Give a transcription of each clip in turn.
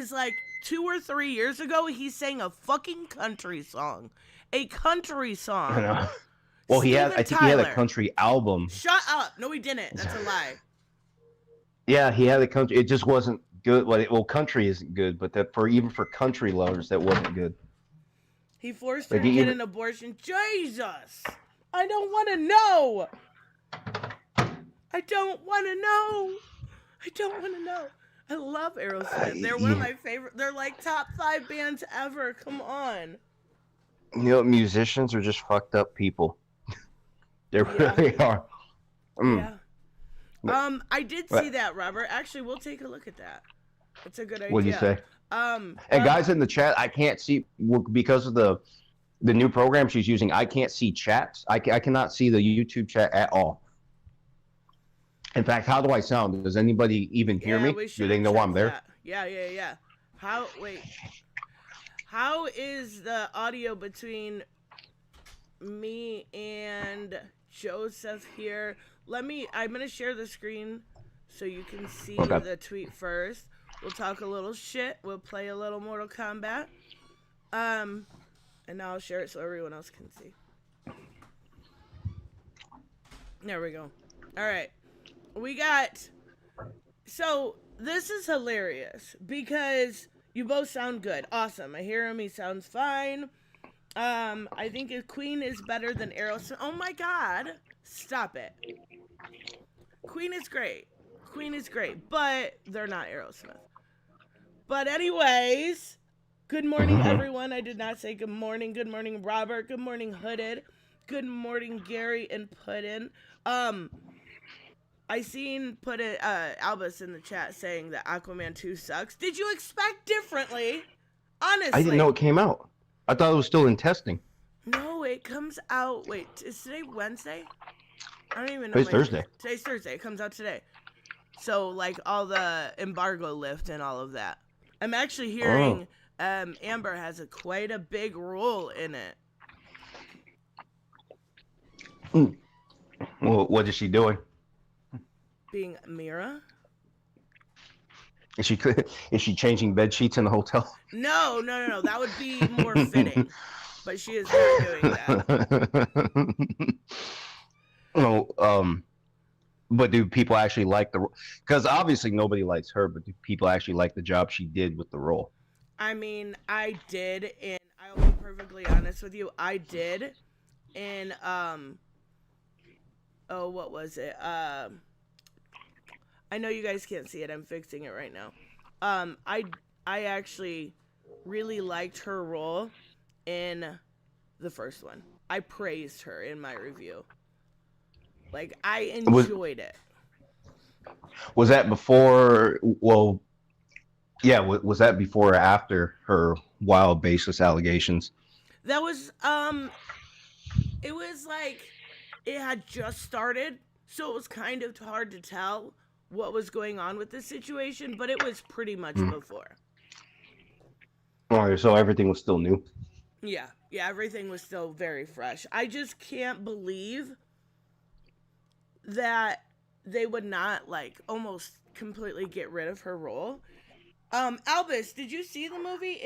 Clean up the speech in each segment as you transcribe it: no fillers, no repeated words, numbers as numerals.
is like 2 or 3 years ago, he sang a fucking country song. A country I song. know. Well, I Steven think he had a Tyler. country album. Shut up. No, he didn't. That's a lie. Yeah, he had a country. It just wasn't good. Well, country isn't good, but that even for country lovers, that wasn't good. He forced her Like to get even an abortion. Jesus! I don't want to know. I don't want to know. I don't want to know. I love Aerosmith. They're one of my favorite. They're like top 5 bands ever. Come on. musicians are just fucked up people. They Yeah. really are. Yeah. But, I did see that, Robert. Actually, we'll take a look at that. It's a good idea. what do you say? Um, And guys in the chat, I can't see because of the new program she's using. I can't see chats. I cannot see the YouTube chat at all. In fact, how do I sound? Does anybody even hear me? Do they know I'm there? That. Yeah. How is the audio between me and Joseph here? I'm going to share the screen so you can see the tweet first. We'll talk a little shit. We'll play a little Mortal Kombat. And now I'll share it so everyone else can see. There we go. All right. So this is hilarious because you both sound good. Awesome. I hear him. He sounds fine. I think Queen is better than Aerosmith. Oh my God. Stop it. Queen is great, but they're not Aerosmith. But anyways, good morning, everyone. I did not say good morning. Good morning, Robert. Good morning, Hooded. Good morning, Gary and Puddin. I seen Albus in the chat saying that Aquaman 2 sucks. Did you expect differently? Honestly. I didn't know it came out. I thought it was still in testing. No, it comes out. Wait, is today Wednesday? I don't even know. Today's Thursday. Today's Thursday. It comes out today. So, like, all the embargo lift and all of that. I'm actually hearing Amber has quite a big role in it. Well, what is she doing? Being Mira? Is she changing bed sheets in the hotel? No. That would be more fitting. But she is not doing that. No, but do people actually like because obviously nobody likes her, but do people actually like the job she did with the role? I mean, I did, and I'll be perfectly honest with you. I did, and what was it? I know you guys can't see it. I'm fixing it right now. I actually really liked her role in the first one. I praised her in my review. Like, I enjoyed it. Was that before? Well, yeah. Was that before or after her wild, baseless allegations? That was it was like it had just started, so it was kind of hard to tell what was going on with the situation, but it was pretty much before. Oh, so everything was still new. Yeah, everything was still very fresh. I just can't believe that they would not, like, almost completely get rid of her role. Albus, did you see the movie?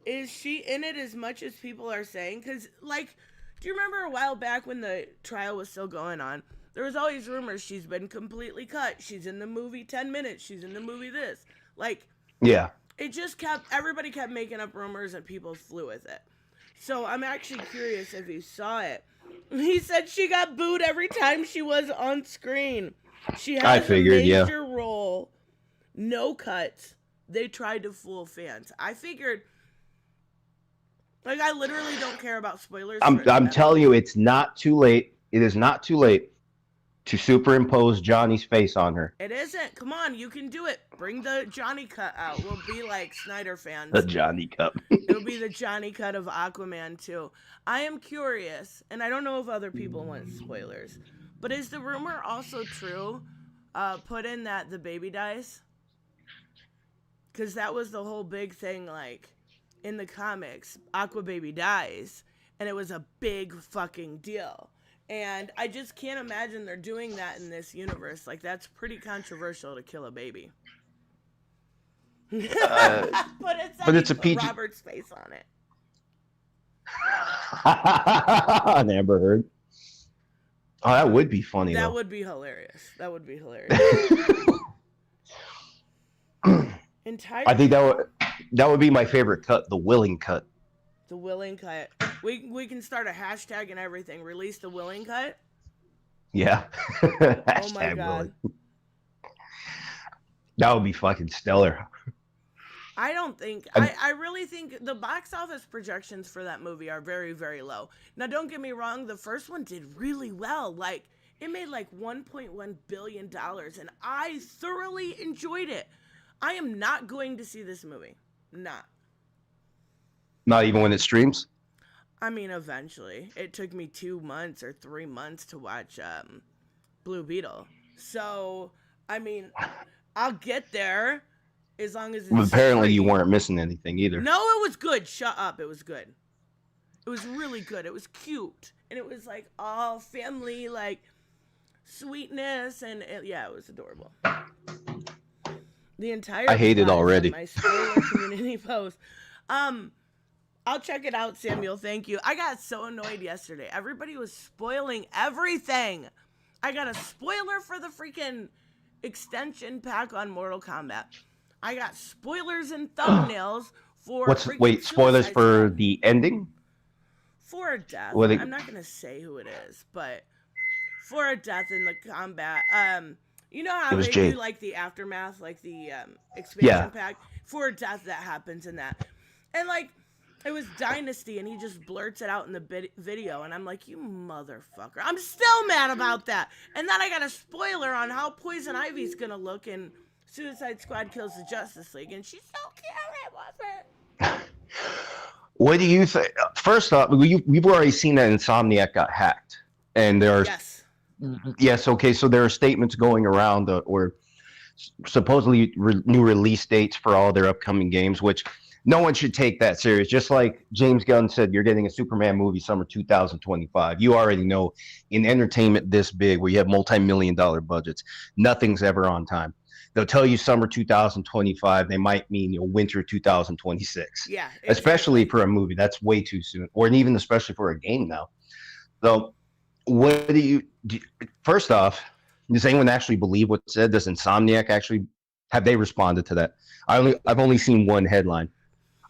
Is she in it as much as people are saying? Because, like, do you remember a while back when the trial was still going on? There was always rumors she's been completely cut. She's in the movie 10 minutes. She's in the movie this. Like, yeah. It just everybody kept making up rumors and people flew with it. So I'm actually curious if you saw it. He said she got booed every time she was on screen. She has a major role, no cuts. They tried to fool fans. I figured, like, I literally don't care about spoilers. I'm telling you, it's not too late. It is not too late to superimpose Johnny's face on her. It isn't. Come on, you can do it. Bring the Johnny cut out. We'll be like Snyder fans. The Johnny cut. It'll be the Johnny cut of Aquaman 2. I am curious, and I don't know if other people want spoilers, but is the rumor also true? Put in that the baby dies? Because that was the whole big thing, like, in the comics. Aqua Baby dies, and it was a big fucking deal. And I just can't imagine they're doing that in this universe. Like, that's pretty controversial to kill a baby. But it's a PG. Robert's face on it. Never heard. Oh, that would be funny. That though. would be hilarious. That would be hilarious. I think that would be my favorite cut, the willing cut. The willing cut. We can start a hashtag and everything. Release the willing cut. Yeah. Oh my god. Willing. That would be fucking stellar. I don't think I really think the box office projections for that movie are very, very low. Now don't get me wrong, the first one did really well. Like it made like $1.1 billion and I thoroughly enjoyed it. I am not going to see this movie. Not even when it streams? I mean, eventually. It took me 2 months or 3 months to watch Blue Beetle. So, I mean, I'll get there as long as it's apparently free. You weren't missing anything either. No, it was good. Shut up. It was good. It was really good. It was cute. And it was like all family, like sweetness. And it was adorable. The entire I hate it already. My spoiler community post. I'll check it out, Samuel. Thank you. I got so annoyed yesterday. Everybody was spoiling everything. I got a spoiler for the freaking extension pack on Mortal Kombat. I got spoilers and thumbnails for spoilers for the ending? For a death. I'm not gonna say who it is, but for a death in the combat. You know how they do like the aftermath, like the expansion pack? For a death that happens in that. And like it was Dynasty, and he just blurts it out in the video, and I'm like, you motherfucker. I'm still mad about that. And then I got a spoiler on how Poison Ivy's gonna look in Suicide Squad Kills the Justice League, and she's so cute, it wasn't. What do you think? First off, we've already seen that Insomniac got hacked, and there are yes, okay, so there are statements going around or supposedly new release dates for all their upcoming games, which no one should take that serious. Just like James Gunn said, you're getting a Superman movie summer 2025. You already know in entertainment this big, where you have multi-million-dollar budgets, nothing's ever on time. They'll tell you summer 2025. They might mean winter 2026. Yeah, exactly. Especially for a movie, that's way too soon, or even especially for a game now. So, what do you? First off, does anyone actually believe what's said? Does Insomniac actually have they responded to that? I've only seen one headline.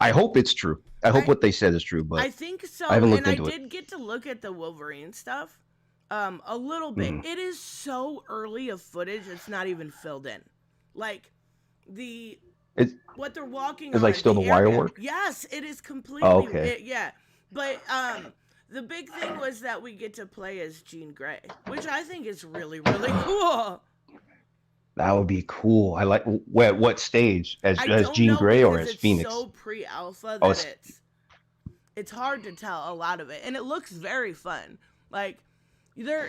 I hope it's true. I hope what they said is true, but I think so. I haven't looked and into I did get to look at the Wolverine stuff a little bit. It is so early of footage; it's not even filled in. Like what they're walking is on. Like still the wire work. Yes, it is completely. Oh, okay. But the big thing was that we get to play as Jean Grey, which I think is really, really cool. That would be cool. I like what stage as Jean Grey or as Phoenix? It's so pre-alpha that it's hard to tell a lot of it, and it looks very fun. Like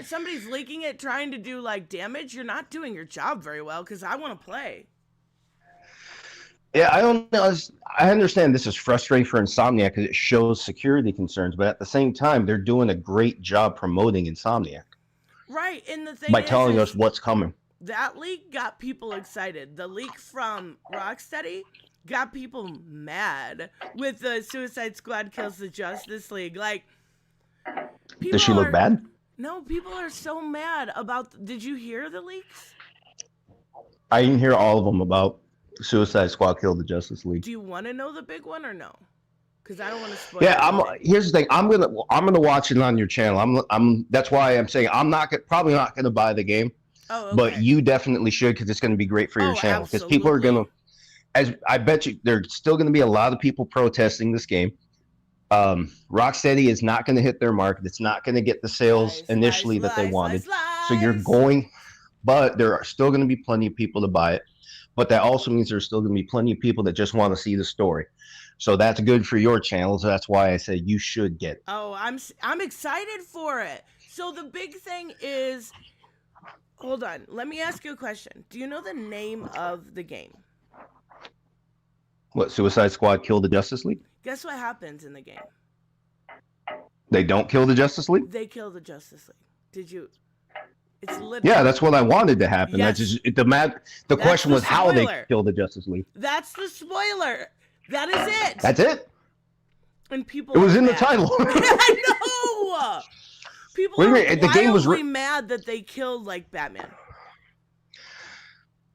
somebody's leaking it, trying to do like damage. You're not doing your job very well because I want to play. Yeah, I don't know. I understand this is frustrating for Insomniac because it shows security concerns, but at the same time, they're doing a great job promoting Insomniac. Right, and the thing by telling us what's coming. That leak got people excited. The leak from Rocksteady got people mad with the Suicide Squad Kills the Justice League. Like, does she look bad? No, people are so mad about. Did you hear the leaks? I didn't hear all of them about Suicide Squad Kill the Justice League. Do you want to know the big one or no? Because I don't want to spoil. Yeah, here's the thing. I'm gonna watch it on your channel. That's why I'm saying I'm probably not gonna buy the game. Oh, okay. But you definitely should because it's going to be great for your channel. Because people are going to, as I bet you, there's still going to be a lot of people protesting this game. Rocksteady is not going to hit their mark. It's not going to get the sales initially that they wanted. So you're going, but there are still going to be plenty of people to buy it. But that also means there's still going to be plenty of people that just want to see the story. So that's good for your channel. So that's why I said you should get it. Oh, I'm excited for it. So the big thing is. Hold on. Let me ask you a question. Do you know the name of the game? What, Suicide Squad Kill the Justice League? Guess what happens in the game? They don't kill the Justice League? They kill the Justice League. Did you? It's literally. Yeah, that's what I wanted to happen. Yes. That's just the question was how they killed the Justice League. That's the spoiler. That is it. That's it. And people. It was in mad. the title. I know. People what are the game was mad that they killed like Batman.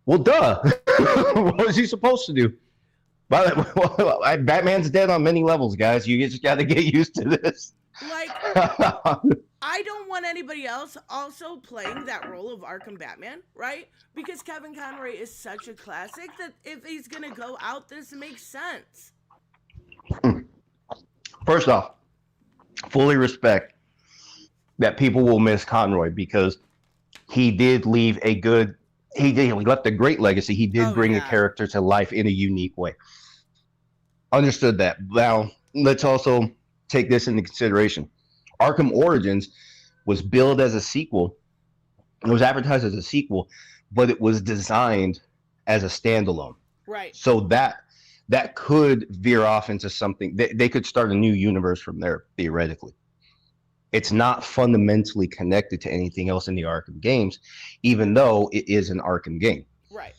Well, duh. What was he supposed to do? Batman's dead on many levels, guys. You just got to get used to this. Like, I don't want anybody else also playing that role of Arkham Batman, right? Because Kevin Conroy is such a classic that if he's going to go out, this makes sense. First off, fully respect that people will miss Conroy because he did leave a good, he left a great legacy. He did bring a character to life in a unique way. Understood that. Now, let's also take this into consideration. Arkham Origins was billed as a sequel. It was advertised as a sequel, but it was designed as a standalone. Right. So that could veer off into something. They could start a new universe from there, theoretically. It's not fundamentally connected to anything else in the Arkham games, even though it is an Arkham game. Right.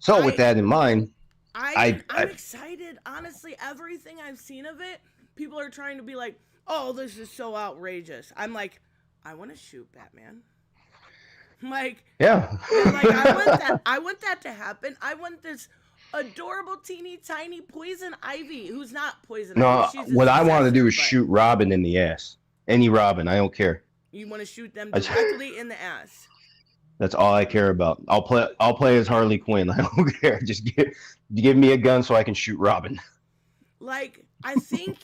So with that in mind, I'm excited. Honestly, everything I've seen of it, people are trying to be like, oh, this is so outrageous. I'm like, I want to shoot Batman. Like, yeah. Like, I want that to happen. I want this adorable, teeny, tiny Poison Ivy, who's not Poison Ivy. No, what I want to do is shoot Robin in the ass. Any Robin, I don't care. You want to shoot them directly in the ass. That's all I care about. I'll play as Harley Quinn. I don't care. Just give me a gun so I can shoot Robin. Like, I think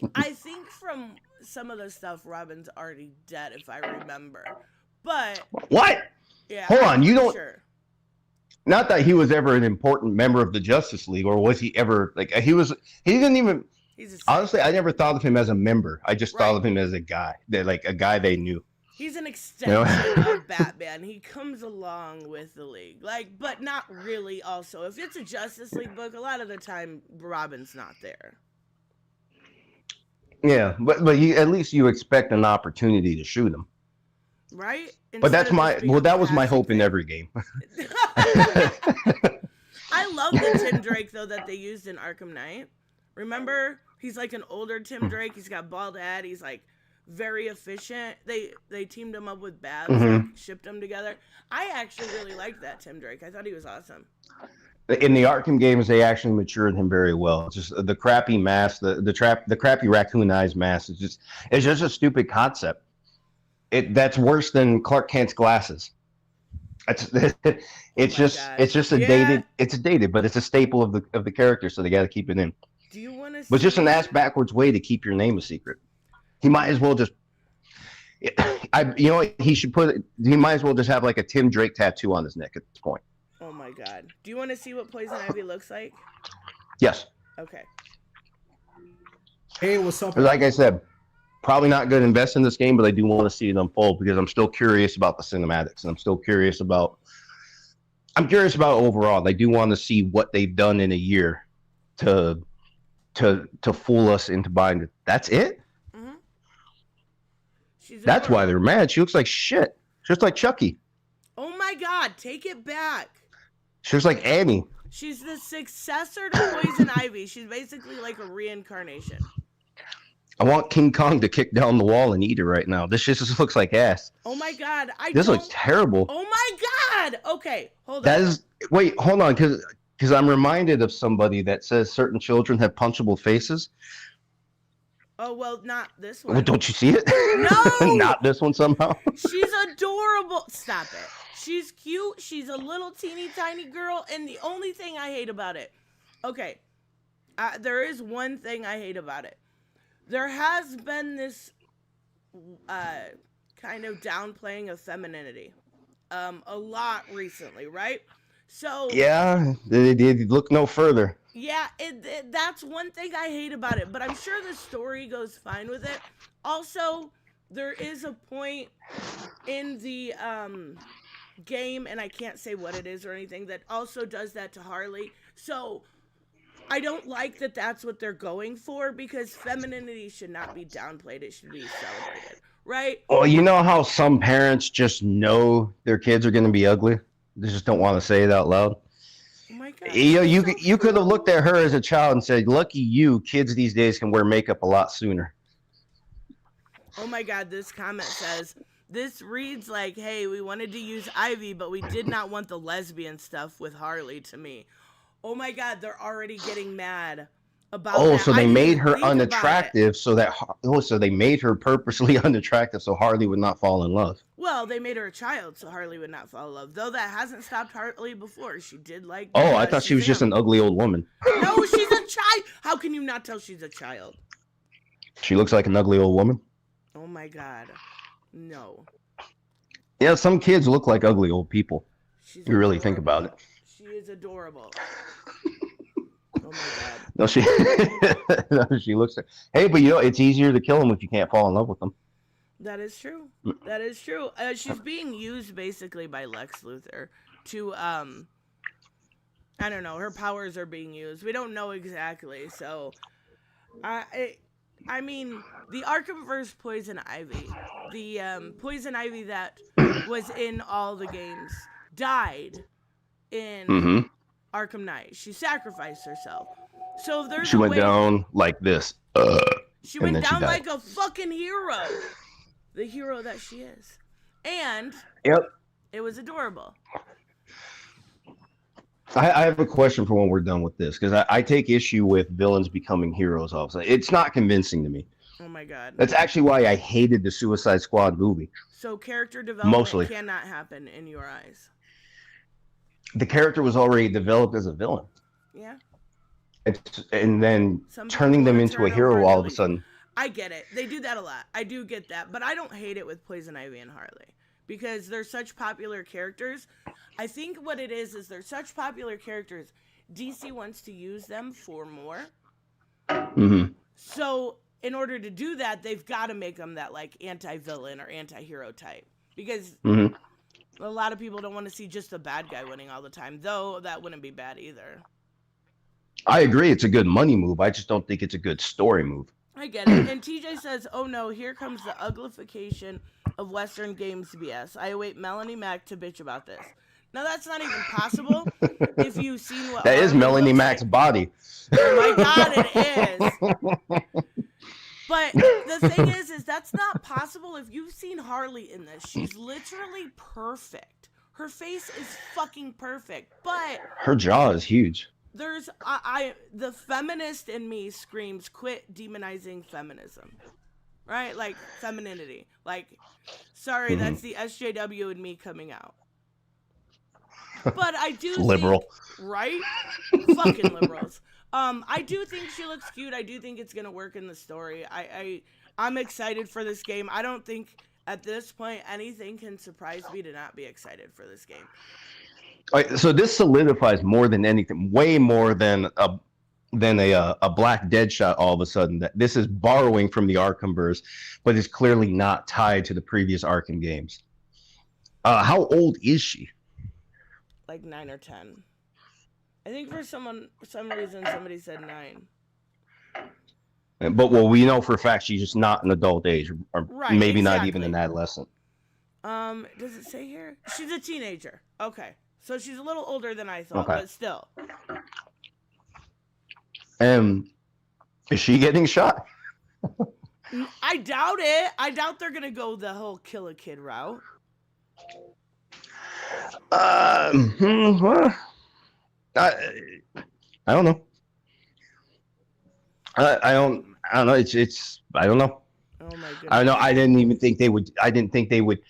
from some of the stuff, Robin's already dead, if I remember. But what? Yeah. Hold on, you don't. Sure. Not that he was ever an important member of the Justice League, or was he ever like he was? He didn't even. Honestly, I never thought of him as a member. I just thought of him as a guy. Like a guy they knew. He's an extension of Batman. He comes along with the League, like, but not really. Also, if it's a Justice League book, a lot of the time Robin's not there. Yeah, but at least you expect an opportunity to shoot him. Right? But that's that was my hope in every game. I love the Tim Drake, though, that they used in Arkham Knight. Remember? He's like an older Tim Drake. He's got bald head. He's like very efficient. They teamed him up with Babs, like, shipped them together. I actually really liked that Tim Drake. I thought he was awesome. In the Arkham games, they actually matured him very well. Just the crappy mask, the crappy raccoon eyes mask. It's just a stupid concept. That's worse than Clark Kent's glasses. It's just a dated, but it's a staple of the character, so they got to keep it in. Do you want to? But just an ass backwards way to keep your name a secret. He might as well just. He might as well just have like a Tim Drake tattoo on his neck at this point. Oh my God! Do you want to see what Poison Ivy looks like? Yes. Okay. Hey, what's up? Like I said, probably not going to invest in this game, but I do want to see it unfold because I'm still curious about the cinematics, and I'm still curious about. I'm curious about overall. I do want to see what they've done in a year to fool us into buying it. That's it. Mm-hmm. That's why they're mad. She looks like shit, just like Chucky. Oh my God! Take it back. She looks like Annie. She's the successor to Poison Ivy. She's basically like a reincarnation. I want King Kong to kick down the wall and eat her right now. This just looks like ass. Oh my God! This looks terrible. Oh my God! Okay, hold on. Hold on, because I'm reminded of somebody that says certain children have punchable faces. Oh, well, not this one. Well, don't you see it? No! Not this one somehow. She's adorable. Stop it. She's cute. She's a little teeny tiny girl. And the only thing I hate about it. Okay. There is one thing I hate about it. There has been this kind of downplaying of femininity. A lot recently, right? So yeah, they look no further. Yeah, that's one thing I hate about it, but I'm sure the story goes fine with it. Also, there is a point in the game, and I can't say what it is or anything, that also does that to Harley. So I don't like that that's what they're going for, because femininity should not be downplayed. It should be celebrated, right? Well, you know how some parents just know their kids are going to be ugly? They just don't want to say it out loud. Oh my God. You know, that's you so you could have true. looked at her as a child and said, "Lucky you, kids these days can wear makeup a lot sooner." Oh my God, this comment says, this reads like, hey, we wanted to use Ivy, but we did not want the lesbian stuff with Harley to me. Oh my God, they're already getting mad about Oh, that. so I they didn't made even her think about it. unattractive so they made her purposely unattractive so Harley would not fall in love. Well, they made her a child, so Harley would not fall in love. Though that hasn't stopped Harley before. She did like Oh, I thought she was just Shazam. an ugly old woman. No, she's a child. How can you not tell she's a child? She looks like an ugly old woman. Oh my God. No. Yeah, some kids look like ugly old people. She's You really adorable. think about it. She is adorable. Oh my God. No, she looks. Hey, but you know, it's easier to kill them if you can't fall in love with them. That is true. That is true. She's being used basically by Lex Luthor to, I don't know. Her powers are being used. We don't know exactly. So, I mean, the Arkhamverse Poison Ivy, the Poison Ivy that was in all the games, died in Mm-hmm. Arkham Knight. She sacrificed herself. So there's She a went way. down like this. She and went then she down died. like a fucking hero. The hero that she is. And Yep. it was adorable. I have a question for when we're done with this because I take issue with villains becoming heroes all of a sudden. It's not convincing to me. Oh my God. That's actually why I hated the Suicide Squad movie. So character development Mostly. cannot happen in your eyes. The character was already developed as a villain. Yeah. And then Some turning people them wanna into turn a hero over all new of a leaf. sudden. I get it. They do that a lot. I do get that. But I don't hate it with Poison Ivy and Harley. Because they're such popular characters. I think what it is they're such popular characters. DC wants to use them for more. Mm-hmm. So in order to do that, they've got to make them that like anti-villain or anti-hero type. Because a lot of people don't want to see just the bad guy winning all the time. Though that wouldn't be bad either. I agree. It's a good money move. I just don't think it's a good story move. I get it. And TJ says, oh no, here comes the uglification of Western games BS. I await Melanie Mac to bitch about this. Now that's not even possible if you've seen what That is Harley Melanie looks Mac's like. body. Oh my God, it is. But the thing is that's not possible if you've seen Harley in this. She's literally perfect. Her face is fucking perfect. But her jaw is huge. there's the feminist in me screams quit demonizing feminism, right? Like femininity. Like, sorry, that's the SJW in me coming out. But I do Liberal. think, right? Fucking liberals. I do think she looks cute. I do think it's gonna work in the story. I'm excited for this game. I don't think at this point anything can surprise me to not be excited for this game. All right, so this solidifies more than anything, way more than a Black Deadshot. All of a sudden, that this is borrowing from the Arkhamverse, but is clearly not tied to the previous Arkham games. How old is she? Like 9 or 10. I think for some reason somebody said 9. But well, we know for a fact she's just not an adult age, or Right, maybe not exactly. even an adolescent. Does it say here? She's a teenager. Okay. So she's a little older than I thought, Okay. but still. Is she getting shot? I doubt it. I doubt they're gonna go the whole kill a kid route. Well, I don't know. I don't know. It's I don't know. Oh my goodness. I don't know. I didn't think they would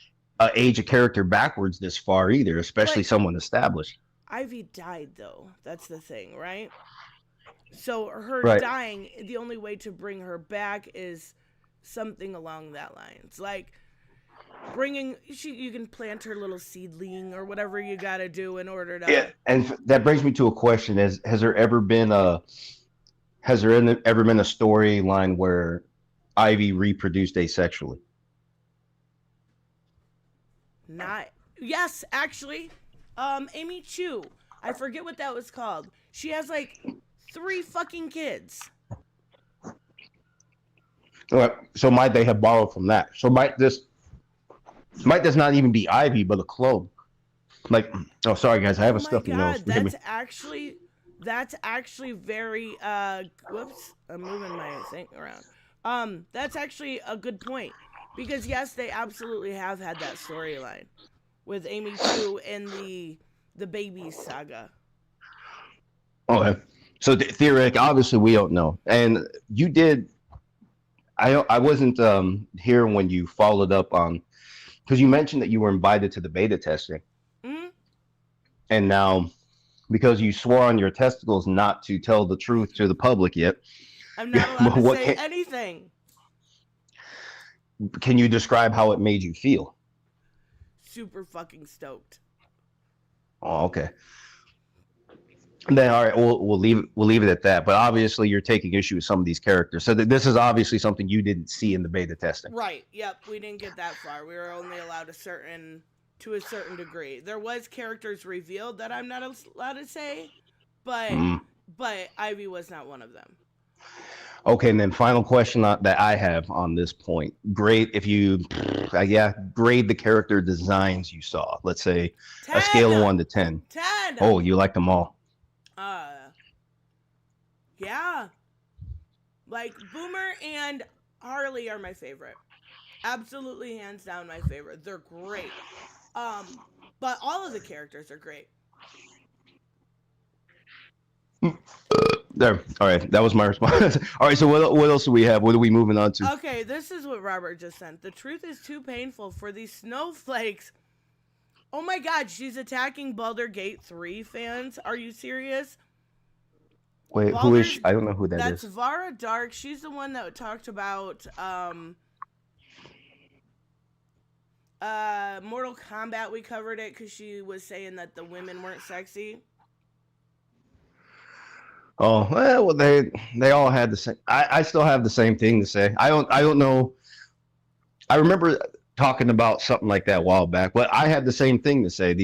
age a character backwards this far either, especially But- someone established. Ivy died though. That's the thing, right? So her Right. dying, the only way to bring her back is something along that lines. Like you can plant her little seedling or whatever you got to do in order to Yeah, and that brings me to a question: has there ever been a storyline where Ivy reproduced asexually? Not yes, actually. Amy Chu. I forget what that was called. She has like 3 fucking kids. So might they have borrowed from that? So might this not even be Ivy, but a clone? Like, oh, sorry guys, I have Oh a my stuffy nose. god, Forgive me. that's actually very whoops, I'm moving my thing around. That's actually a good point. Because yes, they absolutely have had that storyline with Amy Chu and the baby saga. Okay. So theoretically, obviously, we don't know. And you did. I wasn't here when you followed up on because you mentioned that you were invited to the beta testing, Hmm. and now because you swore on your testicles not to tell the truth to the public yet, I'm not allowed to what say anything. can you describe how it made you feel? Super fucking stoked. Oh, okay. Then all right, we'll leave it at that. But obviously, you're taking issue with some of these characters. So this is obviously something you didn't see in the beta testing. Right. Yep. We didn't get that far. We were only allowed to a certain degree. There was characters revealed that I'm not allowed to say, but Mm. but Ivy was not one of them. Okay, and then final question that I have on this point. Great if you, grade the character designs you saw. Let's say 10! a scale of 1 to 10. 10! Oh, you like them all. Yeah. Like, Boomer and Harley are my favorite. Absolutely, hands down, my favorite. They're great. But all of the characters are great. There. All right, that was my response. All right, so what else do we have? What are we moving on to? Okay, this is what Robert just sent. The truth is too painful for these snowflakes. Oh my god, she's attacking Baldur's Gate 3 fans. Are you serious? Wait, who is she? I don't know who that is. That's Vara Dark. She's the one that talked about Mortal Kombat. We covered it because she was saying that the women weren't sexy. Oh well, they all had the same. I still have the same thing to say. I don't know. I remember talking about something like that a while back, but I had the same thing to say.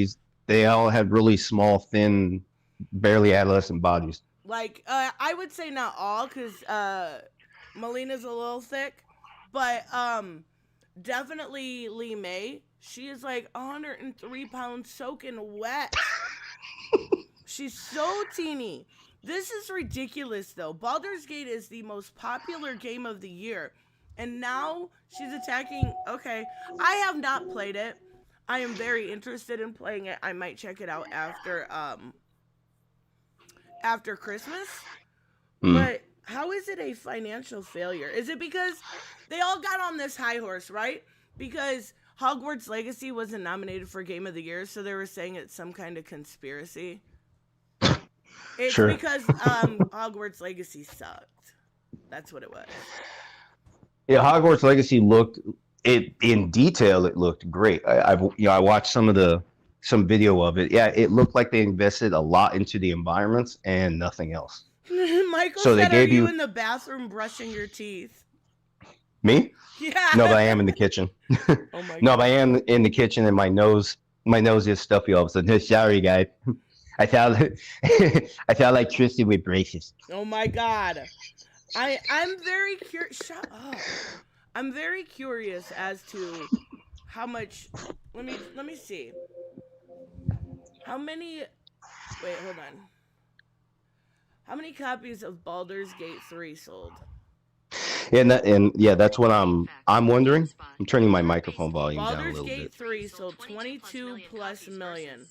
They all had really small, thin, barely adolescent bodies. Like, I would say not all, because Melina's a little thick, but definitely Lee May. She is like 103 pounds soaking wet. She's so teeny. This is ridiculous, though. Baldur's Gate is the most popular game of the year, and now she's attacking. Okay, I have not played it. I am very interested in playing it. I might check it out after Christmas. But how is it a financial failure? Is it because they all got on this high horse, right? Because Hogwarts Legacy wasn't nominated for Game of the Year, so they were saying it's some kind of conspiracy. It's Sure. because Hogwarts Legacy sucked. That's what it was. Yeah, Hogwarts Legacy looked it in detail. It looked great. I watched some video of it. Yeah, it looked like they invested a lot into the environments and nothing else. Michael So they said, "Are gave you you in the bathroom brushing your teeth?" me? Yeah. No, but I am in the kitchen. Oh my No, god. but I am in the kitchen, and my nose is stuffy all of a sudden. Sorry, guys. I sound like Tristan with braces. Oh my god. I'm very curious. Shut up. I'm very curious as to how much. Let me see. How many? Wait, hold on. How many copies of Baldur's Gate 3 sold? And yeah, that's what I'm wondering. I'm turning my microphone volume down a Baldur's little Gate bit. 3 sold 22 plus million.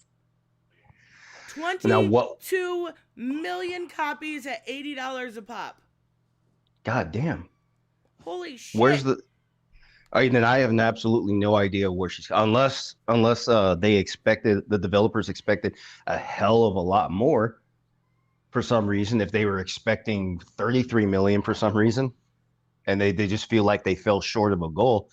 Now what? 22 million copies at $80 a pop. God damn. Holy shit. Where's the? I mean, then I have absolutely no idea where she's unless the developers expected a hell of a lot more for some reason. If they were expecting 33 million for some reason, and they just feel like they fell short of a goal.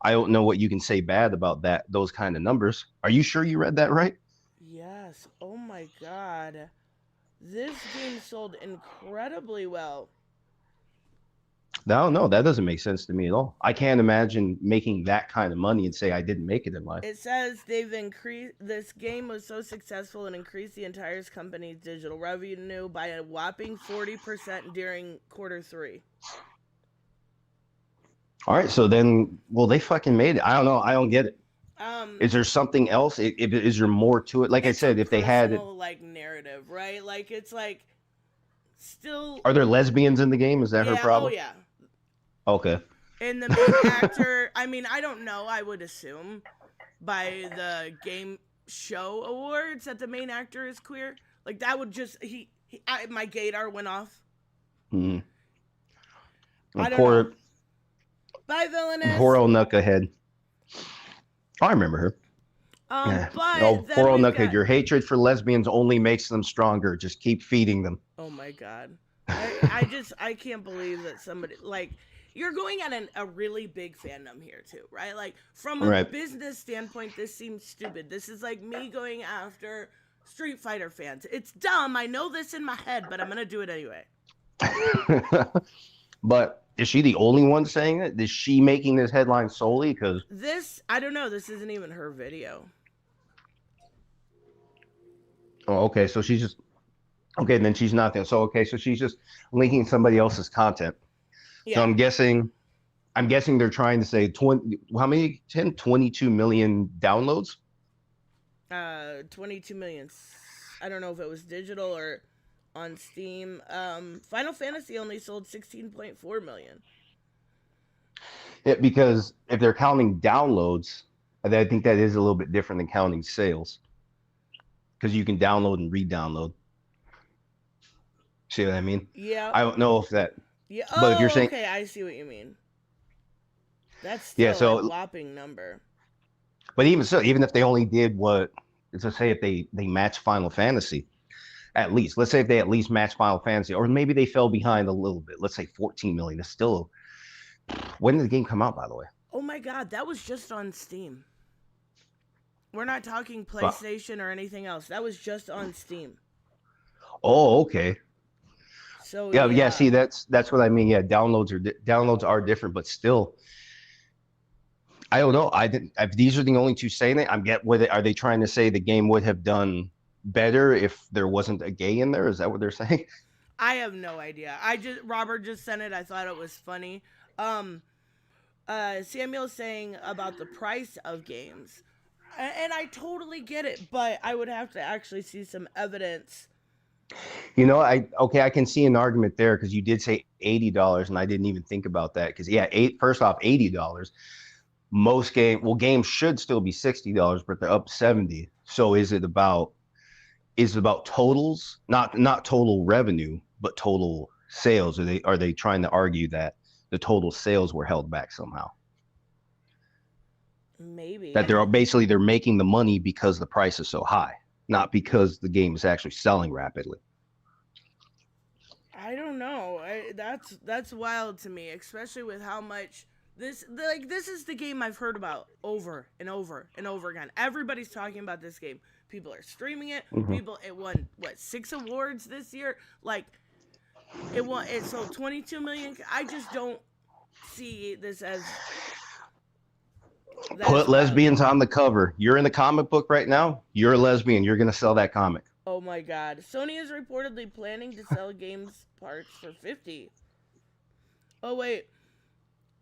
I don't know what you can say bad about those kind of numbers. Are you sure you read that right? Yes. Oh my god. This game sold incredibly well. No, that doesn't make sense to me at all. I can't imagine making that kind of money and say I didn't make it in life. It says this game was so successful and increased the entire company's digital revenue by a whopping 40% during quarter 3. All right, so then, well, they fucking made it. I don't know. I don't get it. Um, Is there something else? Is there more to it? Like I it's a said, if they had it, personal like narrative, right? Like it's like still, are there lesbians in the game? Is that her yeah, oh problem? yeah. Okay. And the main actor, I mean, I don't know. I would assume by the game show awards that the main actor is queer. Like that would just my gaydar went off. Hmm. I don't know. Poor, Bye, poor villainous. old Knucklehead. I remember her. Yeah. Oh, But poor then old we've Knucklehead. got. Your hatred for lesbians only makes them stronger. Just keep feeding them. Oh my god. I can't believe that somebody like you're going at a really big fandom here too, right? Like from a Right. business standpoint, this seems stupid. This is like me going after Street Fighter fans. It's dumb. I know this in my head, but I'm gonna do it anyway. But is she the only one saying it? Is she making this headline solely? Because, This I don't know. This isn't even her video. oh, okay, so she's just, okay, then she's not there. So, okay, so she's just linking somebody else's content. So Yeah. I'm guessing they're trying to say 20, how many, 10, 22 million downloads? 22 million. I don't know if it was digital or on Steam. Final Fantasy only sold 16.4 million. Because if they're counting downloads, I think that is a little bit different than counting sales. Because you can download and re-download. See what I mean? Yeah. I don't know if that, Yeah. but if you're Oh, saying, okay. I see what you mean. That's yeah, still a so, whopping number. but even so, even if they only did what, let's say if they match Final Fantasy, at least, let's say if they at least match Final Fantasy, or maybe they fell behind a little bit, let's say 14 million, it's still, when did the game come out, by the way? Oh my god, that was just on Steam. We're not talking Well, PlayStation or anything else. That was just on Steam. oh, okay. So Yeah, yeah. yeah. See, that's what I mean. Yeah, downloads are different, but still, I don't know. I didn't. If these are the only two saying it, I'm get with it. Are they trying to say the game would have done better if there wasn't a gay in there? Is that what they're saying? I have no idea. Robert just sent it. I thought it was funny. Um Samuel's saying about the price of games. And I totally get it, but I would have to actually see some evidence. You know, I can see an argument there because you did say $80, and I didn't even think about that. Because yeah, first off, $80. Games should still be $60, but they're up 70. So is it about totals, not total revenue, but total sales? Are they trying to argue that the total sales were held back somehow? That Maybe. they're making the money because the price is so high, not because the game is actually selling rapidly. I don't know. That's wild to me, especially with how much this is the game I've heard about over and over and over again. Everybody's talking about this game. People are streaming it. Mhm. It won what 6 awards this year. Like it sold 22 million. I just don't see this as that is Put wild to lesbians me. on the cover. You're in the comic book right now. You're a lesbian. You're going to sell that comic. Oh my god. Sony is reportedly planning to sell games parts for 50. Oh wait.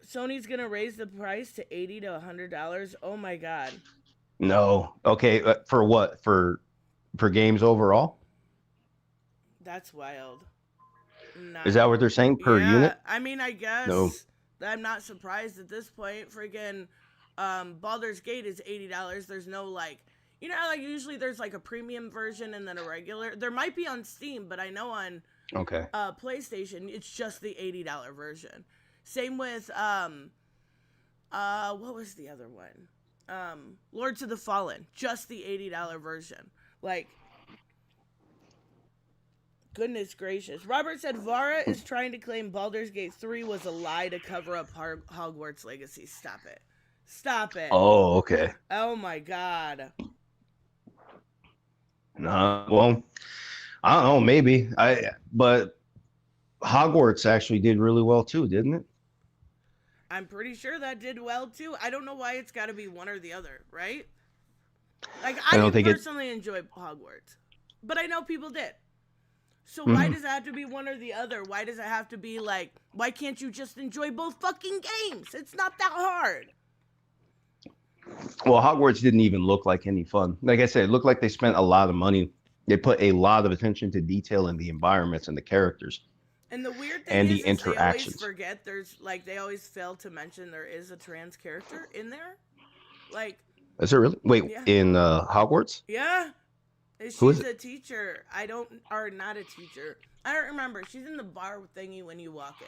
Sony's gonna raise the price to $80 to $100. Oh my god, No. Okay. For what? For games overall? that's wild. Is Not, that what they're saying per yeah. unit? I mean, I No. guess I'm not surprised at this point. Freaking, Baldur's Gate is $80. There's no like, like usually there's like a premium version and then a regular. There might be on Steam, but I know on Okay. PlayStation it's just the $80 version. Same with what was the other one? Lords of the Fallen, just the $80 version. Like, goodness gracious. Robert said Vara is trying to claim Baldur's Gate 3 was a lie to cover up Hogwarts Legacy. Stop it. Stop it. Oh, okay. Oh my god. No. Well, I don't know. Maybe but Hogwarts actually did really well too, didn't it? I'm pretty sure that did well too. I don't know why it's got to be one or the other, right? Like, I I don't didn't think it. personally enjoy Hogwarts, but I know people did. So why does it have to be one or the other? Why does it have to be like, why can't you just enjoy both fucking games? It's not that hard. Well, Hogwarts didn't even look like any fun. Like I said, it looked like they spent a lot of money. They put a lot of attention to detail in the environments and the characters And the weird thing and the is they always interactions. forget they always fail to mention there is a trans character in there. Like, Is it really? Wait, yeah. in Hogwarts? Yeah. Who is She's it? a teacher. Or not a teacher. I don't remember. She's in the bar thingy when you walk in.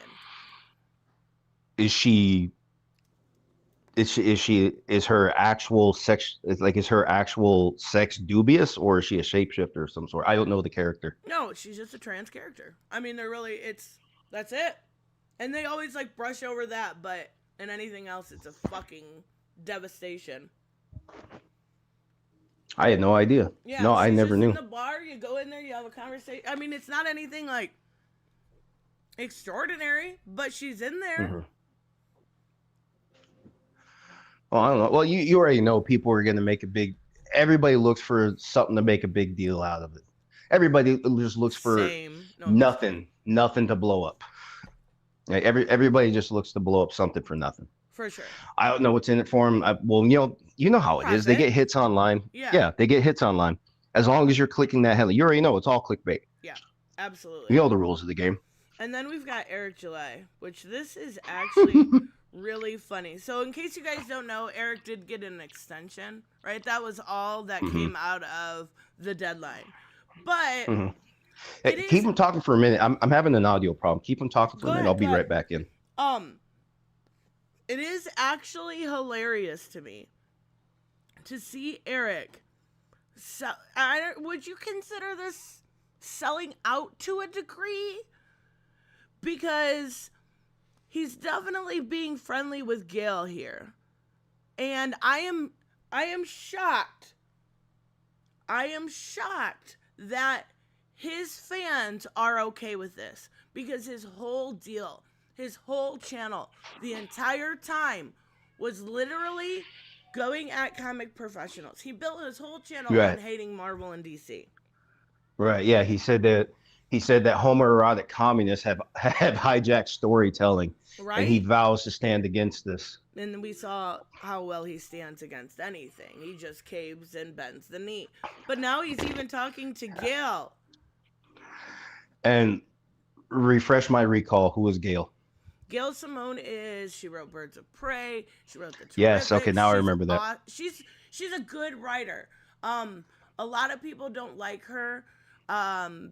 Is her actual sex is her actual sex dubious, or is she a shapeshifter of some sort? I don't know the character. No, she's just a trans character. I mean, that's it. And they always like brush over that, but in anything else, it's a fucking devastation. I had no idea. Yeah, no, I never knew. In the bar, you go in there, you have a conversation. I mean, it's not anything like extraordinary, but she's in there. Mm-hmm. Well, I don't know. Well, you already know people are going to make everybody looks for something to make a big deal out of it. Everybody just looks for nothing to blow up. Like everybody just looks to blow up something for nothing. For sure. I don't know what's in it for them. Well, you know how it is. They get hits online. Yeah, they get hits online. As long as you're clicking that headline, you already know it's all clickbait. Yeah, absolutely. You know the rules of the game. And then we've got Eric July, which this is actually really funny. So in case you guys don't know, Eric did get an extension, right? That was all that came out of the deadline. But hey, keep him talking for a minute. I'm having an audio problem. Keep him talking for a minute. I'll be right back in. It is actually hilarious to me to see Eric. Would you consider this selling out to a degree? Because he's definitely being friendly with Gail here. And I am shocked. I am shocked that his fans are okay with this. Because his whole deal, his whole channel, the entire time was literally going at comic professionals. He built his whole channel on hating Marvel and DC. Right, yeah, he said that homoerotic communists have hijacked storytelling, right? And he vows to stand against this. And we saw how well he stands against anything. He just caves and bends the knee. But now he's even talking to Gail. And refresh my recall, who is Gail? Gail Simone she wrote Birds of Prey. She wrote the Terrific. Yes, okay, now I remember that. She's a good writer. A lot of people don't like her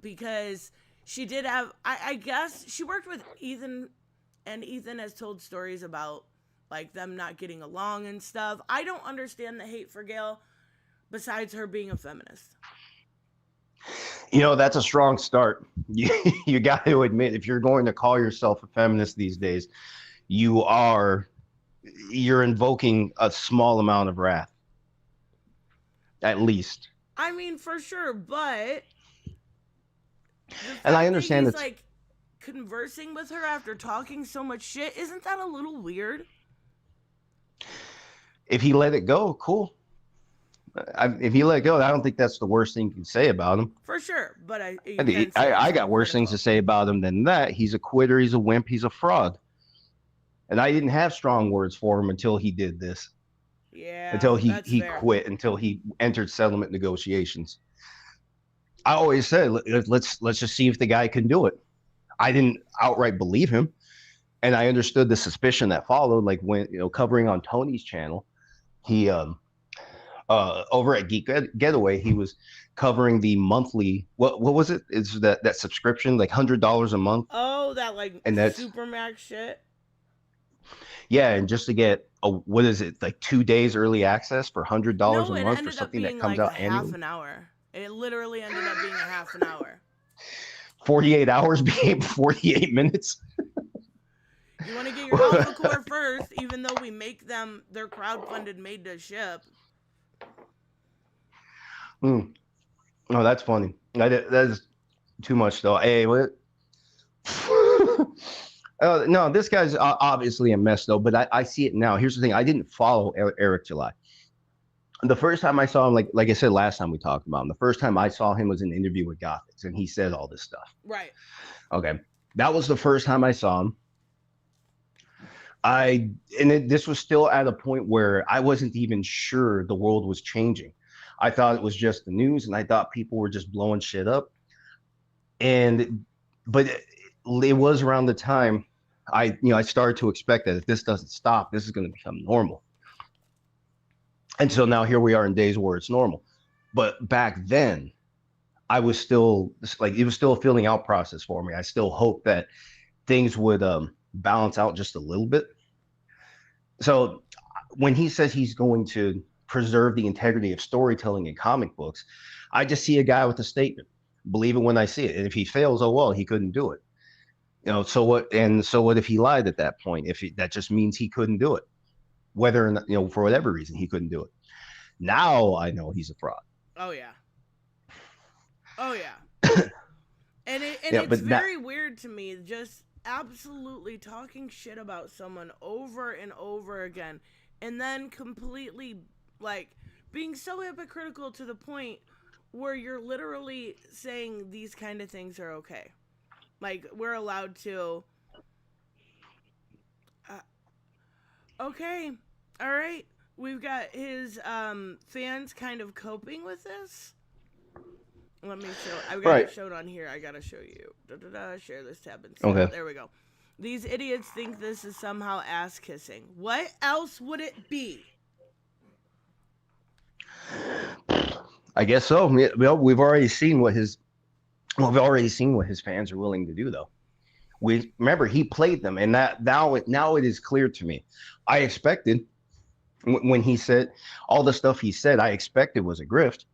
because she did have, I guess, she worked with Ethan, and Ethan has told stories about like them not getting along and stuff. I don't understand the hate for Gail besides her being a feminist. You know, that's a strong start. You got to admit, if you're going to call yourself a feminist these days, you're invoking a small amount of wrath. At least. I mean, for sure, but and I understand that he's like conversing with her after talking so much shit. Isn't that a little weird? If he let it go, cool. If he let go, I don't think that's the worst thing you can say about him. For sure, but I got worse things to say about him than that. He's a quitter. He's a wimp. He's a fraud. And I didn't have strong words for him until he did this. Yeah. Until he quit. Until he entered settlement negotiations. I always said, let's just see if the guy can do it. I didn't outright believe him, and I understood the suspicion that followed. Like when covering on Tony's channel, he over at Geek Getaway, he was covering the monthly. What was it? Is that subscription like $100 a month? Oh, that like and that's Supermax shit. Yeah, and just to get what is it, like 2 days early access for $100 a month for something that comes out annually? Half an hour. It literally ended up being a half an hour. 48 hours became 48 minutes. You want to get your alpha core first, even though we make them, they're crowdfunded, made to ship. Oh, that's funny. That is too much, though. Hey, what? No, this guy's obviously a mess, though, but I see it now. Here's the thing. I didn't follow Eric July. The first time I saw him, like I said last time we talked about him, the first time I saw him was in an interview with Gothics, and he said all this stuff. Right. Okay, that was the first time I saw him. This was still at a point where I wasn't even sure the world was changing. I thought it was just the news, and I thought people were just blowing shit up. But it was around the time I started to expect that if this doesn't stop, this is going to become normal. And so now here we are in days where it's normal. But back then, I was still like, it was still a filling out process for me. I still hoped that things would balance out just a little bit. So when he says he's going to preserve the integrity of storytelling in comic books, I just see a guy with a statement. Believe it when I see it. And if he fails, oh well, he couldn't do it. So what? And so what if he lied at that point? That just means he couldn't do it, whether or not, for whatever reason he couldn't do it. Now I know he's a fraud. Oh yeah. Oh yeah. And it's very weird to me, just absolutely talking shit about someone over and over again, and then completely like being so hypocritical to the point where you're literally saying these kind of things are okay. Like, we're allowed to. Okay, all right. We've got his fans kind of coping with this. Let me show. I've got it shown on here. I gotta show you. Share this tab and stuff. Okay. There we go. These idiots think this is somehow ass kissing. What else would it be? I guess so. We've already seen what his fans are willing to do, though. We remember he played them, and that now it is clear to me. I expected when he said all the stuff he said, I expected was a grift,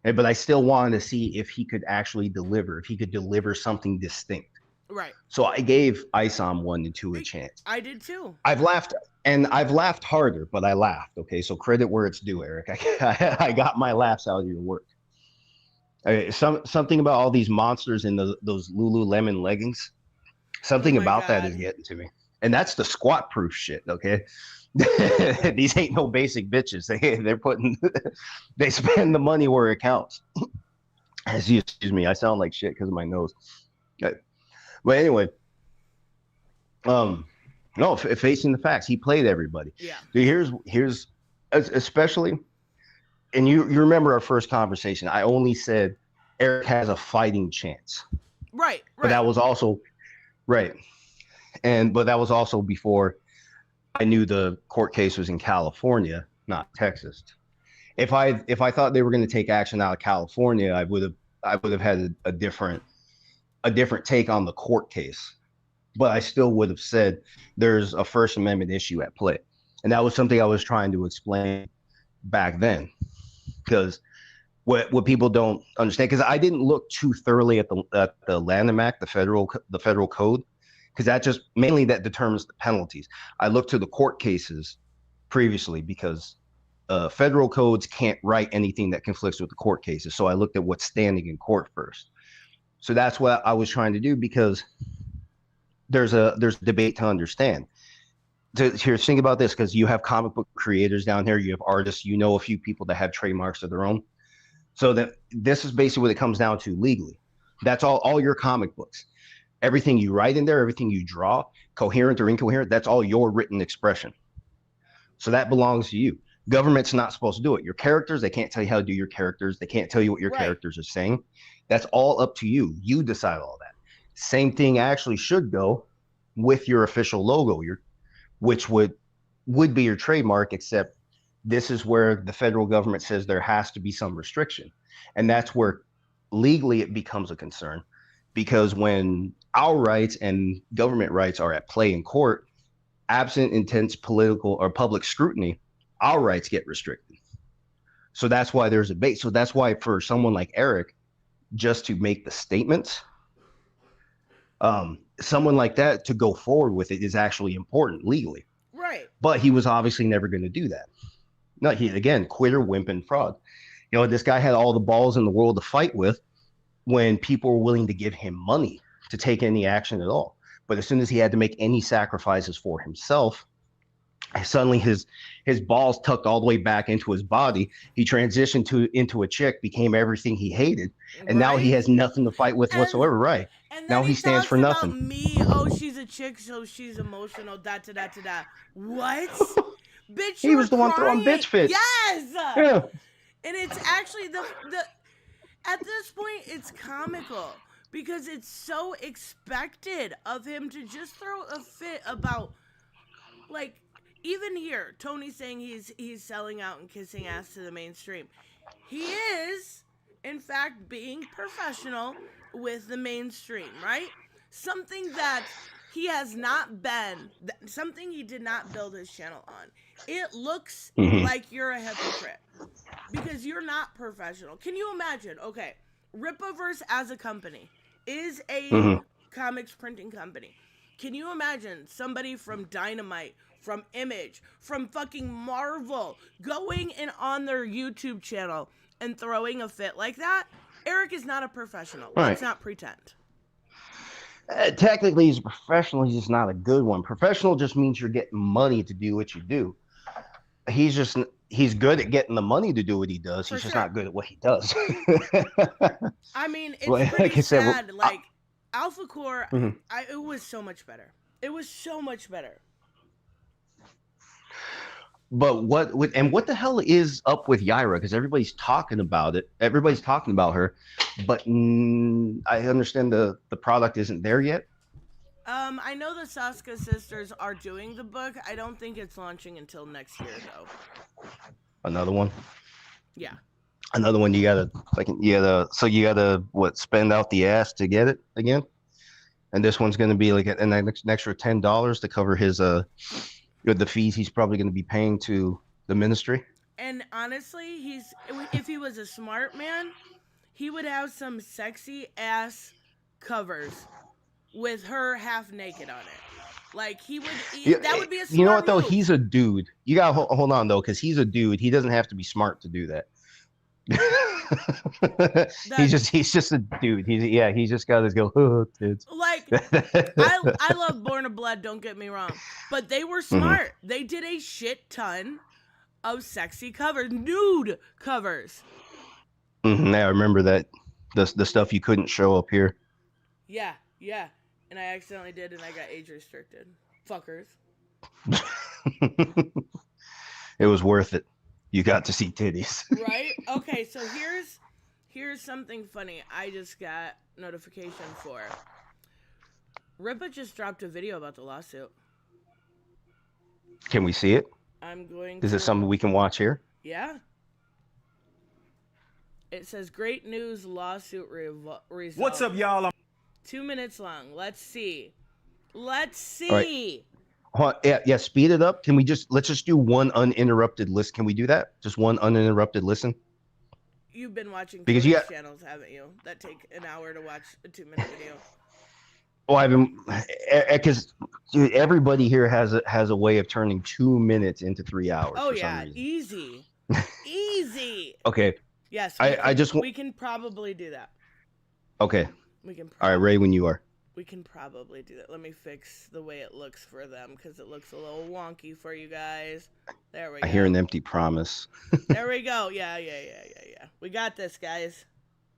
but I still wanted to see if he could actually deliver, if he could deliver something distinct. Right. So I gave ISOM 1 and 2 a chance. I did too. I've laughed harder, but I laughed. Okay, so credit where it's due, Eric. I got my laughs out of your work. Something about all these monsters in those Lululemon leggings. Something about that is getting to me, and that's the squat proof shit. Okay, these ain't no basic bitches. They spend the money where it counts. Excuse me, I sound like shit because of my nose. But anyway, no, facing the facts, he played everybody. Yeah. So here's especially, and you remember our first conversation. I only said Eric has a fighting chance. Right. But that was also right, but that was also before I knew the court case was in California, not Texas. If I thought they were going to take action out of California, I would have had a different take on the court case. But I still would have said there's a First Amendment issue at play. And that was something I was trying to explain back then. Because what people don't understand, because I didn't look too thoroughly at the Lanham Act, the federal code, because that determines the penalties. I looked to the court cases previously because federal codes can't write anything that conflicts with the court cases. So I looked at what's standing in court first. So that's what I was trying to do, because there's a debate to understand. Here, think about this, because you have comic book creators down here, you have artists, a few people that have trademarks of their own. So that this is basically what it comes down to legally. That's all your comic books. Everything you write in there, everything you draw, coherent or incoherent, that's all your written expression. So that belongs to you. Government's not supposed to do it. Your characters, they can't tell you how to do your characters. They can't tell you what your characters are saying. That's all up to you. You decide all that. Same thing actually should go with your official logo, which would be your trademark, except this is where the federal government says there has to be some restriction. And that's where legally it becomes a concern, because when our rights and government rights are at play in court, absent intense political or public scrutiny, our rights get restricted. So that's why there's a debate. So that's why for someone like Eric, just to make the statements, someone like that to go forward with it is actually important legally. Right. But he was obviously never going to do that. No, quitter, wimp, and fraud. This guy had all the balls in the world to fight with when people were willing to give him money to take any action at all. But as soon as he had to make any sacrifices for himself, Suddenly his balls tucked all the way back into his body. He transitioned into a chick, became everything he hated, and now he Right? has nothing to fight with whatsoever. Right And then now he he stands talks for about nothing. me. Oh, she's a chick, so she's emotional. Da da da da da. What? Bitch, He you were was the one throwing crying. bitch fits. Yes. Yeah. And it's actually the at this point it's comical because it's so expected of him to just throw a fit about, like, even here Tony's saying he's selling out and kissing ass to the mainstream. He is in fact being professional with the mainstream, right? Something that he has not been, something he did not build his channel on. It looks Mm-hmm. like you're a hypocrite because you're not professional. Can you imagine? Okay, Ripaverse as a company is a Mm-hmm. comics printing company. Can you imagine somebody from Dynamite, from Image, from fucking Marvel going in on their YouTube channel and throwing a fit like that? Eric is not a professional. Right. Let's not pretend. Technically, he's a professional. He's just not a good one. Professional just means you're getting money to do what you do. He's good at getting the money to do what he does. For He's just sure. not good at what he does. I mean, it's Like pretty I said, sad. Like, Alpha Core, mhm. it was so much better. It was so much better. But what the hell is up with Yaira? Because everybody's talking about it. Everybody's talking about her, but I understand the product isn't there yet. I know the Saska sisters are doing the book. I don't think it's launching until next year, though. Another one. Yeah. Another one. You gotta what? Spend out the ass to get it again. And this one's going to be like an extra $10 to cover his the fees he's probably going to be paying to the ministry. And honestly, if he was a smart man, he would have some sexy ass covers with her half naked on it. Like that would be a smart You know what though? move. He's a dude. You got to hold on though, because he's a dude. He doesn't have to be smart to do that. He's just a dude. He's just got to go. Oh, kids. Like I love Born of Blood. Don't get me wrong, but they were smart. Mm-hmm. They did a shit ton of sexy covers, nude covers. Mm-hmm. Yeah, I remember that. The stuff you couldn't show up here. Yeah, and I accidentally did, and I got age restricted. Fuckers. It was worth it. You got to see titties. Right? Okay, so here's something funny I just got notification for. Ripa just dropped a video about the lawsuit. Can we see it? Is it something we can watch here? Yeah. It says, great news, lawsuit resolved. What's up, y'all? 2 minutes long. Let's see. Right. Yeah, speed it up. Let's just do one uninterrupted list. Can we do that? Just one uninterrupted listen? You've been watching because channels, haven't you? That take an hour to watch a 2-minute video. Oh, I've been, because everybody here has a way of turning 2 minutes into 3 hours. Oh yeah, easy. Okay. Yes, we can probably do that. Okay. All right, Ray, when you are. We can probably do that. Let me fix the way it looks for them because it looks a little wonky for you guys. There we go. I hear an empty promise. There we go. Yeah. We got this, guys.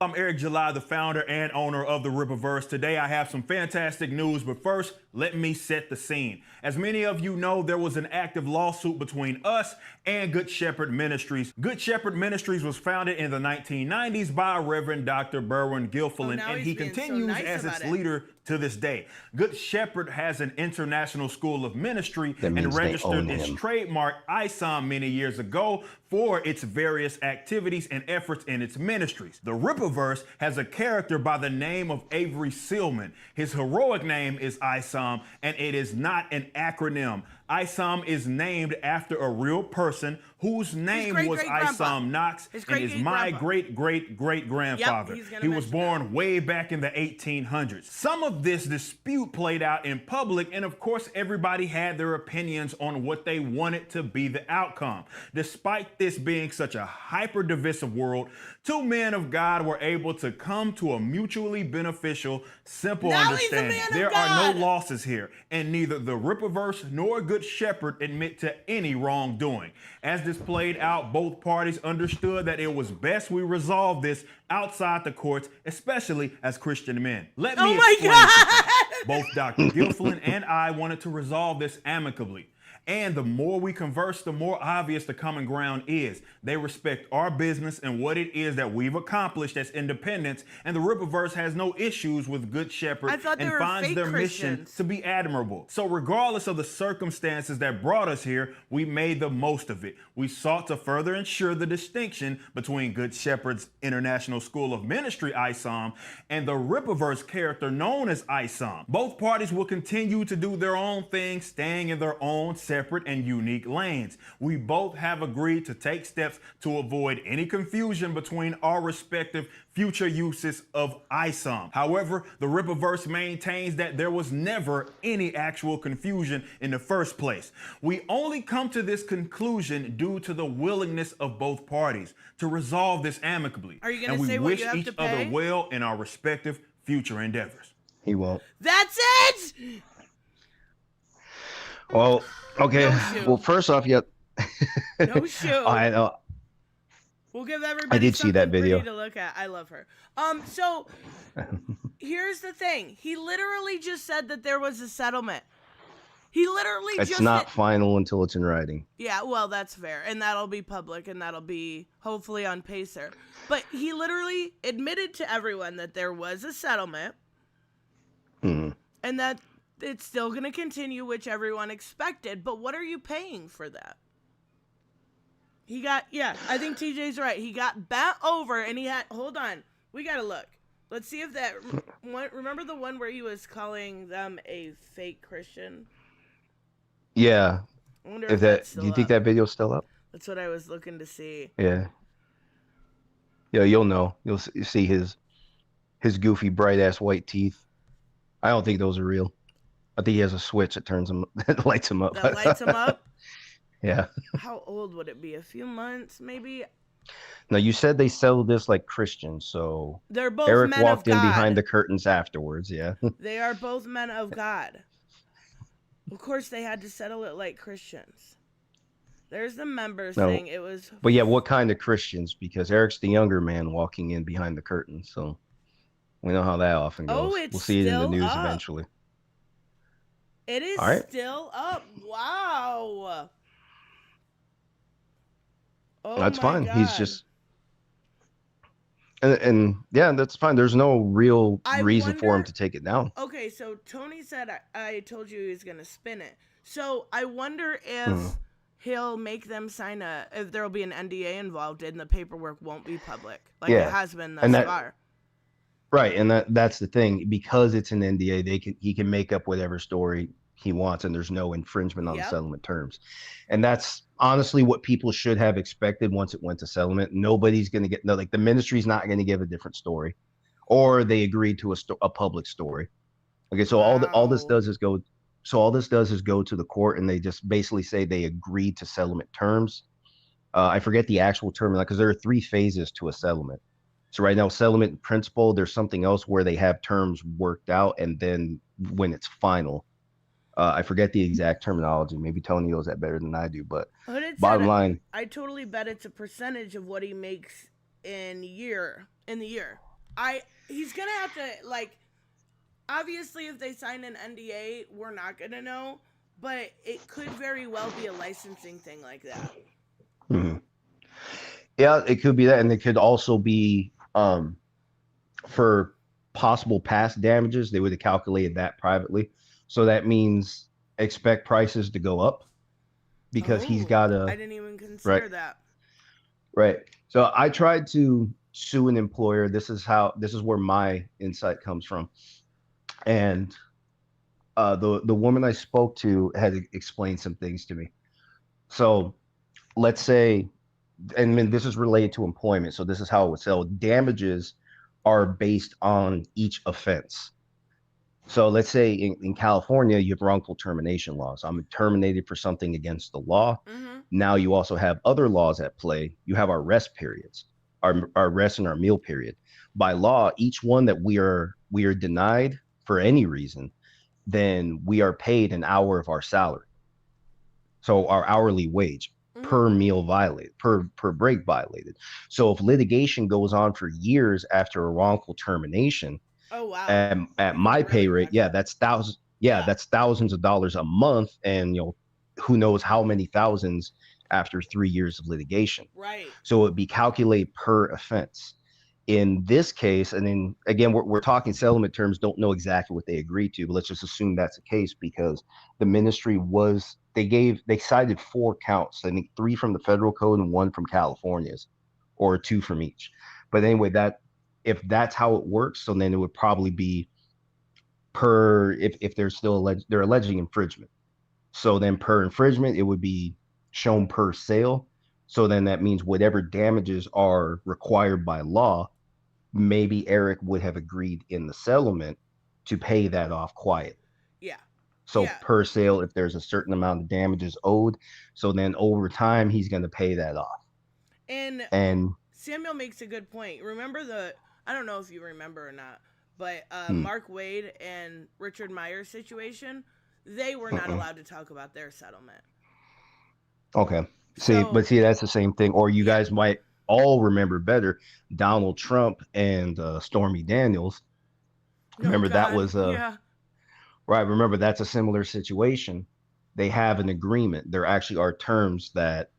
I'm Eric July, the founder and owner of the Ripaverse. Today I have some fantastic news, but first, let me set the scene. As many of you know, there was an active lawsuit between us and Good Shepherd Ministries. Good Shepherd Ministries was founded in the 1990s by Reverend Dr. Berwyn Gilfillan, and he continues as its leader to this day. Good Shepherd has an international school of ministry and registered its trademark ISOM many years ago for its various activities and efforts in its ministries. The Ripaverse has a character by the name of Avery Sealman. His heroic name is ISOM, and it is not an acronym. ISOM is named after a real person whose name was Isom Knox and is my great-great-great-grandfather. Yep, he was born way back in the 1800s. Some of this dispute played out in public, and of course everybody had their opinions on what they wanted to be the outcome. Despite this being such a hyper-divisive world, two men of God were able to come to a mutually beneficial, simple understanding. There are no losses here, and neither the Ripaverse nor Good Good Shepherd admit to any wrongdoing. As this played out, both parties understood that it was best we resolve this outside the courts, especially as Christian men. Let me explain something. Both Dr. Gilfillan and I wanted to resolve this amicably. And the more we converse, the more obvious the common ground is. They respect our business and what it is that we've accomplished as independents, and the Rippaverse has no issues with Good Shepherd and finds their mission to be admirable. So regardless of the circumstances that brought us here, we made the most of it. We sought to further ensure the distinction between Good Shepherd's International School of Ministry, ISOM, and the Rippaverse character known as ISOM. Both parties will continue to do their own thing, staying in their own separate and unique lanes. We both have agreed to take steps to avoid any confusion between our respective future uses of ISOM. However, the Rippaverse maintains that there was never any actual confusion in the first place. We only come to this conclusion due to the willingness of both parties to resolve this amicably. Are you going to say what you have to pay? And we wish each other well in our respective future endeavors. He won't. That's it! Well, okay. No well, first off, yeah. No shoe. I know. We'll give everybody I did see that video to look at. I love her. So here's the thing. He literally just said that there was a settlement. He literally it's not final until it's in writing. Yeah, well, that's fair. And that'll be public and that'll be hopefully on Pacer. But he literally admitted to everyone that there was a settlement. Mm-hmm. And that it's still going to continue, which everyone expected. But what are you paying for that? He got, I think TJ's right. He got bent over and he had, hold on. We got to look. Let's see if that, remember the one where he was calling them a fake Christian? Yeah. I wonder if that, do you think that video's still up? That's what I was looking to see. Yeah. Yeah, you'll know. You'll see his goofy, bright-ass white teeth. I don't think those are real. I think he has a switch that turns him, that lights him up. That lights him up? Yeah. How old would it be? A few months, maybe? Now, you said they sell this like Christians, so they're both Eric men walked of in God. behind the curtains afterwards, yeah. They are both men of God. Of course, they had to settle it like Christians. There's the members thing. It was... But yeah, what kind of Christians? Because Eric's the younger man walking in behind the curtains, so we know how that often goes. We'll see it in the news eventually. It is still up. Wow. Oh, that's fine. God. He's just, and yeah, that's fine. There's no real reason for him to take it down. Okay, so Tony said I told you he was gonna spin it. So I wonder if he'll make them sign if there'll be an NDA involved and the paperwork won't be public, like it has been thus far. Right, and that's the thing, because it's an NDA. He can make up whatever story he wants, and there's no infringement on the settlement terms. And that's honestly what people should have expected once it went to settlement. Nobody's going to get the ministry's not going to give a different story, or they agreed to a public story. Okay, so all this does is go to the court, and they just basically say they agreed to settlement terms. I forget the actual term, because there are 3 phases to a settlement. So right now, settlement in principle, there's something else where they have terms worked out, and then when it's final, I forget the exact terminology. Maybe Tony knows that better than I do, but bottom line, I totally bet it's a percentage of what he makes in the year. He's gonna have to, obviously if they sign an NDA, we're not gonna know, but it could very well be a licensing thing like that. Mm-hmm. Yeah, it could be that, and it could also be for possible past damages. They would have calculated that privately. So that means expect prices to go up, because he's got a... I didn't even consider that. Right. So I tried to sue an employer. This is where my insight comes from. And the woman I spoke to had explained some things to me. So let's say, and this is related to employment, so this is how it would sell. Damages are based on each offense. So let's say in California, you have wrongful termination laws. I'm terminated for something against the law. Mm-hmm. Now you also have other laws at play. You have our rest periods, our rest and our meal period. By law, each one that we are denied for any reason, then we are paid an hour of our salary. So our hourly wage per meal violated, per break violated. So if litigation goes on for years after a wrongful termination, Oh wow. at We could my pay really rate, wreck yeah, it. that's thousands. Yeah, Yeah. that's thousands of dollars a month, and who knows how many thousands after 3 years of litigation. Right. So it'd be calculated per offense. In this case, and then again, we're talking settlement terms, don't know exactly what they agreed to, but let's just assume that's the case because the ministry they cited 4 counts. I think 3 from the federal code and 1 from California's, or 2 from each. But anyway, that if that's how it works, so then it would probably be per if they're still they're alleging infringement. So then per infringement, it would be shown per sale. So then that means whatever damages are required by law, maybe Eric would have agreed in the settlement to pay that off quietly. Yeah. So Yeah. per sale, if there's a certain amount of damages owed, so then over time he's going to pay that off. And Samuel makes a good point. Remember I don't know if you remember or not, but Mark Wade and Richard Meyer's situation, they were not allowed to talk about their settlement. Okay. But that's the same thing. Or you guys might all remember better Donald Trump and Stormy Daniels. Remember that was right. Remember that's a similar situation. They have an agreement. There actually are terms that,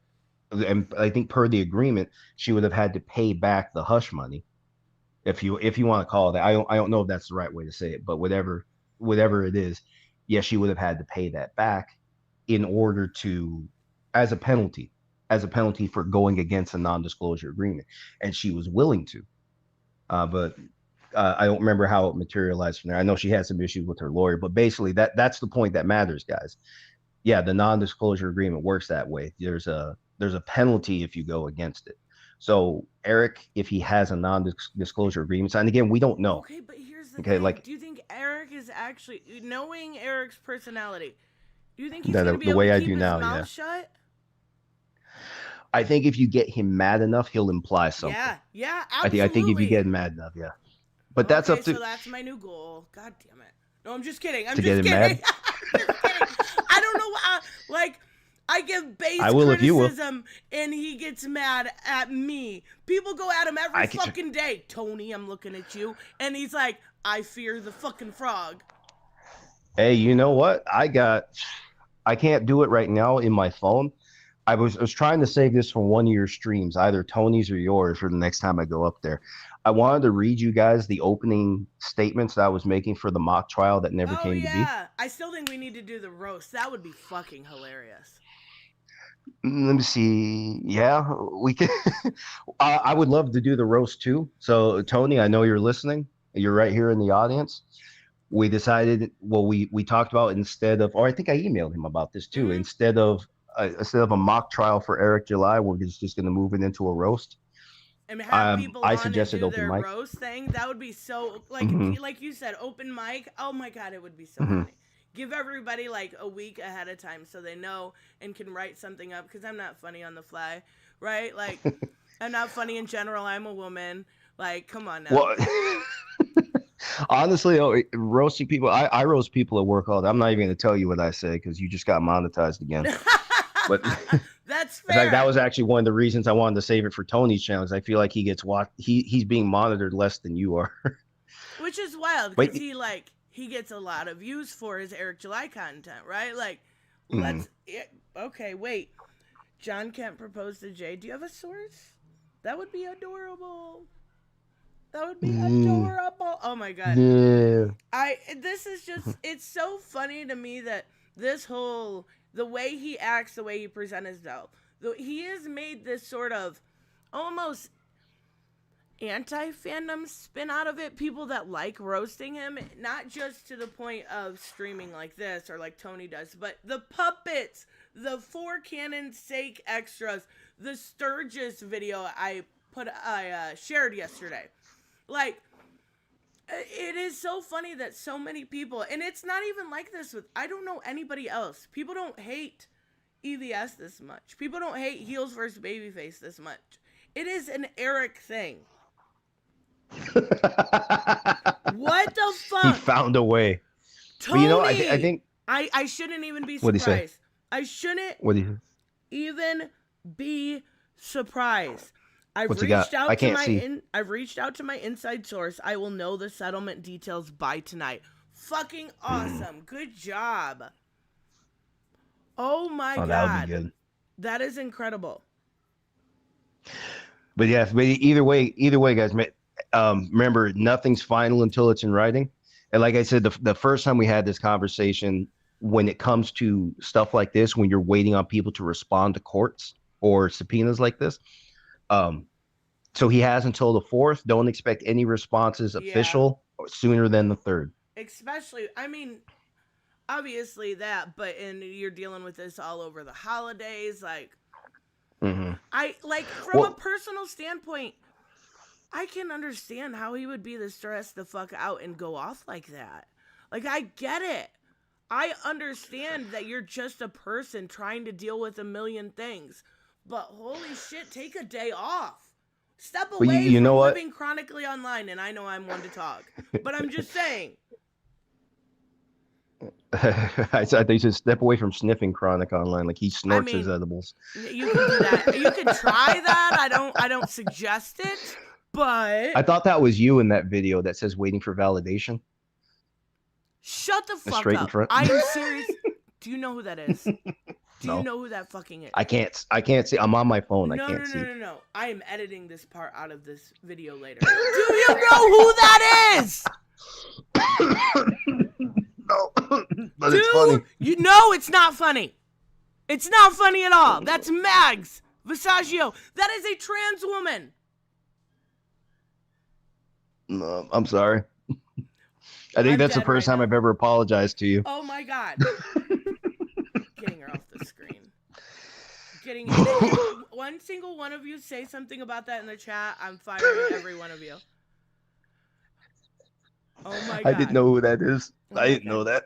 and I think per the agreement, she would have had to pay back the hush money, if you want to call it that. I don't know if that's the right way to say it, but whatever it is, yes, she would have had to pay that back in order to, as a penalty for going against a non-disclosure agreement, and she was willing to. But I don't remember how it materialized from there. I know she had some issues with her lawyer, but basically that's the point that matters, guys. Yeah, the non-disclosure agreement works that way. There's a penalty if you go against it. So Eric, if he has a non-disclosure agreement, and again, we don't know. Okay, but here's the thing. Do you think Eric is actually, knowing Eric's personality, do you think he's going to be able to keep his mouth shut? I think if you get him mad enough, he'll imply something. Yeah, absolutely. I think if you get him mad enough, yeah. But that's up to. So that's my new goal. God damn it! No, I'm just kidding. I'm to just get him kidding. mad? I'm just kidding. I don't know. I give base criticism, and he gets mad at me. People go at him every fucking day. Tony, I'm looking at you, and he's like, "I fear the fucking frog." Hey, you know what? I can't do it right now in my phone. I was trying to save this for one of your streams, either Tony's or yours, for the next time I go up there. I wanted to read you guys the opening statements that I was making for the mock trial that never came to be. Yeah, I still think we need to do the roast. That would be fucking hilarious. Let me see. Yeah, we can. I would love to do the roast too. So, Tony, I know you're listening. You're right here in the audience. We decided, we talked about, instead of, or I think I emailed him about this too, instead of a mock trial for Eric July, we're just going to move it into a roast. And have people I suggested and do open their mic roast thing. That would be so, like you said, open mic. Oh my God, it would be so funny. Give everybody like a week ahead of time so they know and can write something up, because I'm not funny on the fly, right? Like, I'm not funny in general. I'm a woman. Like, come on now. Well, honestly, roasting people, I roast people at work all day. I'm not even going to tell you what I say because you just got monetized again. But that's fair. In fact, that was actually one of the reasons I wanted to save it for Tony's channel. I feel like he gets he's being monitored less than you are. Which is wild, because he gets a lot of views for his Eric July content, right? Like, okay, wait. John Kent proposed to Jay. Do you have a source? That would be adorable. That would be adorable. Oh my God. Yeah. This is just, it's so funny to me that the way he acts, the way he presents himself, he has made this sort of almost anti-fandom spin out of it. People that like roasting him, not just to the point of streaming like this or like Tony does, but the puppets, the for canon's sake extras, the Sturgis video I shared yesterday. Like, it is so funny that so many people, and it's not even like this with, I don't know anybody else. People don't hate EVS this much. People don't hate heels versus babyface this much. It is an Eric thing. What the fuck? He found a way. Tony! But I think I shouldn't even be surprised. I shouldn't What do you? even be surprised. I've What's he got? reached out I to can't my see. I've reached out to my inside source. I will know the settlement details by tonight. Fucking awesome. Good job. Oh my Oh, that would be god. good. That is incredible. But yeah, but either way, guys. Remember, nothing's final until it's in writing. And like I said, the first time we had this conversation, when it comes to stuff like this, when you're waiting on people to respond to courts or subpoenas like this, so he has until the 4th. Don't expect any responses Yeah. official sooner than the 3rd. Especially, I mean, obviously that, but you're dealing with this all over the holidays, like Mm-hmm. I like from a personal standpoint, I can understand how he would be the stressed the fuck out and go off like that. Like I get it. I understand that you're just a person trying to deal with a million things. But holy shit, take a day off. Step But away you from know what? living chronically online, and I know I'm one to talk. But I'm just saying. I said they should step away from sniffing chronic online, like he snorts his edibles. You can do that. You can try that. I don't suggest it, but I thought that was you in that video that says waiting for validation. Shut the fuck Straight in up. front. I am serious. Do you know who that is? Do No. you know who that fucking is? I can't see. I'm on my phone. I can't see. No. I am editing this part out of this video later. Do you know who that is? No. But it's funny. You know it's not funny. It's not funny at all. That's Mags Visaggio. That is a trans woman. No, I'm sorry. I think that's the first time I've ever apologized to you. Oh my god. Getting her off the screen. One single one of you say something about that in the chat, I'm firing every one of you. Oh my god. I didn't know who that is. Oh I didn't know that.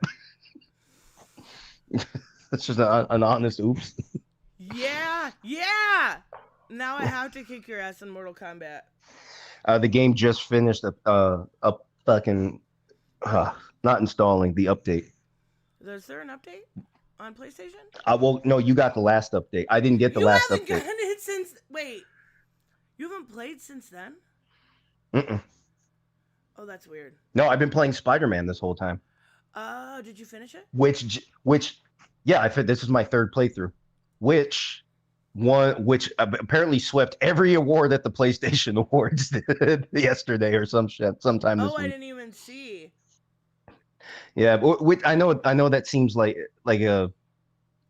That's just an honest oops. Yeah. Now I have to kick your ass in Mortal Kombat. The game just finished a fucking not installing the update. Is there an update on PlayStation? Well, no, you got the last update. I didn't get the last update. You haven't gotten it since. Wait, you haven't played since then? Mm-mm. Oh, that's weird. No, I've been playing Spider-Man this whole time. Oh, did you finish it? Which, yeah, this is my 3rd playthrough. Which apparently swept every award at the PlayStation Awards yesterday or some shit, sometime this week. I didn't even see. Yeah, I know that seems like a,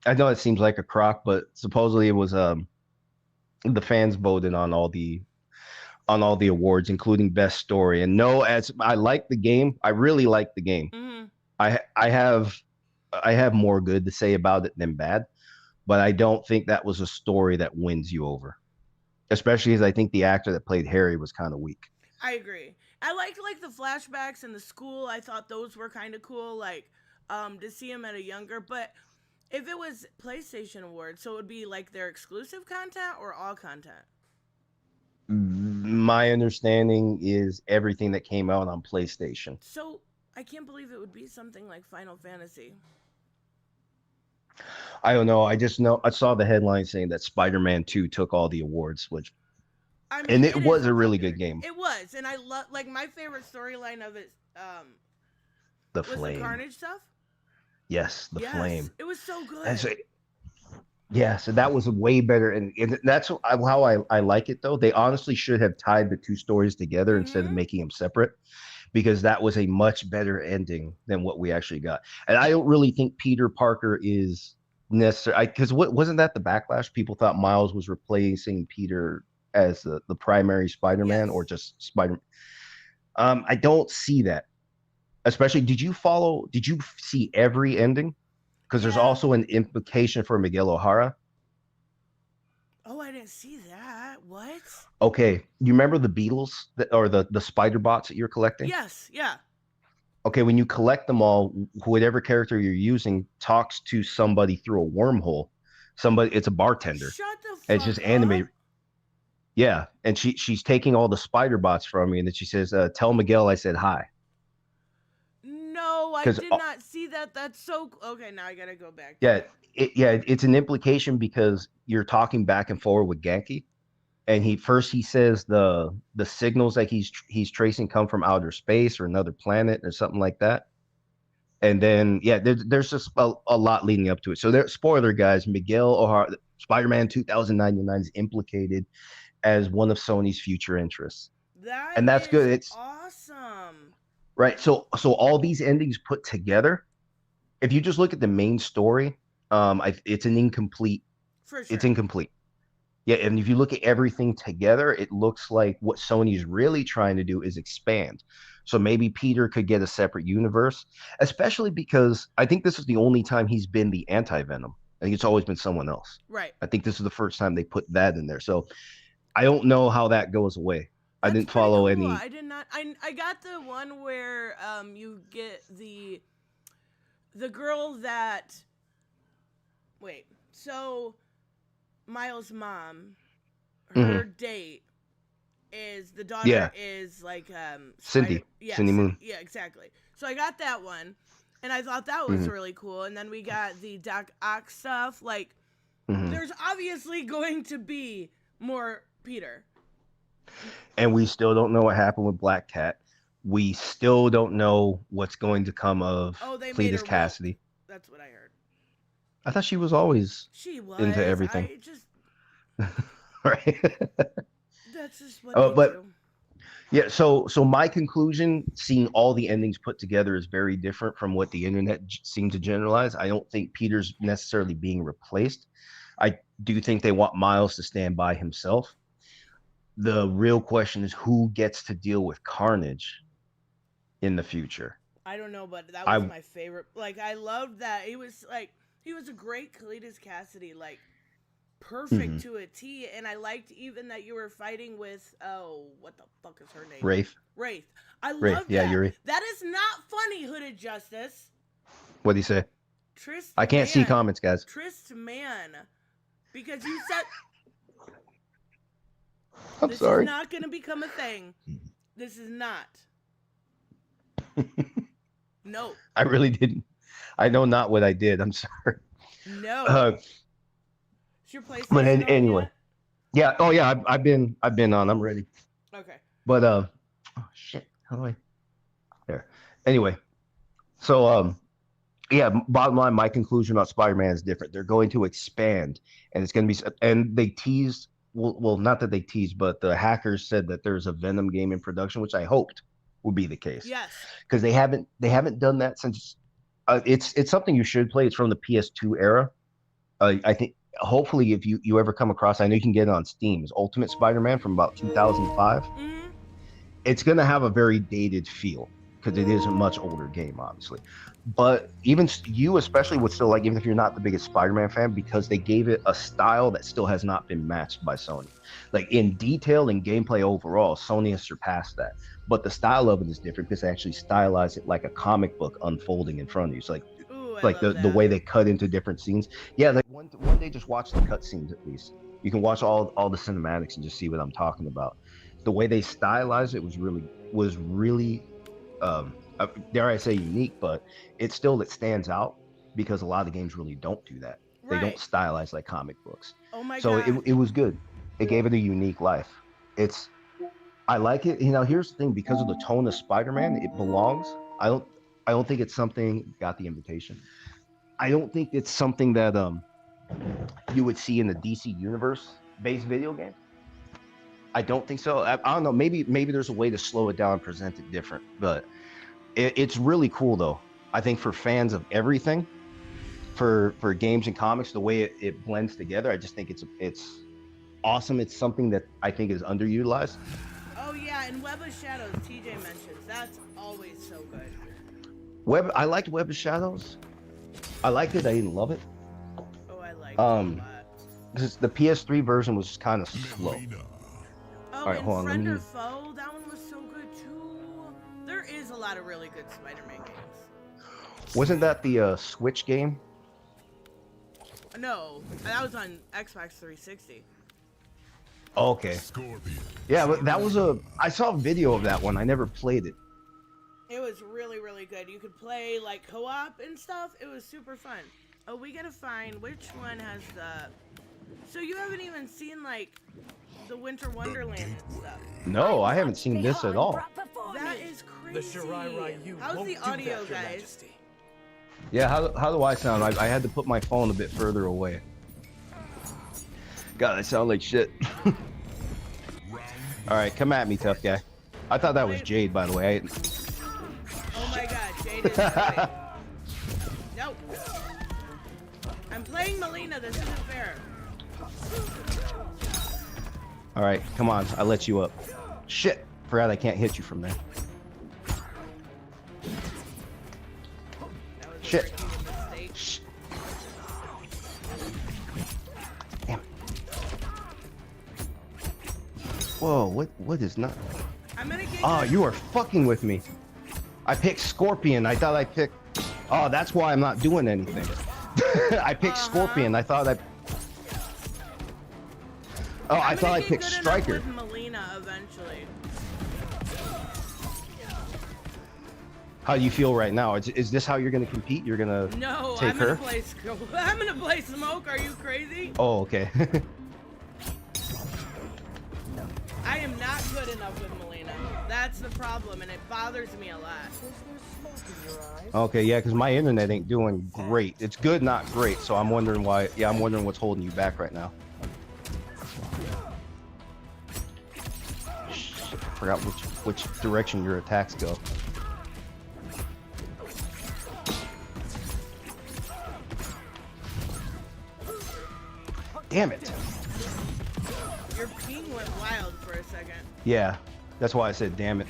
I know it seems like a crock, but supposedly it was the fans voted on all the awards, including best story. And no, as I like the game, I really like the game. Mm-hmm. I have more good to say about it than bad, but I don't think that was a story that wins you over, especially as I think the actor that played Harry was kind of weak. I agree. I liked the flashbacks in the school. I thought those were kind of cool, to see him at a younger. But if it was PlayStation Awards, so it would be like their exclusive content or all content. My understanding is everything that came out on PlayStation. So I can't believe it would be something like Final Fantasy. I don't know. I just know I saw the headline saying that Spider-Man 2 took all the awards, which it was a really good game. It was, and I love my favorite storyline of it. The was flame. The Carnage stuff. Yes, the flame. It was so good. So that was way better, and that's how I like it. Though they honestly should have tied the 2 stories together instead of making them separate, because that was a much better ending than what we actually got. And I don't really think Peter Parker is necessary, because wasn't that the backlash? People thought Miles was replacing Peter as the primary Spider-Man, or just Spider. I don't see that. Especially, did you see every ending? Because there's also an implication for Miguel O'Hara. Oh, I didn't see that. What? Okay, you remember the Beetles or the spider bots that you're collecting? Yes, yeah. Okay, when you collect them all, whatever character you're using talks to somebody through a wormhole. It's a bartender. Shut the fuck and it's just animated. Yeah, and she's taking all the spider bots from me, and then she says, "Tell Miguel I said hi." No, I did not see see that. That's so okay. Now I gotta go back. Yeah, it's an implication because you're talking back and forward with Genki, and he says the signals that he's tracing come from outer space or another planet or something like that. And then yeah, there's just a lot leading up to it. So there, spoiler guys, Miguel O'Hara, Spider-Man 2099 is implicated as one of Sony's future interests, That and that's is good. It's awesome. right. So all these endings put together, if you just look at the main story, it's an incomplete. For sure. It's incomplete. Yeah, and if you look at everything together, it looks like what Sony's really trying to do is expand. So maybe Peter could get a separate universe, especially because I think this is the only time he's been the anti-Venom. I think it's always been someone else. Right. I think this is the first time they put that in there. So I don't know how that goes away. I That's didn't follow cool. any. I did not. I got the one where you get the girl that. Wait. So Miles' mom, her date is the daughter is like Cindy. yeah, Cindy Moon. Yeah, exactly. So I got that one, and I thought that was really cool. And then we got the Doc Ock stuff. Like, there's obviously going to be more Peter. And we still don't know what happened with Black Cat. We still don't know what's going to come of They made her Cletus Cassidy. woke. That's what I heard. I thought she was always into I everything. just Right. that's just what they but do. yeah, so my conclusion, seeing all the endings put together, is very different from what the internet seemed to generalize. I don't think Peter's necessarily being replaced. I do think they want Miles to stand by himself. The real question is who gets to deal with Carnage in the future. I don't know, but that was my favorite. Like, I loved that. He was a great Cletus Cassidy, like perfect to a T. And I liked even that you were fighting with what the fuck is her name? Wraith. I love that. Yuri. That is not funny, Hooded Justice. What'd he say? Trist. I can't see comments, guys. Trist man, because you said. I'm this sorry. This is not going to become a thing. This is not. No. I really didn't. I know not what I did. I'm sorry. No. Is your PlayStation but on anyway. Yet? Yeah. Oh yeah. I've been on. I'm ready. Okay. But oh shit. How do I? There. Anyway. So yeah. Bottom line, my conclusion about Spider-Man is different. They're going to expand, and it's going to be. And they teased. Well, not that they teased, but the hackers said that there's a Venom game in production, which I hoped would be the case. Yes. Because they haven't done that since. It's something you should play. It's from the PS2 era. I think hopefully if you ever come across, I know you can get it on Steam. It's Ultimate Spider-Man from about 2005. It's gonna have a very dated feel because it is a much older game, obviously. But even you, especially, would still like, even if you're not the biggest Spider-Man fan, because they gave it a style that still has not been matched by Sony. Like in detail and gameplay overall, Sony has surpassed that. But the style of it is different because they actually stylize it like a comic book unfolding in front of you. So like the way they cut into different scenes. Yeah, like one day just watch the cut scenes at least. You can watch all the cinematics and just see what I'm talking about. The way they stylized it was really dare I say unique, but it stands out because a lot of games really don't do that. Right. They don't stylize like comic books. Oh my god. So it was good. It gave it a unique life. I like it. You know, here's the thing, because of the tone of Spider-Man, it belongs. I don't think it's something got the invitation. I don't think it's something that you would see in the DC universe based video game. I don't think so. I don't know. Maybe there's a way to slow it down and present it different, but it's really cool though. I think for fans of everything, for games and comics, the way it blends together, I just think it's awesome. It's something that I think is underutilized. Oh yeah, and Web of Shadows, TJ mentions, that's always so good. I liked Web of Shadows. I liked it. I didn't love it. Oh, I liked it a lot. Because the PS3 version was kind of slow. Oh, all right, hold on. Friend or Foe, that one was so good too. There is a lot of really good Spider-Man games. Wasn't that the Switch game? No, that was on Xbox 360. Okay. Yeah, but that was I saw a video of that one. I never played it. It was really, really good. You could play like co-op and stuff. It was super fun. Oh, we gotta find which one has the... So you haven't even seen like the Winter Wonderland and stuff. No, I haven't seen this at all. That is crazy. How's the audio, guys? Yeah, how do I sound? I had to put my phone a bit further away. God, I sound like shit. All right, come at me, tough guy. I thought that was Jade, by the way. Oh my god, Jade is right. Nope. I'm playing Melina, this isn't fair. All right, come on, I let you up. Shit, forgot I can't hit you from there. That was Shit. a freaking mistake. Damn. Whoa, what is not? I'm gonna get Oh, you are fucking with me. I picked Scorpion. I thought I picked... Oh, that's why I'm not doing anything. I picked Scorpion. I thought I... Oh, I thought I picked Striker. With Melina eventually. How do you feel right now? Is this how you're gonna compete? You're gonna No, take I'm her? I'm gonna play Smoke. Are you crazy? Oh, okay. I am not good enough with Melina. That's the problem, and it bothers me a lot. Okay, yeah, because my internet ain't doing great. It's good, not great. So I'm wondering why. Yeah, I'm wondering what's holding you back right now. Shit, I forgot which direction your attacks go. Damn it. Your ping went wild for a second. Yeah, that's why I said damn it.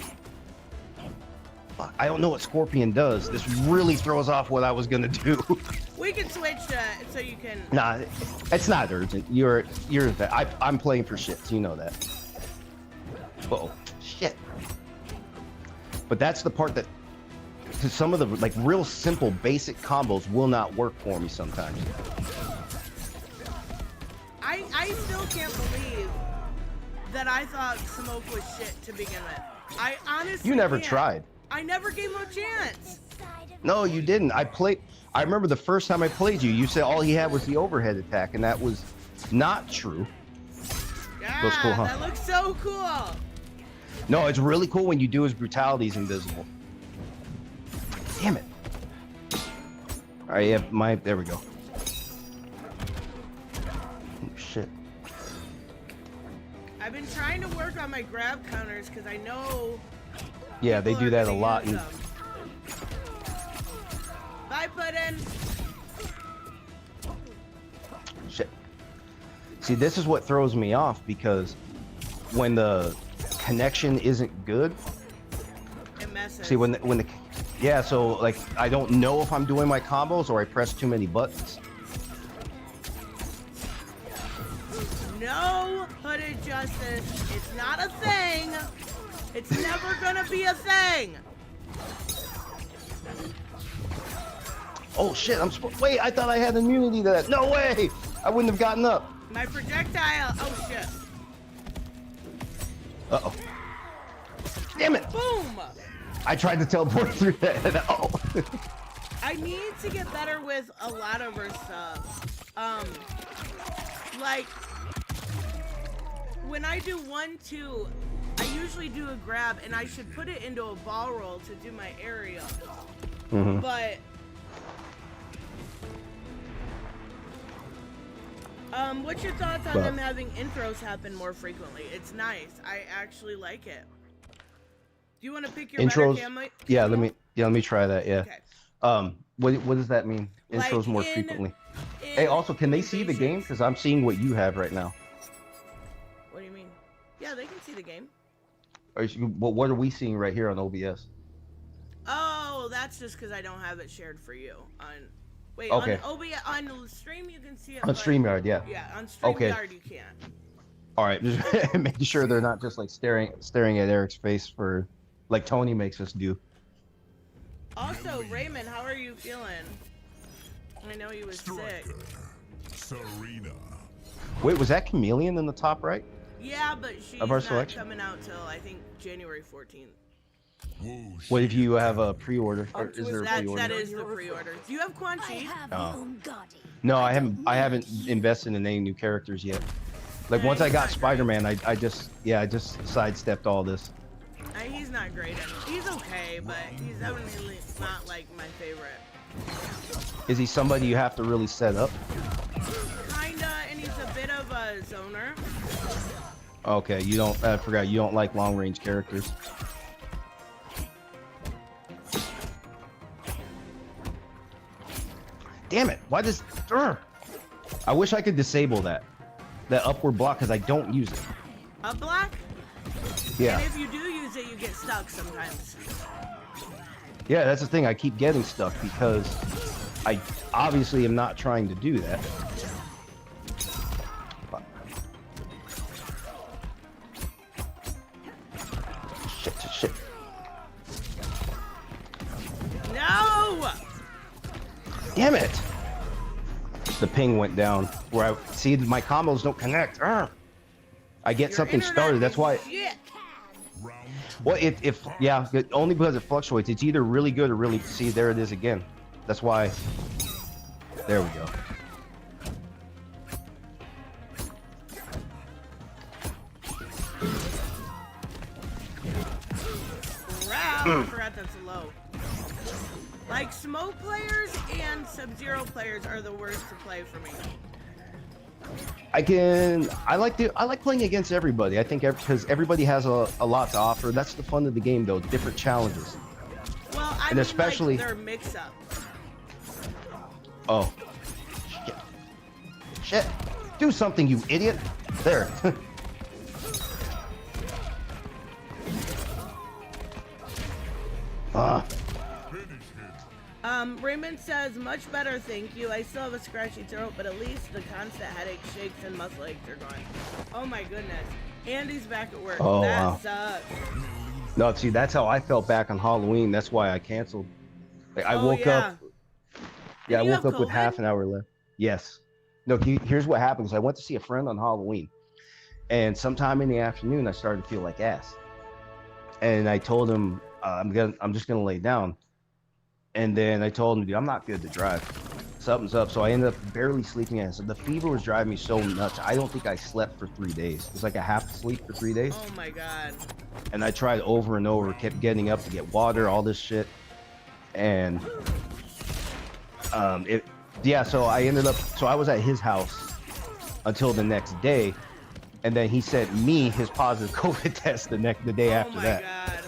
Fuck, I don't know what Scorpion does. This really throws off what I was gonna do. We can switch to so you can. Nah, it's not urgent. I'm playing for shits. You know that. Uh-oh, shit. But that's the part that, because some of the like real simple basic combos will not work for me sometimes. I still can't believe that I thought Smoke was shit to begin with. I honestly. You never can't. tried. I never gave him a chance. No, you didn't. I remember the first time I played you. You said all he had was the overhead attack, and that was not true. Yeah, Looks cool, huh? that looks so cool. No, it's really cool when you do his brutality's invisible. Damn it. All right, yeah, there we go. Oh, shit. I've been trying to work on my grab counters because I know. Yeah, they do that a lot. Bye, Puddin'. Shit. See, this is what throws me off because when the connection isn't good. It messes. See, when the yeah, so like I don't know if I'm doing my combos or I press too many buttons. No hooded justice. It's not a thing. It's never gonna be a thing. Oh shit! Wait. I thought I had immunity to that. No way! I wouldn't have gotten up. My projectile. Oh shit. Uh oh. Damn it! Boom. I tried to teleport through that. Oh. I need to get better with a lot of her stuff. Like when I do 1-2, I usually do a grab, and I should put it into a ball roll to do my area. Mm-hmm. But what's your thoughts on them having intros happen more frequently? It's nice. I actually like it. Do you want to pick your intros? better cam? Yeah, let me try that. Yeah. Okay. What does that mean? Intros Like more frequently. Hey, also, can they see the game? Because I'm seeing what you have right now. What do you mean? Yeah, they can see the game. What are we seeing right here on OBS? Oh, that's just because I don't have it shared for you. Wait, okay. on OBS, on stream you can see it. On StreamYard, yeah. Yeah, on StreamYard okay. you can't. All right, just making sure they're not just like staring at Eric's face for like Tony makes us do. Also, Raymond, how are you feeling? I know you was sick. Serena. Wait, was that Chameleon in the top right? Yeah, but she's Of our not selection? coming out till I think January 14th. Whoosh. What if you have a pre-order? Or is there a That pre-order? is the pre-order. Do you have Quan Chi? Oh. No, I haven't invested in any new characters yet. Like once I got Spider-Man, I just sidestepped all this. He's not great. He's okay, but he's definitely not like my favorite. Is he somebody you have to really set up? Kinda, and he's a bit of a zoner. Okay, you don't. I forgot you don't like long-range characters. Damn it! Why does? I wish I could disable that upward block because I don't use it. Up block? Yeah. And if you do use it, you get stuck sometimes. Yeah, that's the thing. I keep getting stuck because I obviously am not trying to do that. Shit. No! Damn it! The ping went down. Where I see my combos don't connect. I get Your something internet started. That's is why. shit. Round two. Well, only because it fluctuates. It's either really good or really. See, there it is again. That's why. There we go. Wow, I forgot that's low. Like, smoke players and Sub-Zero players are the worst to play for me. I like playing against everybody. I think because everybody has a lot to offer. That's the fun of the game, though. Different challenges. Well, I And mean, especially- like, their mix-up. Oh. Shit. Do something, you idiot. There. Finish him. Raymond says, much better, thank you. I still have a scratchy throat, but at least the constant headache, shakes, and muscle aches are gone. Oh my goodness. Andy's back at work. Oh, that wow. sucks. No, see, that's how I felt back on Halloween. That's why I canceled. Like, I Oh, woke yeah. up. Yeah, I Did you woke have up with COVID? half an hour left. Yes. No, here's what happens. I went to see a friend on Halloween, and sometime in the afternoon, I started to feel like ass. And I told him, I'm just gonna lay down. And then I told him, dude, I'm not good to drive. Something's up. So I ended up barely sleeping. And so the fever was driving me so nuts. I don't think I slept for 3 days. It was like a half sleep for 3 days. Oh my god. And I tried over and over, kept getting up to get water, all this shit. And so I ended up, so I was at his house until the next day. And then he sent me his positive COVID test the day after Oh my that. god.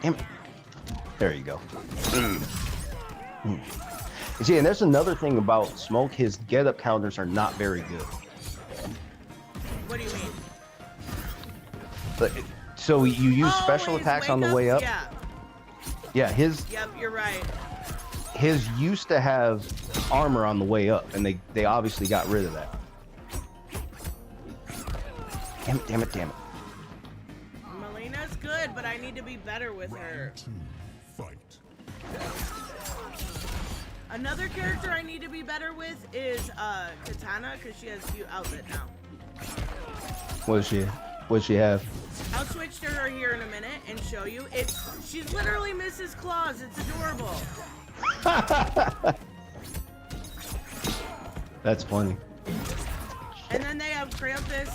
Damn it. There you go. You see, and there's another thing about Smoke. His get-up counters are not very good. What do you mean? But so you use Oh, special his attacks on the wake-ups? way up. Yeah. Yeah, his Yep, you're right. used to have armor on the way up, and they obviously got rid of that. Damn it. Melina's good, but I need to be better with her. Round two. Fight. Another character I need to be better with is Katana, because she has cute outfit now. What does she have? I'll switch to her here in a minute and show you. She's literally Mrs. Claus. It's adorable. That's funny. And then they have Krampus,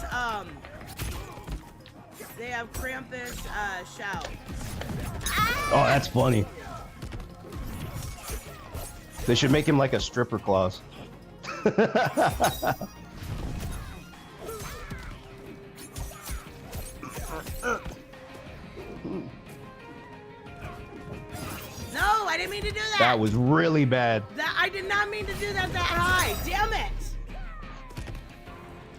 Shao. Oh, that's funny. They should make him like a stripper clause. No, I didn't mean to do that. That was really bad. I did not mean to do that high. Damn it.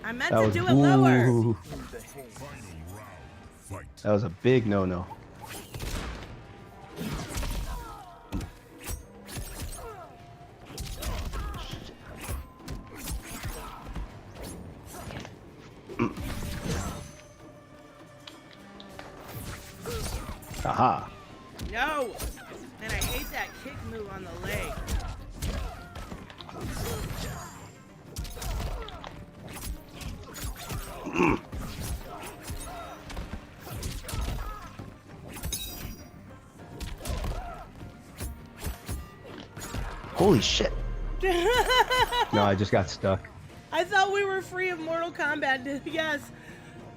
I meant That to was do it lower. ooh, Final round. Fight. that was a big no-no. Aha. No. And I hate that kick move on the leg. Holy shit. No, I just got stuck. I thought we were free of Mortal Kombat. Yes.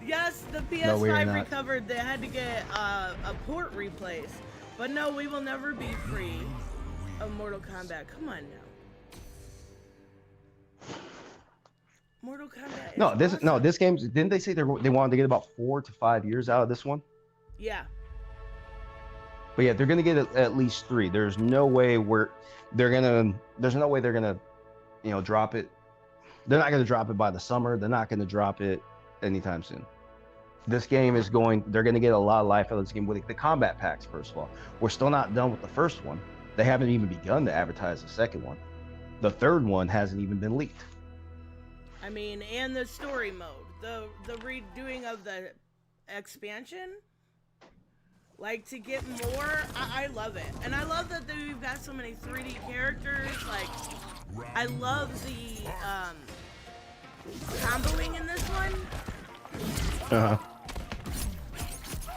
Yes, the No, we are PS5 not. recovered. They had to get a port replaced. But no, we will never be free of Mortal Kombat. Come on now. Mortal Kombat is awesome. No, this game, didn't they say they wanted to get about 4 to 5 years out of this one? Yeah. But yeah, they're gonna get at least 3. There's no way they're gonna drop it. They're not gonna drop it by the summer. They're not gonna drop it anytime soon. This game is they're gonna get a lot of life out of this game with the combat packs. First of all, we're still not done with the first one. They haven't even begun to advertise the second one. The third one hasn't even been leaked. I mean, and the story mode, the redoing of the expansion, like to get more. I love it, and I love that we've got so many 3D characters. Like, I love the comboing in this one. Uh-huh.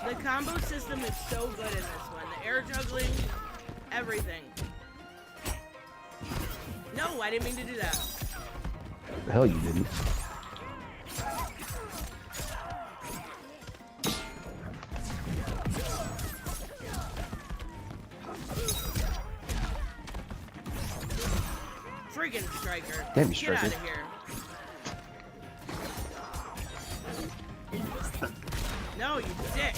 The combo system is so good in this one. The air juggling, everything. No, I didn't mean to do that. The hell you didn't. Friggin' Striker. Damn you, Get Striker. out of here. No, you dick.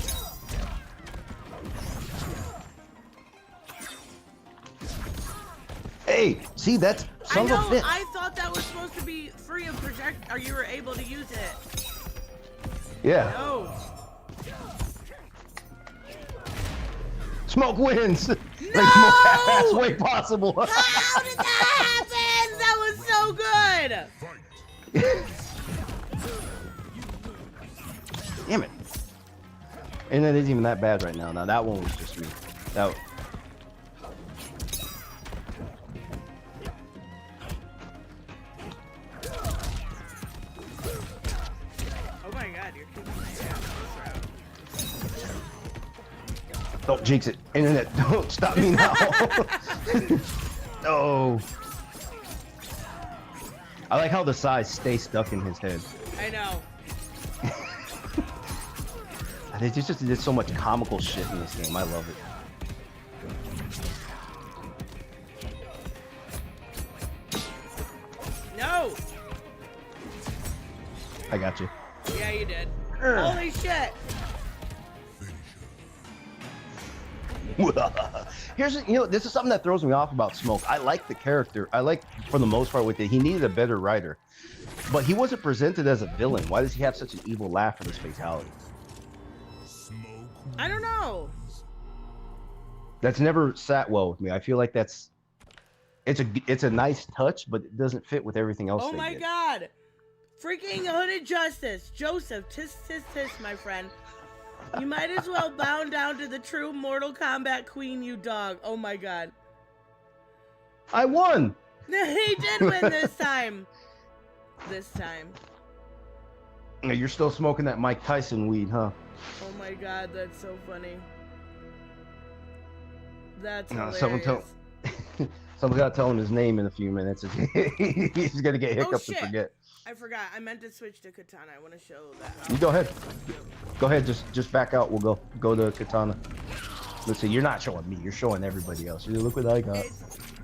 Hey, see, that's I son know, of a bitch. I thought that was supposed to be free of project, or you were able to use it. Yeah. No. Smoke wins. No! Like, most way possible. How did that happen? That was so good. Damn it. And it isn't even that bad right now. Now that one was just me. That. Oh my god, you're kicking my ass. Don't jinx it. Internet, don't stop me now. No. I like how the size stays stuck in his head. I know. They just did so much comical shit in this game. I love it. No. I got you. Yeah, you did. Holy shit. Here's, this is something that throws me off about Smoke. I like the character. I like, for the most part, with it. He needed a better writer, but he wasn't presented as a villain. Why does he have such an evil laugh for this fatality? I don't know. That's never sat well with me. I feel like it's a nice touch, but it doesn't fit with everything else. Oh they my did. god. Freaking Hooded Justice. Joseph, tis, my friend. You might as well bow down to the true Mortal Kombat queen, you dog. Oh my god. I won. He did win this time. This time. You're still smoking that Mike Tyson weed, huh? Oh my god, that's so funny. That's No, hilarious. Someone's got to tell him his name in a few minutes. He's gonna get hiccups and shit. forget. I forgot. I meant to switch to Katana. I want to show that. You go ahead. Go ahead. Just back out. We'll go to Katana. Listen, you're not showing me. You're showing everybody else. You look what I got.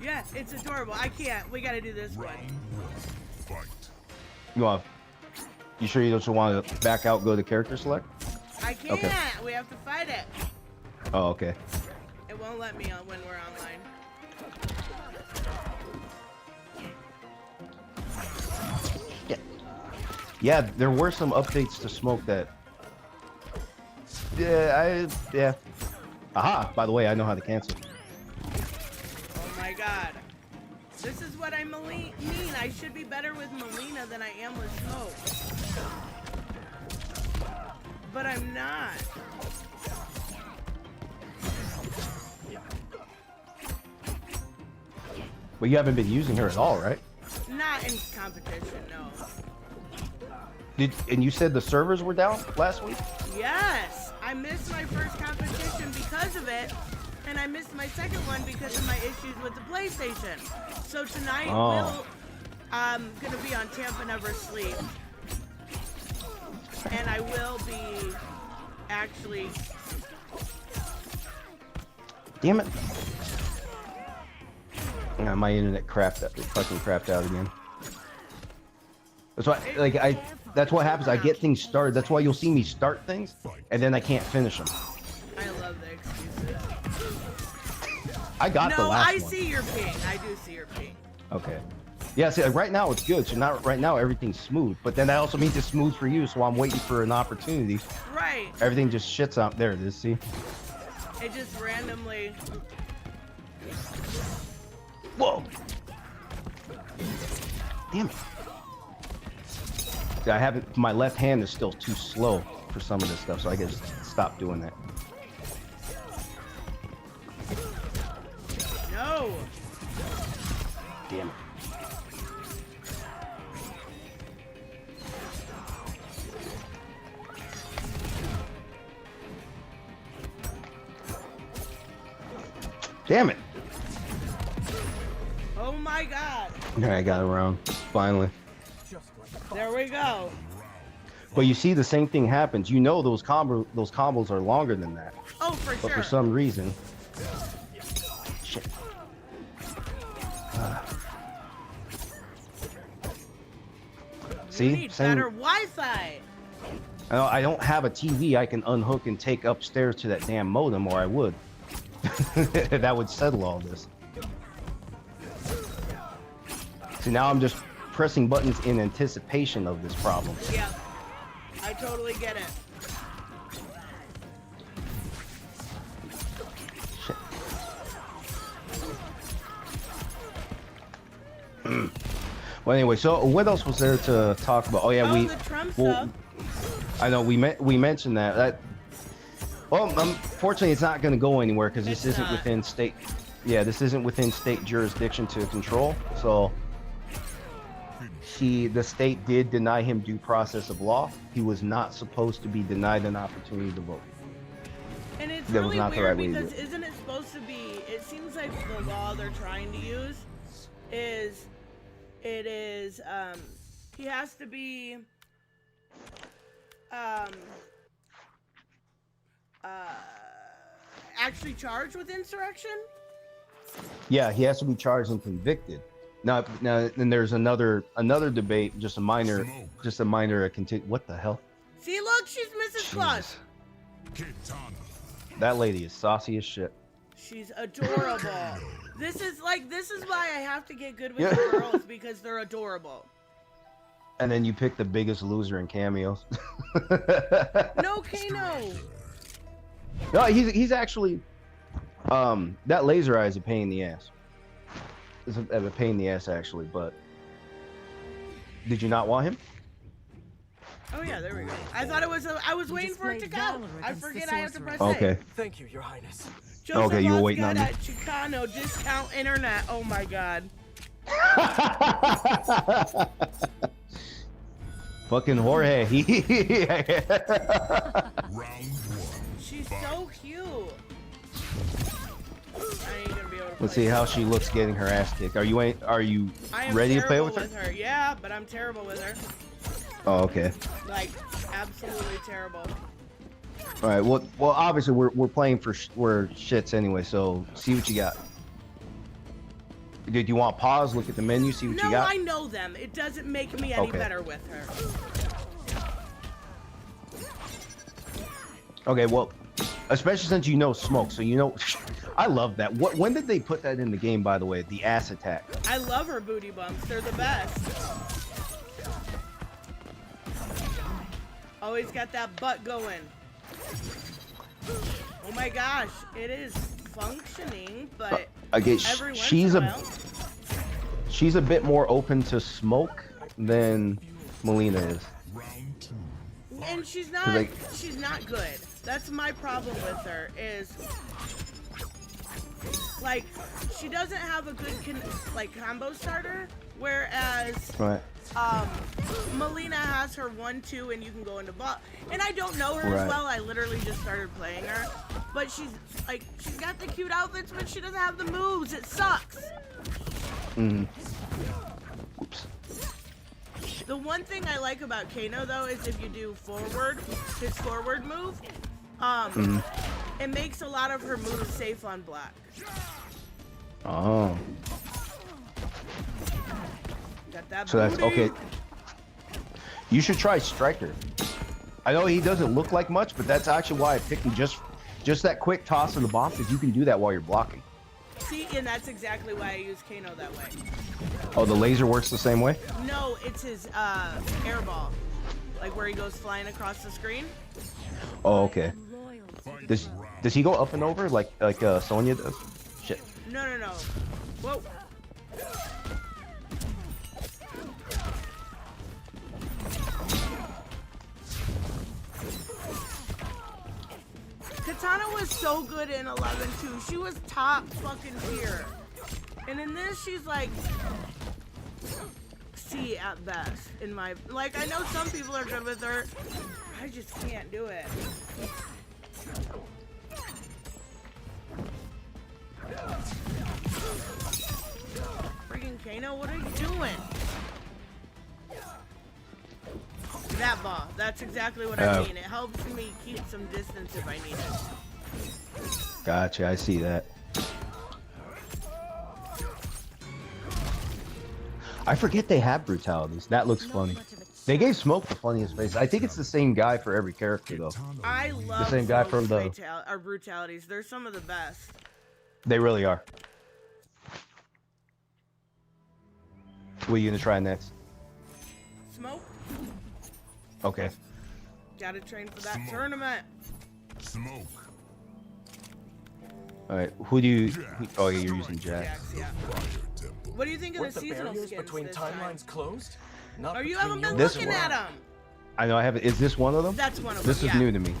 Yeah, it's adorable. I can't. We got to do this one. You sure you don't want to back out? Go to character select. I can't. Okay. We have to fight it. Oh, okay. It won't let me when we're online. Yeah, there were some updates to Smoke that. Yeah. Aha! By the way, I know how to cancel. Oh my god. This is what I mean. I should be better with Melina than I am with Smoke. But I'm not. But you haven't been using her at all, right? Not in competition, no. And you said the servers were down last week? Yes, I missed my first competition because of it, and I missed my second one because of my issues with the PlayStation. So tonight I'm gonna be on Tampa Never Sleep, and I will be actually. Damn it! Yeah, my internet fucking crapped out again. That's why, that's what happens. I get things started. That's why you'll see me start things, and then I can't finish them. I love the excuses. I got the last one. No, I see your ping. I do see your ping. Okay. Yeah, see, right now it's good. So not right now everything's smooth, but then that also means it's smooth for you. So I'm waiting for an opportunity. Right. Everything just shits out. There it is. See? It just randomly. Whoa! Damn it! See, I haven't. My left hand is still too slow for some of this stuff, so I guess stop doing that. No. Damn it! Damn it! Oh my God. I got around finally. There we go. But you see, the same thing happens. You know those combos are longer than that. Oh, for But sure. for some reason, shit. See, You need same. better Wi-Fi. I don't have a TV I can unhook and take upstairs to that damn modem, or I would. That would settle all this. See, now I'm just pressing buttons in anticipation of this problem. Yeah, I totally get it. Shit. Well, anyway, so what else was there to talk about? Oh yeah, The Trump stuff. I know we mentioned that. Well, unfortunately, it's not going to go anywhere because this isn't within state. Yeah, this isn't within state jurisdiction to control. So, the state did deny him due process of law. He was not supposed to be denied an opportunity to vote. And it's That was really not the weird right way to do because it. isn't it supposed to be? It seems like the law they're trying to use is, he has to be, actually charged with insurrection. Yeah, he has to be charged and convicted. Now, then there's another debate, just a minor What the hell? See, look, she's Mrs. Claus. Kitana. That lady is saucy as shit. She's adorable. This is why I have to get good with Yeah. the girls because they're adorable. And then you pick the biggest loser in cameos. No, Kano. No, he's actually that laser eye is a pain in the ass. It's a pain in the ass actually, but did you not want him? Oh yeah, there we go. I thought it was. I was waiting for it to go. I forget I have to press Okay. A. Thank you, Your Highness. Okay, you were waiting on me. At Chicano discount internet. Oh my god. Fucking Jorge. Round one. She's so cute. I ain't gonna be able to Let's play see how this. she looks getting her ass kicked. Are you I am ready to play terrible with her? Yeah, but I'm terrible with her. Oh, okay. Like, absolutely terrible. All right. Well, obviously we're playing for shits anyway. So see what you got. Did you want to pause? Look at the menu. See what you No, got. I know them. It doesn't make me any Okay. better with her. Okay. Well, especially since you know Smoke, so you know. I love that. When did they put that in the game? By the way, the ass attack. I love her booty bumps. They're the best. Always got that butt going. Oh my gosh, it is functioning, but I guess every once she's in a a while. she's a bit more open to Smoke than Melina is. Round two. And she's 'Cause, not like- she's not good. That's my problem with her is Like, she doesn't have a good combo starter, whereas Right. Melina has her 1-2 and you can go into bot. And I don't know her Right. as well. I literally just started playing her, but she's got the cute outfits, but she doesn't have the moves. It sucks. Oops. The one thing I like about Kano though is if you do his forward move, it makes a lot of her moves safe on black. Oh. Got that So that's booty. okay. You should try Striker. I know he doesn't look like much, but that's actually why I picked him. Just that quick toss of the bomb, because you can do that while you're blocking. See, and that's exactly why I use Kano that way. Oh, the laser works the same way? No, it's his air ball, like where he goes flying across the screen. Oh, okay. Does he go up and over like Sonya does? Shit. No. Whoa. Katana was so good in 11 too. She was top fucking tier. And in this, she's like C at best. In my I know some people are good with her. I just can't do it. Freaking Kano, what are you doing? That ball. That's exactly what I mean. It helps me keep some distance if I need it. Gotcha, I see that. I forget they have brutalities. That looks funny. They gave Smoke the funniest face. I think it's the same guy for every character though. I love the same guy from the brutalities. They're some of the best. They really are. What are you gonna try next? Smoke. Okay. Gotta train for that tournament. Smoke. All right. Who do you? Oh, yeah, you're using Jack. Jax, yeah. What do you think of Weren't the the seasonal barriers skins between this time? timelines closed? Not Or you between haven't been yours looking and at mine. them? I know I haven't. Is this one of them? That's one of This them. is new to me.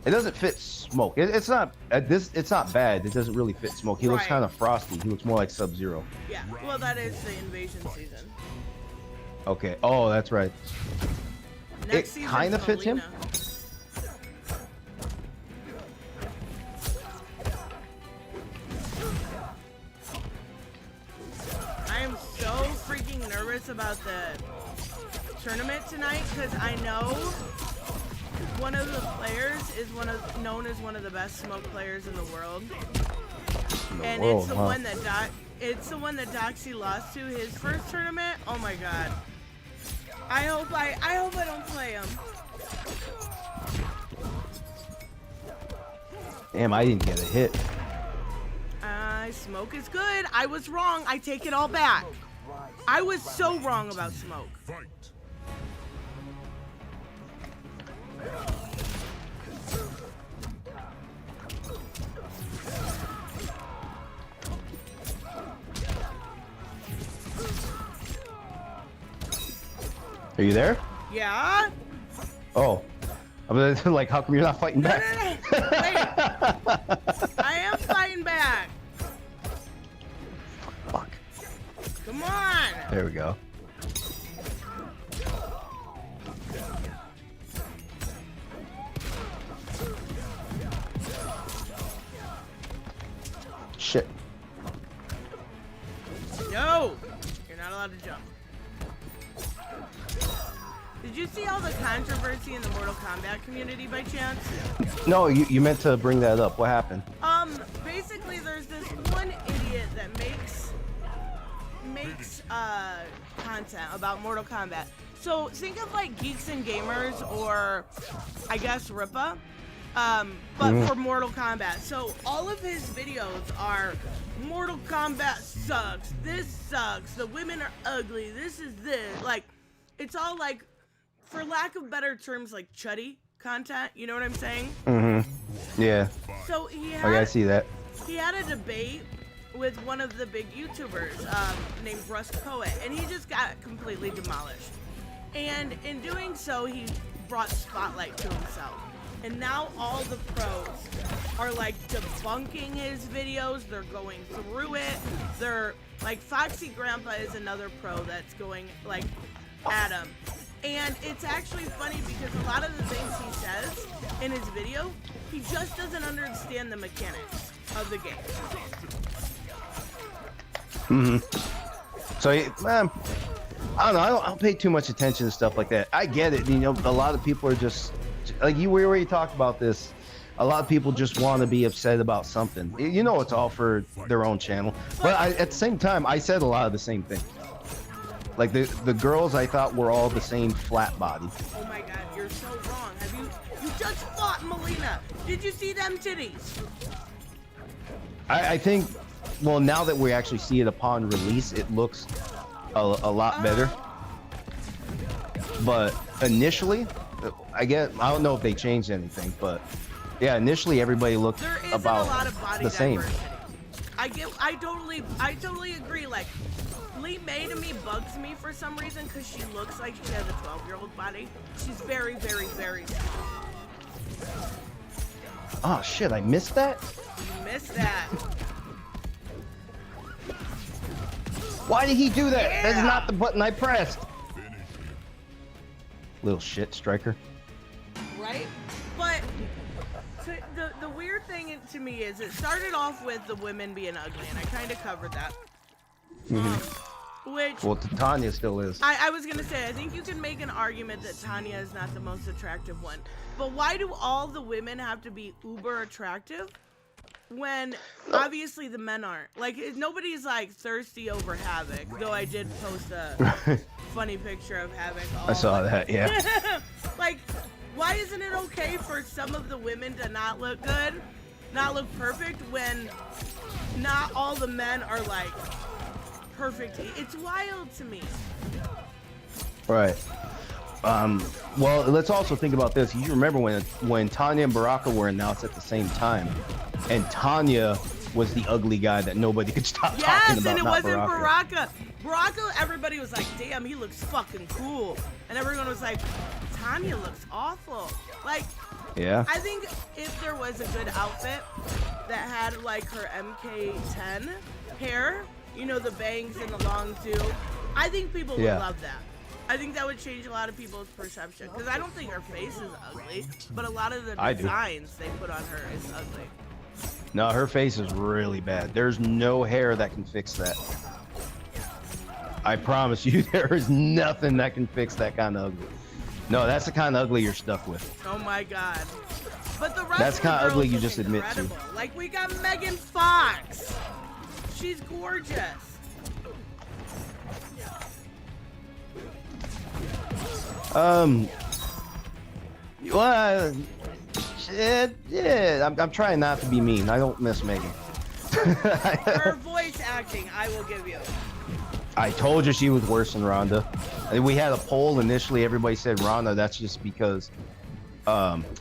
It doesn't fit Smoke. It's not. It's not bad. It doesn't really fit Smoke. He looks Right. kind of frosty. He looks more like Sub-Zero. Yeah. Well, that is the invasion season. Okay. Oh, that's right. Next It season's kind of fits him. Melina. I am so freaking nervous about the tournament tonight because I know one of the players is known as one of the best Smoke players in the world. And it's the one that Doxy lost to his first tournament. Oh my god. I hope I don't play him. Damn, I didn't get a hit. Smoke is good. I was wrong. I take it all back. I was so wrong about Smoke. Fight. Are you there? Yeah? Oh. I was like, how come you're not fighting back? No. Wait. I am fighting back. Fuck. Come on. There we go. Shit. No. You're not allowed to jump. Did you see all the controversy in the Mortal Kombat community by chance? No, you meant to bring that up. What happened? Basically there's this one idiot that makes content about Mortal Kombat. So think of like Geeks and Gamers or I guess Rippa, but for Mortal Kombat. So all of his videos are Mortal Kombat sucks, this sucks, the women are ugly, this is this. Like, it's all like, for lack of better terms, like chuddy content, you know what I'm saying? Mm-hmm. Yeah. So he Okay, I see that. He had a debate with one of the big YouTubers named Russ Poet, and he just got completely demolished. And in doing so, he brought spotlight to himself. And now all the pros are like debunking his videos. They're going through it. They're like, Foxy Grandpa is another pro that's going like at him. And it's actually funny because a lot of the things he says in his video, he just doesn't understand the mechanics of the game. So, I don't know. I don't pay too much attention to stuff like that. I get it. You know, a lot of people are just like we already talked about this. A lot of people just want to be upset about something. You know, it's all for their own channel. But at the same time, I said a lot of the same things. Like the girls, I thought were all the same flat body. Oh my God, you're so wrong. You just fought Melina? Did you see them titties? I think, well, now that we actually see it upon release, it looks a lot better. But initially, I don't know if they changed anything, but yeah, initially everybody looked There isn't about a lot of body the same. diversity. I totally agree. Like, Lee May to me bugs me for some reason because she looks like she has a 12-year-old body. She's very, very, very small. Oh shit, I missed that? You missed that. Why did he do that? Yeah. That's not the button I pressed. Little shit striker. Right? But so the weird thing to me is it started off with the women being ugly, and I kind of covered that. Which, Well, Tanya still is. I was going to say, I think you can make an argument that Tanya is not the most attractive one. But why do all the women have to be uber attractive when obviously the men aren't? Like, nobody's like thirsty over Havoc, though I did post a funny picture of Havoc. I saw that, yeah. Like, why isn't it okay for some of the women to not look good, not look perfect, when not all the men are like perfect? It's wild to me. Right. Well, let's also think about this. You remember when Tanya and Baraka were announced at the same time, and Tanya was the ugly guy that nobody could stop talking Yes, about. and it not wasn't Baraka. Baraka, everybody was like, damn, he looks fucking cool. And everyone was like, Tanya looks awful. Like, Yeah. I think if there was a good outfit that had like her MK10 hair, you know, the bangs and the long do, I think people would love that. I think that would change a lot of people's perception, because I don't think her face is ugly, but a lot of the designs they put on her is ugly. No, her face is really bad. There's no hair that can fix that. I promise you, there is nothing that can fix that kind of ugly. No, that's the kind of ugly you're stuck with. Oh my God. But the rest That's of the kind of girls ugly you look just admit to. incredible. Like, we got Megan Fox. She's gorgeous. Well, shit, yeah, I'm trying not to be mean. I don't miss Megan. Her voice acting, I will give you. I told you she was worse than Ronda. And we had a poll initially. Everybody said Ronda. That's just because,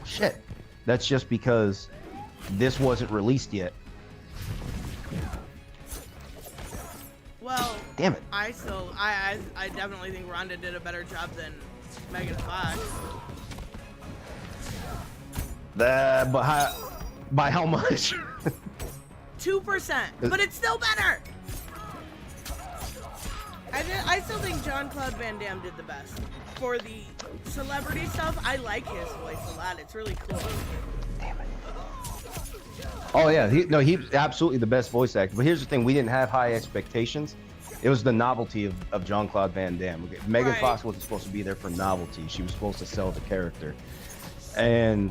shit. That's just because this wasn't released yet. Well, Damn it. I definitely think Ronda did a better job than Megan Fox. By how much? 2%, but it's still better. I still think Jean-Claude Van Damme did the best. For the celebrity stuff, I like his voice a lot. It's really cool. Damn it. Oh yeah, he's absolutely the best voice actor. But here's the thing: we didn't have high expectations. It was the novelty of Jean-Claude Van Damme. Megan Fox wasn't supposed to be there for novelty. She was supposed to sell the character. And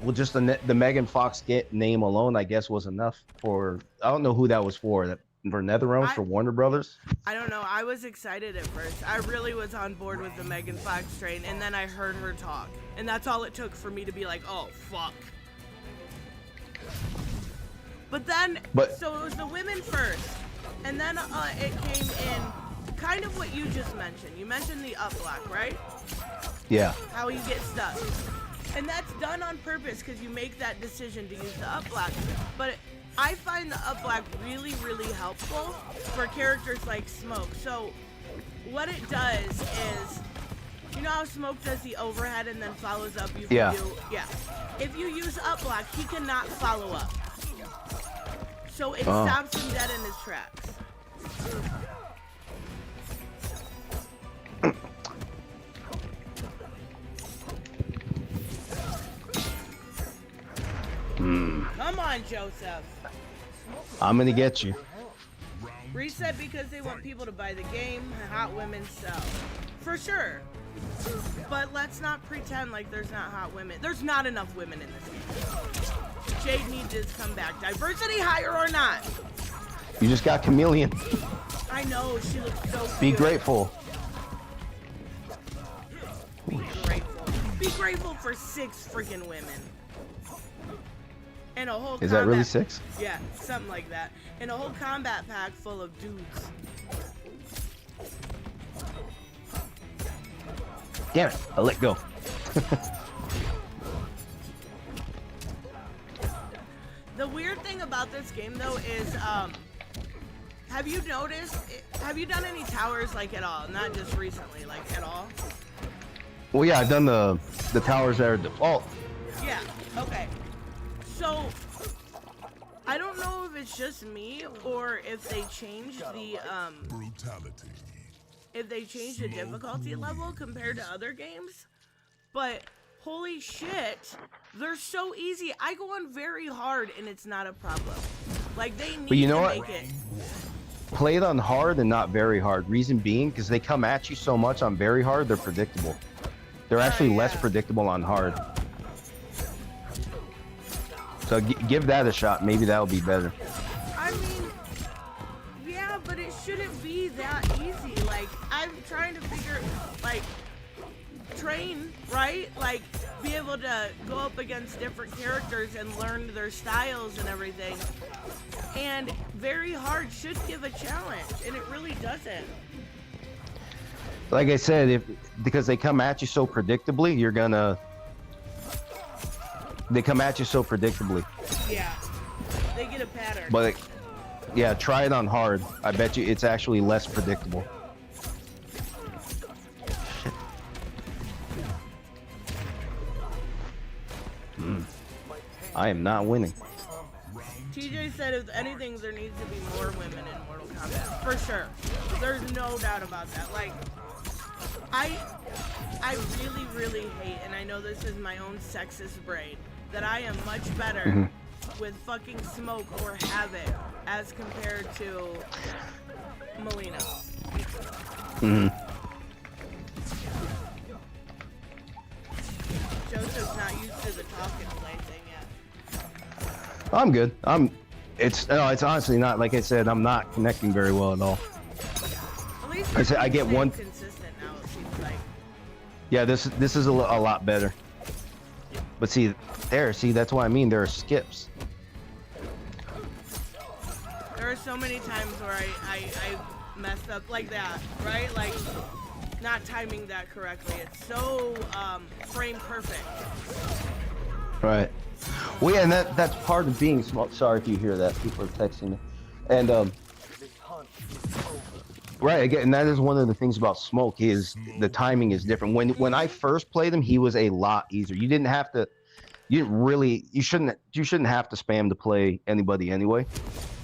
well, just the Megan Fox name alone, I guess, was enough for. I don't know who that was for. For NetherRealm, for Warner Brothers. I don't know. I was excited at first. I really was on board with the Megan Fox train, and then I heard her talk, and that's all it took for me to be like, "Oh fuck." But then, so it was the women first, and then it came in kind of what you just mentioned. You mentioned the up block, right? Yeah. How you get stuck. And that's done on purpose because you make that decision to use the up block. But I find the up block really, really helpful for characters like Smoke. So what it does is You know how Smoke does the overhead and then follows up? You Yeah. can do, yeah. If you use up block, he cannot follow up. So it stops him dead in his tracks. Come on, Joseph. I'm gonna get you. Reset because they want people to buy the game. Hot women sell. For sure. But let's not pretend like there's not hot women. There's not enough women in this game. Jade needs to come back. Diversity higher or not. You just got Chameleon. I know, she looks so Be cute. grateful. Be grateful. Be grateful for 6 freaking women. And a whole Is that really 6? Yeah, something like that. And a whole combat pack full of dudes. Damn it, I let go. The weird thing about this game though is, have you noticed, have you done any towers like at all? Not just recently, like at all? Well, yeah, I've done the towers that are default. Yeah, okay. So, I don't know if it's just me or if they changed the, Brutality. if they changed the difficulty level compared to other games, but holy shit, they're so easy. I go on very hard and it's not a problem. Like, they need you know to what? make it. Play it on hard and not very hard. Reason being, because they come at you so much on very hard, they're predictable. They're actually less yeah. predictable on hard. So give that a shot. Maybe that'll be better. I mean, yeah, but it shouldn't be that easy. Like, I'm trying to figure, like, train, right? Like, be able to go up against different characters and learn their styles and everything. And very hard should give a challenge, and it really doesn't. Like I said, because they come at you so predictably, you're gonna. They come at you so predictably. Yeah, they get a pattern. But yeah, try it on hard. I bet you it's actually less predictable. Shit. I am not winning. TJ said, if anything, there needs to be more women in Mortal Kombat. For sure. There's no doubt about that. Like, I really, really hate, and I know this is my own sexist brain, that I am much better with fucking Smoke or Havoc as compared to Melina. Joseph's not used to the talking play thing yet. I'm good. It's honestly not, like I said, I'm not connecting very well at all. At least I said I get staying one. consistent now, it seems like. Yeah, this is a lot better. But see, that's what I mean. There are skips. There are so many times where I messed up like that, right? Like, not timing that correctly. It's so frame perfect. Right. Well, yeah, and that's part of being small. Sorry if you hear that. People are texting me. And right, again, and that is one of the things about Smoke is the timing is different. When I first played him, he was a lot easier. You shouldn't have to spam to play anybody anyway.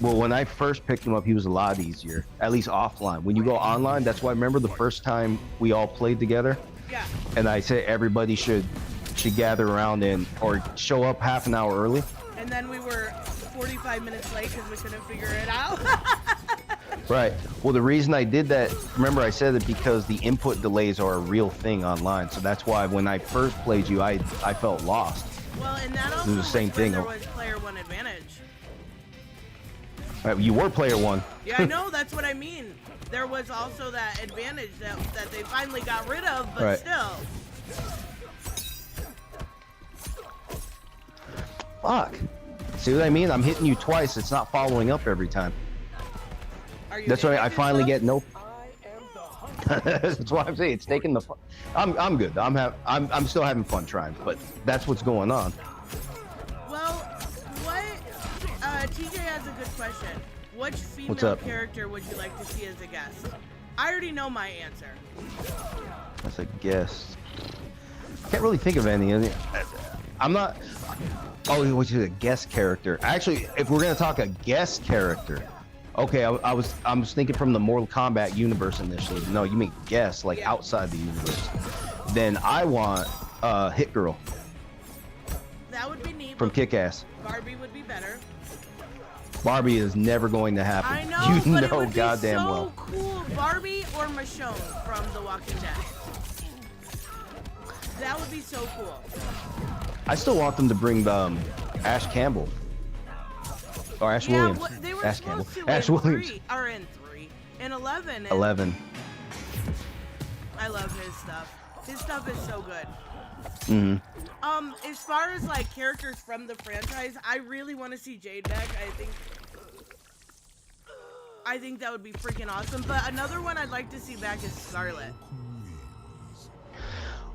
Well, when I first picked him up, he was a lot easier, at least offline. When you go online, that's why I remember the first time we all played together. Yeah. And I said everybody should gather around or show up half an hour early. And then we were 45 minutes late because we couldn't figure it out. Right. Well, the reason I did that, remember I said it because the input delays are a real thing online. So that's why when I first played you, I felt lost. Well, and that also It was the same was thing. when there was player one advantage. Right, you were player one. Yeah, I know. That's what I mean. There was also that advantage that they finally got rid of, but Right. still. Fuck. See what I mean? I'm hitting you twice. It's not following up every time. Are you That's why I hitting finally get yourself? no. That's why I'm saying it's taking the fun. I'm good. I'm still having fun trying, but that's what's going on. Well, what? TJ has a good question. Which What's female up? character would you like to see as a guest? I already know my answer. That's a guess. Can't really think of any. I'm not. Oh, which is a guest character. Actually, if we're gonna talk a guest character, okay, I was thinking from the Mortal Kombat universe initially. No, you mean guest, like outside the universe. Then I want Hit Girl That would be neat. from Kick-Ass. Barbie would be better. Barbie is never going to happen. I know, You but it know would be goddamn so well. cool. Barbie or Michonne from The Walking Dead. That would be so cool. I still want them to bring Ash Campbell or Ash Williams. They were Ash supposed Campbell. to Ash in Williams. 3, or in 3, in 11. And 11. I love his stuff. His stuff is so good. Mm-hmm. As far as like characters from the franchise, I really want to see Jade back. I think that would be freaking awesome. But another one I'd like to see back is Scarlet.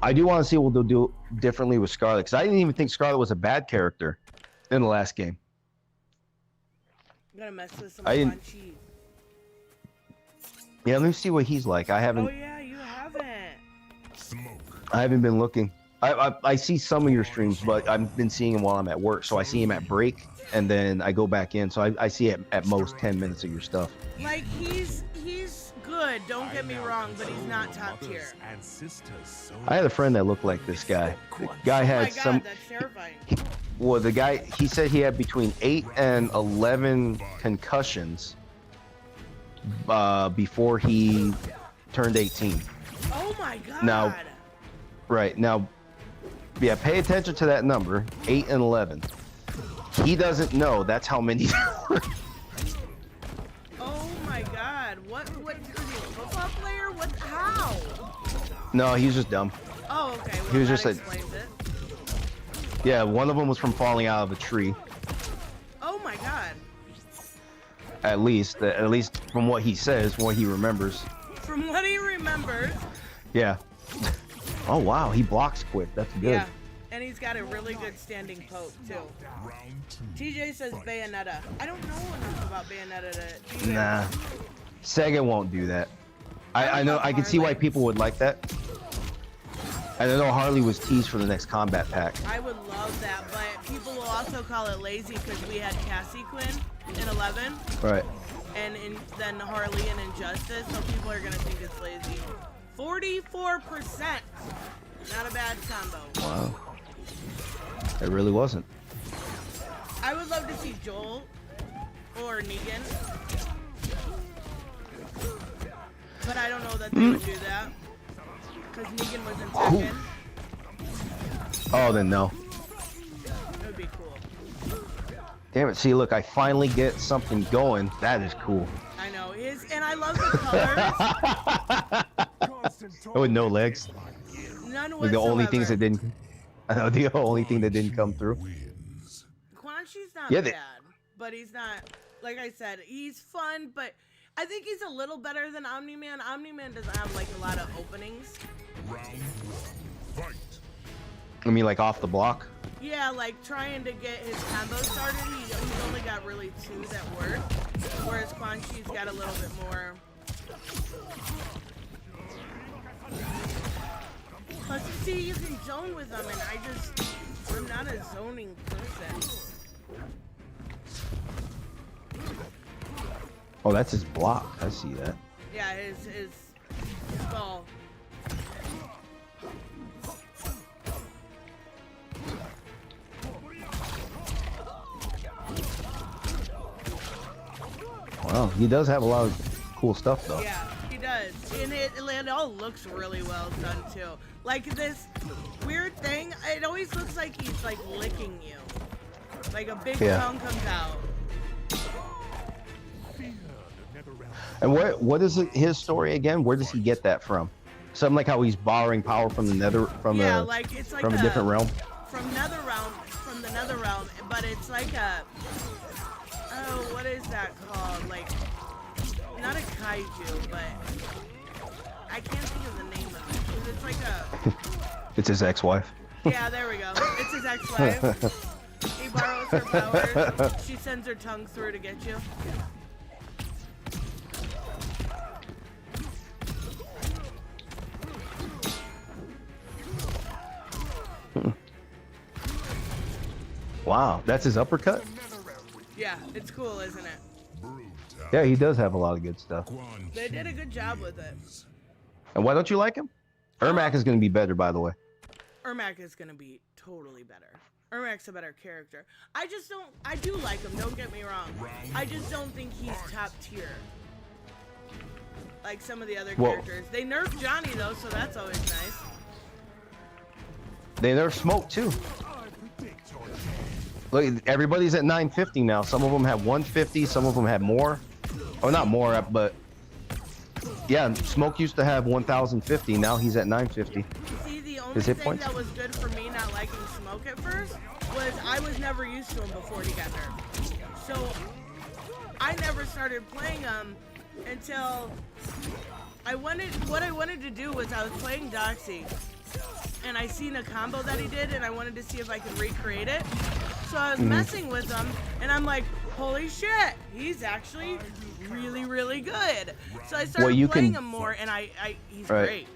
I do want to see what they'll do differently with Scarlet, because I didn't even think Scarlet was a bad character in the last game. I'm gonna mess with some I didn't- fun cheese. Yeah, let me see what he's like. I Oh haven't yeah, you haven't. been looking. I see some of your streams, but I've been seeing him while I'm at work. So I see him at break, and then I go back in. So I see at most 10 minutes of your stuff. Like he's good. Don't get me wrong, but he's not top tier. I had a friend that looked like this guy. The guy Oh had my god, some. that's terrifying. Well, the guy, he said he had between 8 and 11 concussions before he turned 18. Oh my god. Now, right now, yeah, pay attention to that number, 8 and 11. He doesn't know that's how many. Oh my god. What is he, a football player? What? How? No, he's just dumb. Oh, okay. Well, He was that just a- explains it. Yeah, one of them was from falling out of a tree. Oh my god. At least from what he says, what he remembers. From what he remembers. Yeah. Oh wow, he blocks quick. That's good. Yeah. And he's got a really good standing poke too. TJ says Bayonetta. I don't know enough about Bayonetta to even- Nah, Sega won't do that. I know. I can see why people would like that. And I know Harley was teased for the next Combat pack. I would love that, but people will also call it lazy because we had Cassie Quinn in 11, Right. and then Harley in Injustice, so people are gonna think it's lazy. 44%. Not a bad combo. Wow. It really wasn't. I would love to see Joel or Negan, but I don't know that they would do that because Negan was in Tekken. Oh, then no. It would be cool. Damn it. See, look, I finally get something going. That is cool. I know and I love the colors. Oh, with no legs. None Like whatsoever. the only things that didn't. I know the only thing that didn't come through. Quan Chi's not Yeah, bad, but he's not. Like I said, he's fun, but I think he's a little better than Omni-Man. Omni-Man doesn't have like a lot of openings. I mean, like off the block. Yeah, like trying to get his combo started, he's only got really 2 that work, whereas Quan Chi's got a little bit more. Plus, you see, you can zone with them, and I'm not a zoning person. Oh, that's his block. I see that. Yeah, his skull. Wow, he does have a lot of cool stuff though. Yeah, he does. And it all looks really well done too. Like this weird thing, it always looks like he's like licking you. Like a big tongue comes out. And what is his story again? Where does he get that from? Something like how he's borrowing power from the nether from Yeah, a like it's like from a different realm. From the nether realm, but it's like a what is that called? Like not a kaiju, but I can't think of the name of it. 'Cause it's like a It's his ex-wife. Yeah, there we go. It's his ex-wife. He borrows her powers. She sends her tongue through to get you. Wow, that's his uppercut? Yeah, it's cool, isn't it? Yeah, he does have a lot of good stuff. They did a good job with it. And why don't you like him? Ermac is going to be better, by the way. Ermac is gonna be totally better. Ermac's a better character. I do like him, don't get me wrong. I just don't think he's top tier. Like some of the other characters. They nerfed Johnny though, so that's always nice. They nerfed Smoke too. Look, everybody's at 950 now. Some of them have 150, some of them have more. Oh, not more, but yeah, Smoke used to have 1050. Now he's at 950. See, the only thing that was good for me not liking Smoke at first was I was never used to him before he got nerfed. So I never started playing him until what I wanted to do was I was playing Doxy and I seen a combo that he did and I wanted to see if I could recreate it. So I was messing with him and I'm like, holy shit, he's actually really, really good. So I started playing him more and he's great.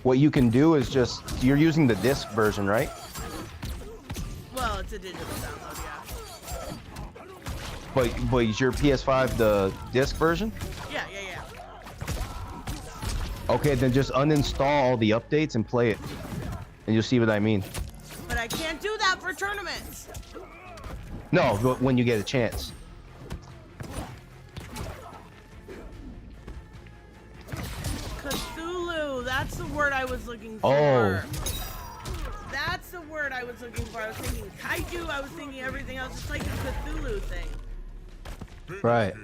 What you can do is just, you're using the disc version, right? Well, it's a digital download, yeah. But is your PS5 the disc version? Yeah. Okay, then just uninstall all the updates and play it. And you'll see what I mean. But I can't do that for tournaments. No, but when you get a chance. Cthulhu, that's the word I was looking for. Oh. That's the word I was looking for. I was thinking kaiju, I was thinking everything else. It's like a Cthulhu thing. Right.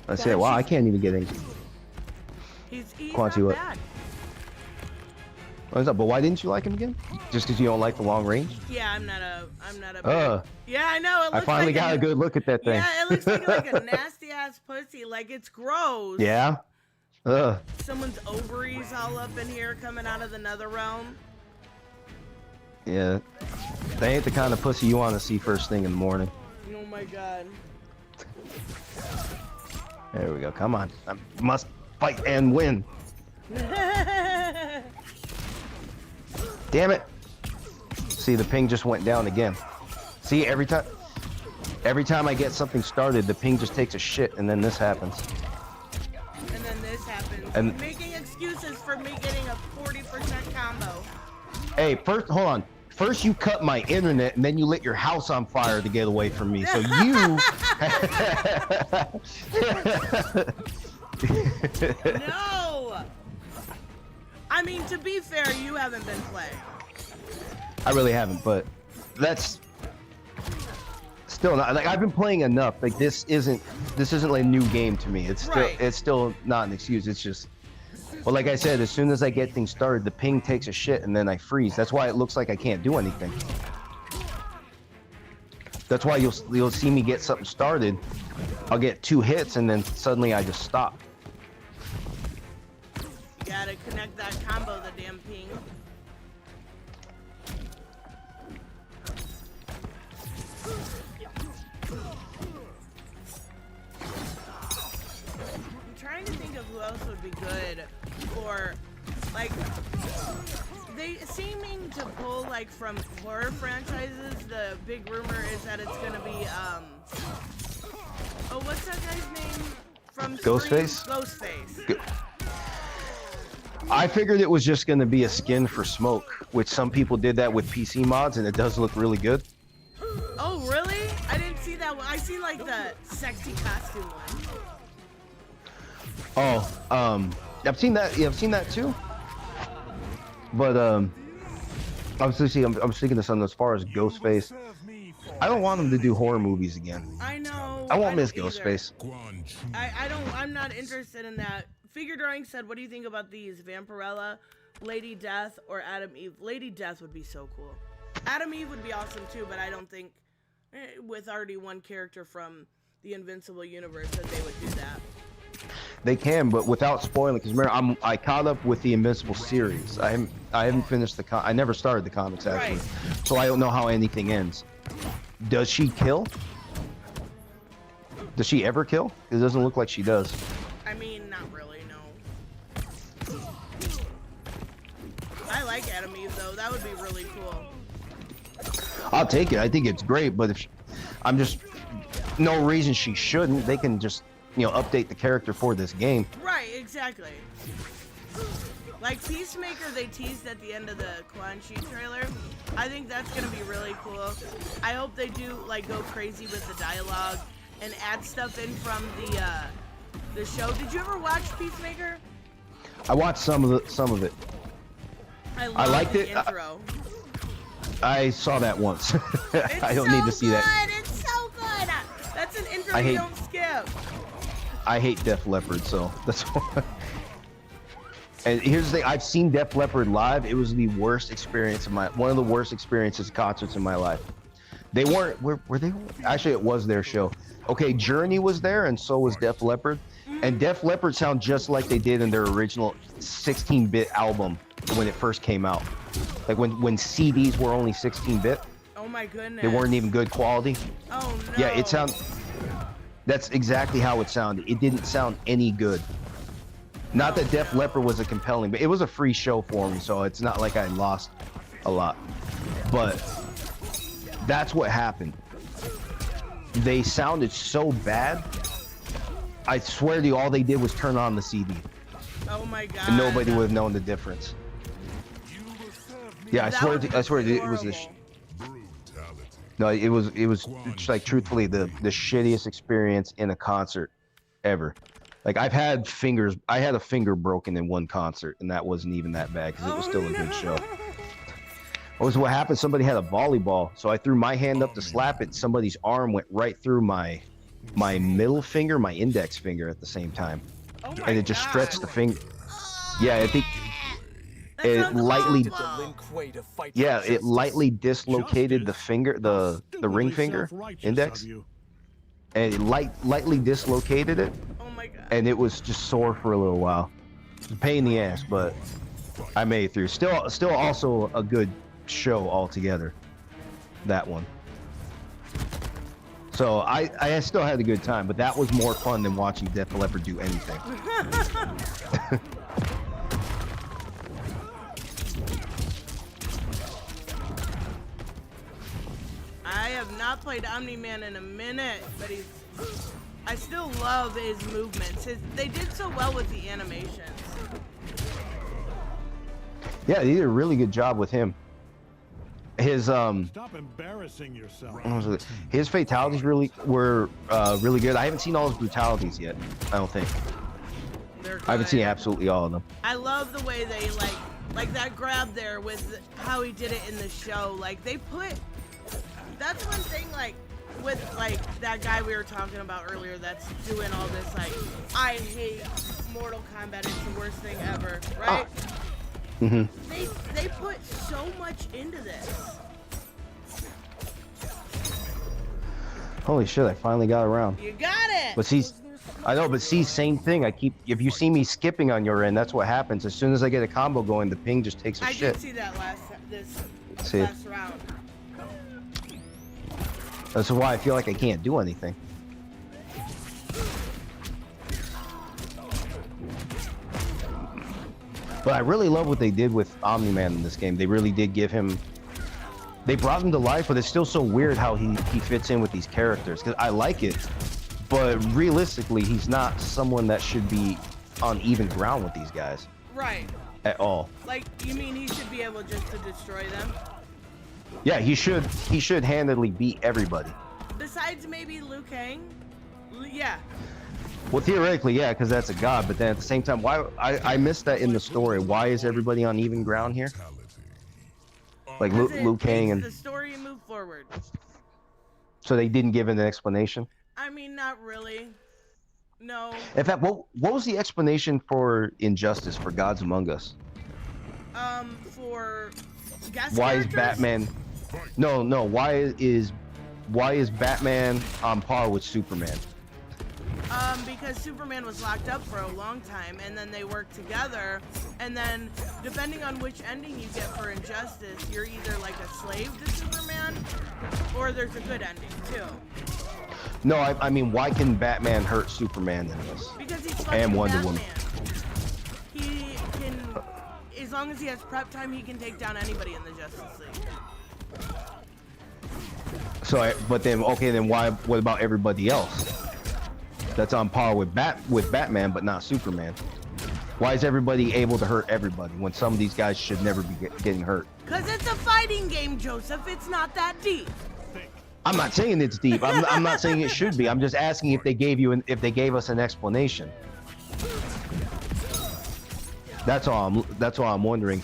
I said, wow, I can't even get in. He's Quanti, not what? bad. What's up? But why didn't you like him again? Just because you don't like the long range? Yeah, I'm not a Yeah, I know. It looks I finally got a good look at that thing. Yeah, it looks like a nasty ass pussy. Like it's gross. Yeah. Someone's ovaries all up in here coming out of the nether realm. Yeah. They ain't the kind of pussy you want to see first thing in the morning. Oh my god. There we go. Come on. I must fight and win. Damn it. See, the ping just went down again. See, every time I get something started, the ping just takes a shit, and then this happens. And then this happens. And making excuses for me getting a 40% combo. Hey, first, hold on. First you cut my internet, and then you lit your house on fire to get away from me. So you... No! I mean, to be fair, you haven't been playing. I really haven't, but that's still not like I've been playing enough. Like this isn't like a new game to me. It's still not an excuse. It's just, well, like I said, as soon as I get things started, the ping takes a shit and then I freeze. That's why it looks like I can't do anything. That's why you'll see me get something started. I'll get 2 hits and then suddenly I just stop. You gotta connect that combo, the damn ping. I'm trying to think of who else would be good for, like, they seeming to pull, like, from horror franchises. The big rumor is that it's gonna be, oh, what's that guy's name? From Ghostface? Ghostface. I figured it was just going to be a skin for Smoke, which some people did that with PC mods, and it does look really good. Oh, really? I didn't see that one. I see, like, the sexy costume one. Oh, I've seen that. Yeah, I've seen that too. But I'm speaking of something as far as Ghostface. I don't want him to do horror movies again. I know. I won't miss either. Ghostface. I'm not interested in that. Figure Drawing said, what do you think about these? Vampirella, Lady Death, or Adam Eve? Lady Death would be so cool. Adam Eve would be awesome too, but I don't think, with already one character from the Invincible universe, that they would do that. They can, but without spoiling, because remember, I caught up with the Invincible series. I haven't finished I never started the comics actually, right. So I don't know how anything ends. Does she kill? Does she ever kill? It doesn't look like she does. I mean, not really, no. I like Adam Eve though. That would be really I'll take it. I think it's great, but I'm just no reason she shouldn't. They can just, you know, update the character for this game. Right, exactly. Like Peacemaker, they teased at the end of the Quan Chi trailer. I think that's gonna be really cool. I hope they do like go crazy with the dialogue and add stuff in from the show. Did you ever watch Peacemaker? I watched some of it. I liked the it. intro. I saw that once. It's I don't so need to see good. that. It's so good. That's an intro I you hate- don't skip. I hate Def Leppard, so that's why. And here's the thing: I've seen Def Leppard live. It was the worst experience of one of the worst experiences concerts in my life. They weren't. Were they? Actually, it was their show. Okay, Journey was there, and so was Def Leppard. And Def Leppard sound just like they did in their original 16-bit album when it first came out. Like when CDs were only 16-bit. Oh my goodness. They weren't even good quality. Oh no. Yeah, it sound. That's exactly how it sounded. It didn't sound any good. Not that Def Leppard was a compelling, but it was a free show for me, so it's not like I lost a lot. But that's what happened. They sounded so bad. I swear to you, all they did was turn on the CD. Oh my god. And nobody would have known the difference. Yeah, I That swear would to, be I swear to you, it was horrible. no, it was just like truthfully the shittiest experience in a concert ever. Like I had a finger broken in one concert, and that wasn't even that bad because it was still a good show. What was what happened? Somebody had a volleyball, so I threw my hand up to slap it. Somebody's arm went right through my middle finger, my index finger at the same time, Oh my and it just God. stretched the finger. Yeah, I think That it sounds lightly. awful. Yeah, it lightly dislocated the finger, the ring finger, index, and it lightly dislocated it, Oh my god. and it was just sore for a little while. It was a pain in the ass, but I made it through. Still also a good show altogether. That one. So I still had a good time, but that was more fun than watching Def Leppard do anything. I have not played Omni-Man in a minute, but I still love his movements. They did so well with the animations. Yeah, they did a really good job with him. His Stop embarrassing yourself. what was it? His fatalities were really good. I haven't seen all his brutalities yet. I don't think. They're I haven't seen good. absolutely all of them. I love the way they like that grab there with how he did it in the show. Like they put. That's one thing. Like with like that guy we were talking about earlier. That's doing all this. Like I hate Mortal Kombat. It's the worst thing ever. Right? Mhm. They put so much into this. Holy shit! I finally got around. You got it. But see, I know, but see, same thing. If you see me skipping on your end, that's what happens. As soon as I get a combo going, the ping just takes a I shit. did see that See it. last round. That's why I feel like I can't do anything. But I really love what they did with Omni-Man in this game. They really did give him... They brought him to life, but it's still so weird how he fits in with these characters. Because I like it, but realistically, he's not someone that should be on even ground with these guys. Right. At all. Like, you mean he should be able just to destroy them? Yeah, he should handedly beat everybody. Besides maybe Liu Kang? Yeah. Well, theoretically, yeah, because that's a god. But then at the same time, why I missed that in the story. Why is everybody on even ground here? Like Liu Kang and the story moved forward. so they didn't give an explanation. I mean, not really. No. In fact, what was the explanation for Injustice for Gods Among Us? For guest Why is characters? Batman? No. Why is Batman on par with Superman? Because Superman was locked up for a long time, and then they worked together, and then depending on which ending you get for Injustice, you're either like a slave to Superman, or there's a good ending too. No, I mean, why can Batman hurt Superman in this? Because he's fucking And Wonder Batman. Woman. He can, as long as he has prep time, he can take down anybody in the Justice League. So, but then, okay, then why? What about everybody else? That's on par with Batman, but not Superman. Why is everybody able to hurt everybody when some of these guys should never be getting hurt? Cause it's a fighting game, Joseph. It's not that deep. I'm not saying it's deep. I'm not saying it should be. I'm just asking if they gave us an explanation. That's all I'm wondering.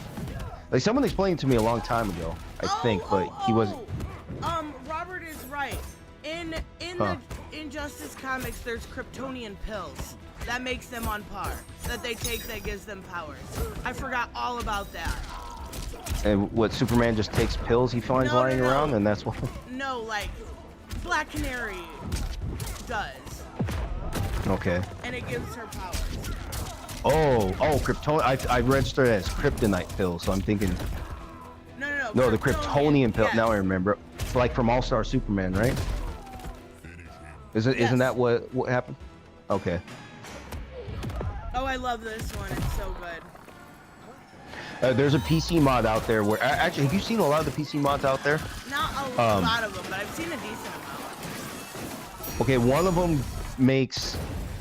Like someone explained it to me a long time ago, I think, but he wasn't. Robert is right. In the Injustice comics, there's Kryptonian pills that makes them on par. That they take that gives them powers. I forgot all about that. And what, Superman just takes pills he finds lying around, and that's what? No, like Black Canary does. Okay. And it gives her powers. Oh, Krypton. I registered it as kryptonite pills, so I'm thinking. No, the Kryptonian pill. Yes. Now I remember. Like from All Star Superman, right? Isn't that what happened? Okay. Oh, I love this one. It's so good. There's a PC mod out there where actually, have you seen a lot of the PC mods out there? Not a lot of them, but I've seen a decent amount. Okay, one of them makes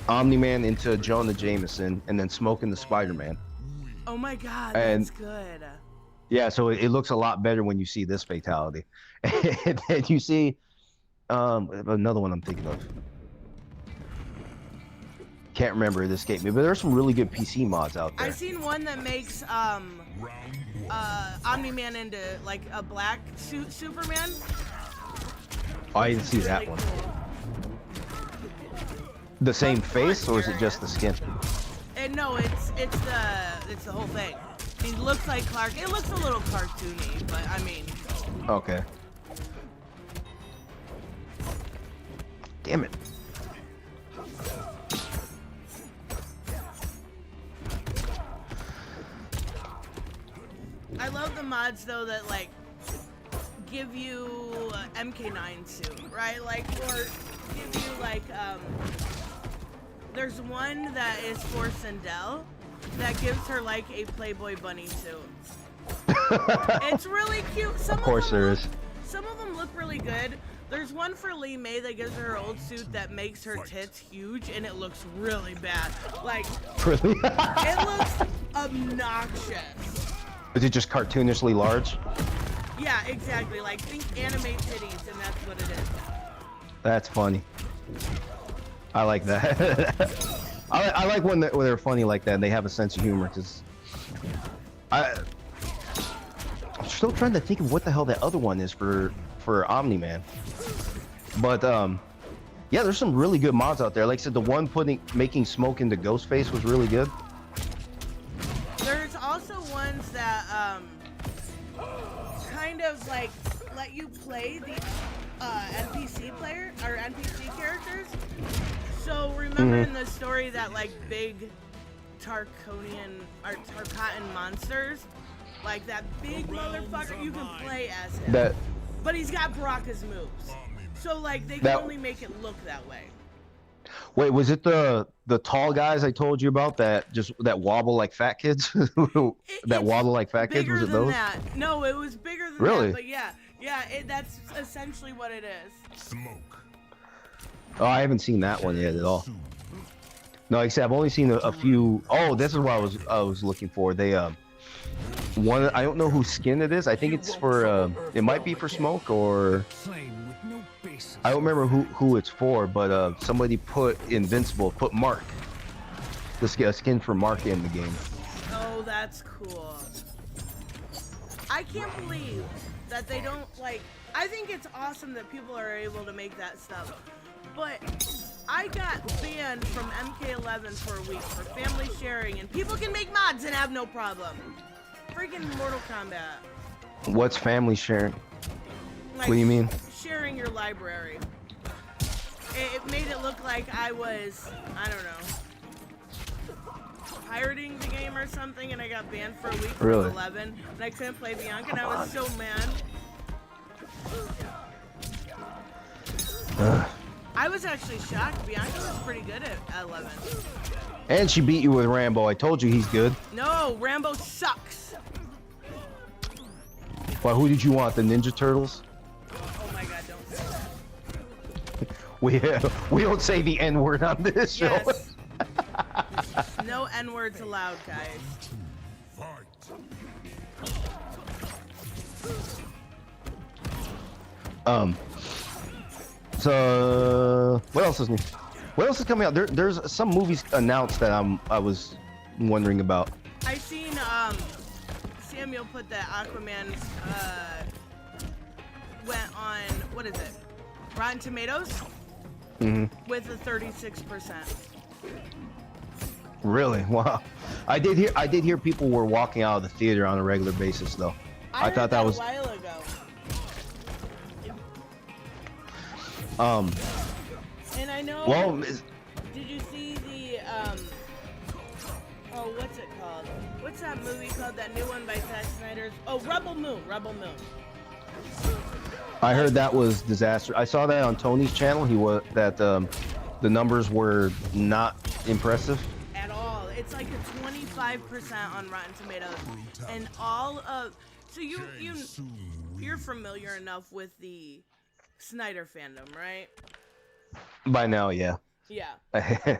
Omni-Man into Jonah Jameson and then Smoking the Spider-Man. Oh my God, And- that's good. Yeah, so it looks a lot better when you see this fatality. And then you see another one I'm thinking of. Can't remember, it escaped me, but there's some really good PC mods out there. I've seen one that makes Omni-Man into like a black suit Superman. Oh, I didn't see that Really one. cool. The same face, or is it just the skin? And no, it's the whole thing. He looks like Clark. It looks a little cartoony, but I mean. Okay. Damn it. I love the mods though that like give you MK9 suit, right? Like, or give you like there's one that is for Sindel that gives her like a Playboy bunny suit. It's really cute. Of course there is. Some of them look really good. There's one for Lee May that gives her old suit that makes her tits huge, and it looks really bad. Like, Really? it looks obnoxious. Is it just cartoonishly large? Yeah, exactly. Like, think anime titties, and that's what it is. That's funny. I like that. I like when they're funny like that and they have a sense of humor, because I'm still trying to think of what the hell that other one is for Omni-Man. But yeah, there's some really good mods out there. Like I said, the one making smoke into Ghostface was really good. There's also ones that kind of like let you play the NPC player or NPC characters. So remember in the story that like big Tarkonian or Tarkatan monsters, like that big motherfucker, you can play as him. But he's got Baraka's moves. So like they can only make it look that way. Wait, was it the tall guys I told you about that wobble like fat kids? That wobble like fat kids? Was it those? That. No, it was bigger than Really? that. But yeah, that's essentially what it is. Smoke. Oh, I haven't seen that one yet at all. No, like I said, I've only seen a few. Oh, this is what I was looking for. They one, I don't know whose skin it is. I think it's for it might be for Smoke, or I don't remember who it's for, but somebody put Mark, the skin for Mark in the game. Oh, that's cool. I can't believe that they don't like. I think it's awesome that people are able to make that stuff, but I got banned from MK11 for a week for family sharing, and people can make mods and have no problem. Freaking Mortal Kombat. What's family sharing? Like, What do you mean? Sharing your library. It made it look like I was, I don't know, pirating the game or something, and I got banned for a week from Really? 11, and I couldn't play Bianca, and I was so mad. I was actually shocked. Bianca was pretty good at 11. And she beat you with Rambo. I told you he's good. No, Rambo sucks. Well, who did you want? The Ninja Turtles? Oh my god, don't say that. We don't say the N word on this show. Yes. No N-words allowed, guys. Fight. So what else is new? What else is coming out? There's some movies announced that I was wondering about. I seen Samuel put that Aquaman went on, what is it? Rotten Tomatoes? With a 36%. Really? Wow. I did hear people were walking out of the theater on a regular basis though. I heard thought that was a while ago. And I know. Well, did you see the oh, what's it called? What's that movie called? That new one by Zack Snyder's? Oh, Rebel Moon. Rebel Moon. I heard that was disaster. I saw that on Tony's channel. He was that the numbers were not impressive. At all. It's like a 25% on Rotten Tomatoes, and all of you're familiar enough with the Snyder fandom, right? By now, yeah. Yeah. And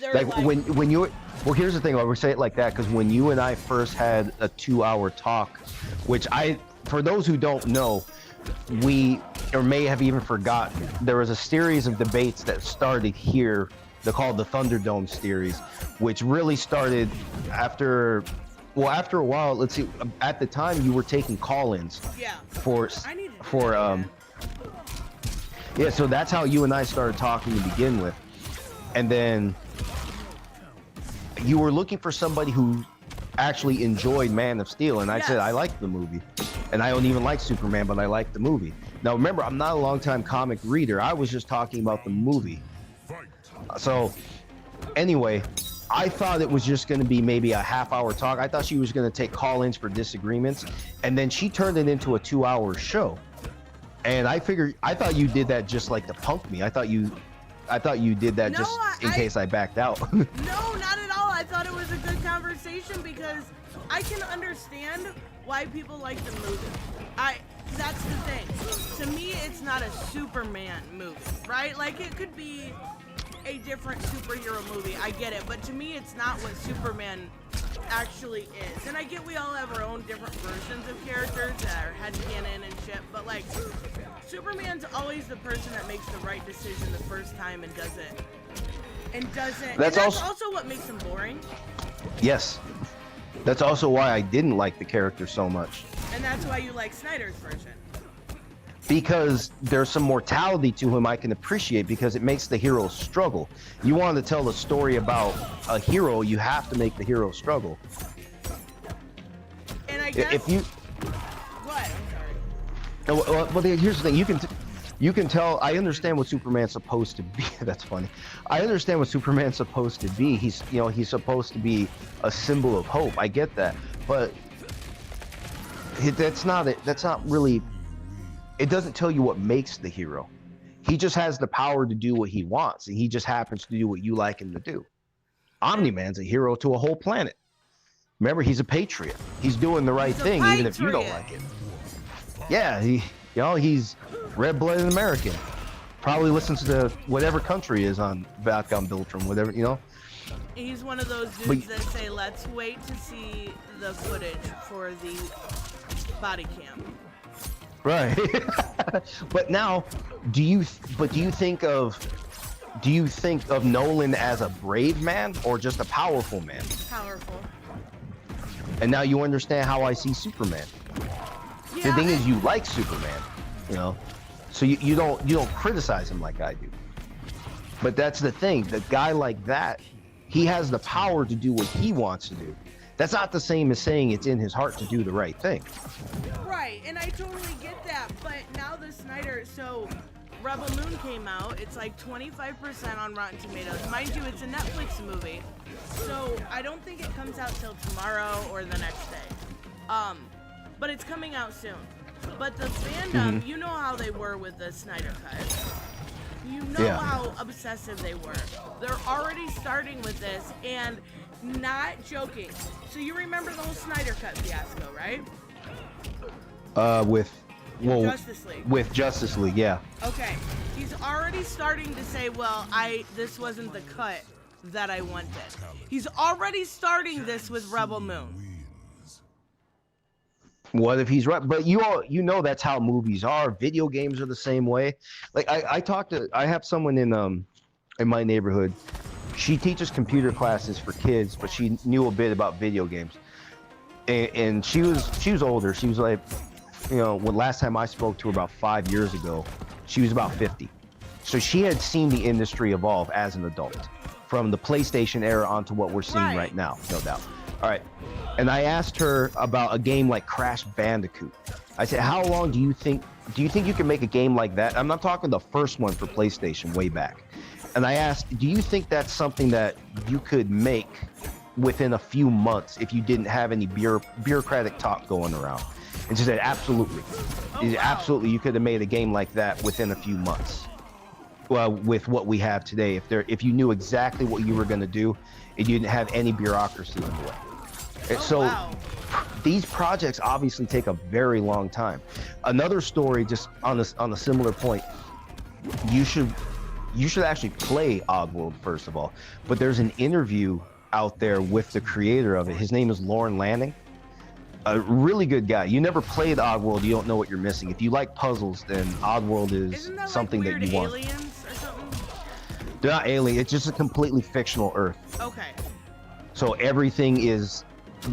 they're Like when you well, here's the thing. I would say it like that because when you and I first had a 2-hour talk, which for those who don't know, we or may have even forgotten, there was a series of debates that started here. They're called the Thunderdome series, which really started after a while. Let's see. At the time, you were taking call-ins. Yeah. Yeah, so that's how you and I started talking to begin with. And then you were looking for somebody who actually enjoyed Man of Steel, and I said I liked the movie. And I don't even like Superman, but I liked the movie. Now remember, I'm not a long-time comic reader. I was just talking about the movie. So anyway, I thought it was just going to be maybe a half-hour talk. I thought she was going to take call-ins for disagreements, and then she turned it into a 2-hour show. And I thought you did that just like to punk me. I thought you did that just in case I backed out. No, not at all. I thought it was a good conversation because I can understand why people like the movie. That's the thing. To me, it's not a Superman movie, right? Like, it could be a different superhero movie. I get it. But to me, it's not what Superman actually is. And I get we all have our own different versions of characters that are headcanon and shit, but like Superman's always the person that makes the right decision the first time and doesn't. That's also what makes him boring. Yes. That's also why I didn't like the character so much. And that's why you like Snyder's version. Because there's some mortality to him I can appreciate because it makes the hero struggle. You want to tell a story about a hero, you have to make the hero struggle. And I guess... What? I'm sorry. Well, here's the thing. You can tell... I understand what Superman's supposed to be. That's funny. I understand what Superman's supposed to be. He's supposed to be a symbol of hope. I get that. But that's not really... It doesn't tell you what makes the hero. He just has the power to do what he wants, and he just happens to do what you like him to do. Omni-Man's a hero to a whole planet. Remember, he's a patriot. He's doing the right thing, even if you don't like it. Yeah, he's red-blooded American. Probably listens to whatever country is on back on Biltram, whatever, He's one of those dudes that say, let's wait to see the footage for the body cam. Right. But now, do you think of Nolan as a brave man or just a powerful man? Powerful. And now you understand how I see Superman. Yeah, the thing is, you like Superman, so you don't criticize him like I do. But that's the thing. The guy like that, he has the power to do what he wants to do. That's not the same as saying it's in his heart to do the right thing. Right, and I totally get that, but now the Snyder, so Rebel Moon came out, it's like 25% on Rotten Tomatoes. Mind you, it's a Netflix movie, so I don't think it comes out till tomorrow or the next day. But it's coming out soon. But the fandom, you know how they were with the Snyder Cut. You know how obsessive they were. They're already starting with this, and not joking. So you remember the whole Snyder Cut fiasco, right? With well, Justice League. with Justice League, yeah. Okay, he's already starting to say, well, this wasn't the cut that I wanted. He's already starting this with Rebel Moon. What if he's right? But you know that's how movies are. Video games are the same way. Like I have someone in my neighborhood. She teaches computer classes for kids, but she knew a bit about video games. And she was older. She was like, when last time I spoke to her about 5 years ago, she was about 50. So she had seen the industry evolve as an adult, from the PlayStation era onto what we're seeing right now, no doubt. All right. And I asked her about a game like Crash Bandicoot. I said, how long do you think you can make a game like that? I'm not talking the first one for PlayStation way back. And I asked, do you think that's something that you could make within a few months if you didn't have any bureaucratic talk going around? And she said, absolutely. Absolutely, you could have made a game like that within a few months. Well, with what we have today, if you knew exactly what you were going to do and you didn't have any bureaucracy in the way. These projects obviously take a very long time. Another story, just on a similar point, you should actually play Oddworld first of all. But there's an interview out there with the creator of it. His name is Lauren Lanning. A really good guy. You never played Oddworld, you don't know what you're missing. If you like puzzles, then Oddworld is something like that you want. Aliens or something? They're not alien. It's just a completely fictional Earth. Okay. So everything is.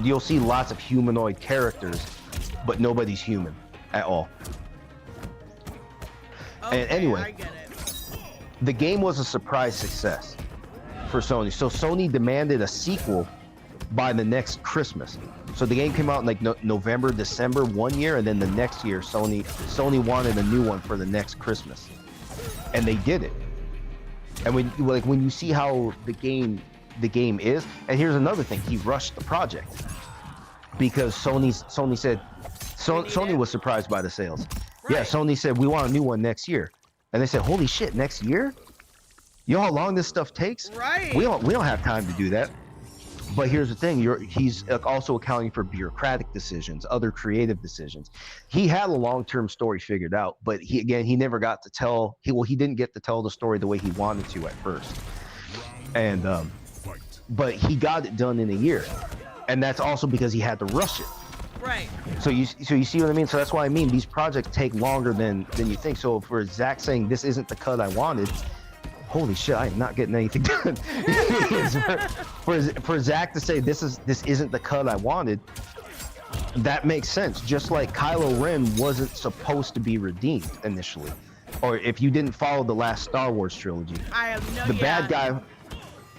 You'll see lots of humanoid characters, but nobody's human at all. Okay, and anyway, I get it. The game was a surprise success for Sony. So Sony demanded a sequel by the next Christmas. So the game came out in like November, December one year, and then the next year Sony wanted a new one for the next Christmas, and they did it. And when you see how the game is, and here's another thing, he rushed the project because Sony was surprised by the sales. Right. Yeah, Sony said we want a new one next year, and they said, holy shit, next year? You know how long this stuff takes? Right. We don't have time to do that. But here's the thing, he's also accounting for bureaucratic decisions, other creative decisions. He had a long-term story figured out, but he never got to tell, he didn't get to tell the story the way he wanted to at first. And but he got it done in a year. And that's also because he had to rush it. Right. So you see what I mean? So that's why I mean these projects take longer than you think. So for Zack saying this isn't the cut I wanted, holy shit, I am not getting anything done. for Zack to say this isn't the cut I wanted, that makes sense. Just like Kylo Ren wasn't supposed to be redeemed initially, or if you didn't follow the last Star Wars trilogy, I have no.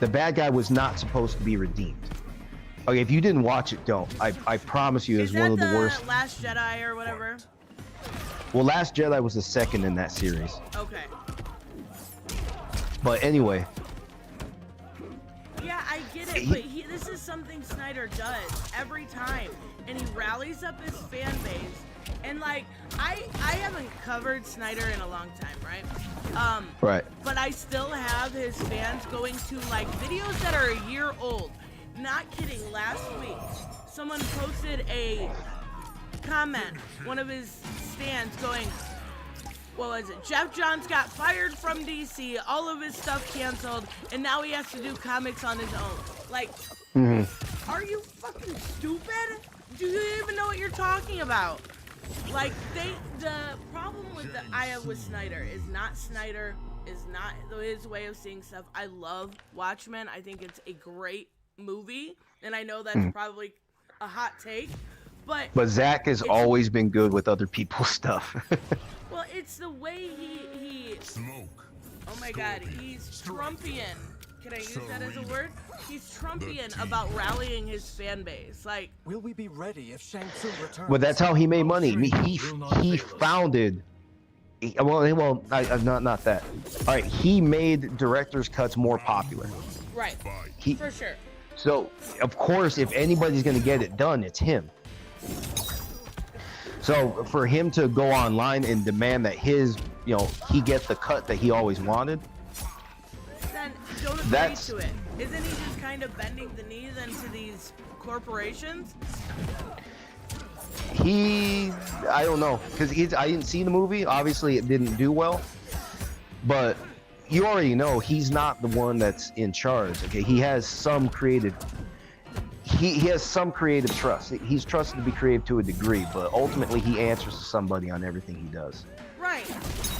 The bad guy was not supposed to be redeemed. Okay, if you didn't watch it, don't. I promise you, it's one of the worst. Last Jedi or whatever? Well, Last Jedi was the second in that series. Okay. But anyway. Yeah, I get it, but this is something Snyder does every time, and he rallies up his fan base. And like, I haven't covered Snyder in a long time, right? Right. But I still have his fans going to like videos that are a year old. Not kidding. Last week, someone posted a comment, one of his stands going, what was it? Jeff Johns got fired from DC, all of his stuff canceled, and now he has to do comics on his own. Like, Are you fucking stupid? Do you even know what you're talking about? Like, the problem I have with Snyder is not his way of seeing stuff. I love Watchmen. I think it's a great movie, and I know that's probably a hot take, but Zack has always been good with other people's stuff. Well, it's the way he Smoke. oh my god, he's Trumpian. Can I use that as a word? He's Trumpian about rallying his fan base. Like, will we be ready if Shang Tsung returns? But that's how he made money. I mean, he founded. Well, not that. All right, he made director's cuts more popular. right, for sure. So, of course, if anybody's going to get it done, it's him. So, for him to go online and demand that he gets the cut that he always wanted, then don't agree to it. Isn't he just kind of bending the knee then to these corporations? I don't know, because I didn't see the movie. Obviously, it didn't do well, but you already know he's not the one that's in charge. Okay, he has some creative. He has some creative trust. He's trusted to be creative to a degree, but ultimately he answers to somebody on everything he does. Right.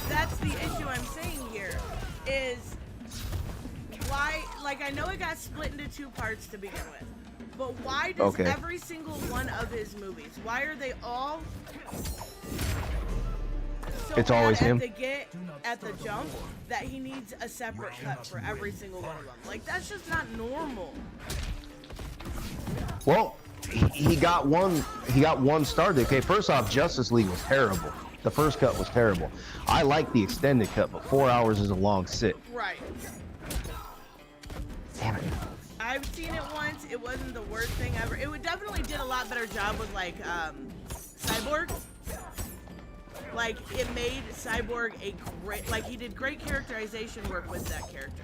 That's the issue I'm saying here. Is why? Like, I know it got split into 2 parts to begin with. But why does every single one of his movies, why are they all so it's always him at the jump that he needs a separate cut for every single one of them? Like, that's just not normal. Well, he got one started. Okay, first off, Justice League was terrible. The first cut was terrible. I like the extended cut, but 4 hours is a long sit. Right. Damn it. I've seen it once. It wasn't the worst thing ever. It would definitely did a lot better job with like Cyborg. Like, it made Cyborg a great, like, he did great characterization work with that character,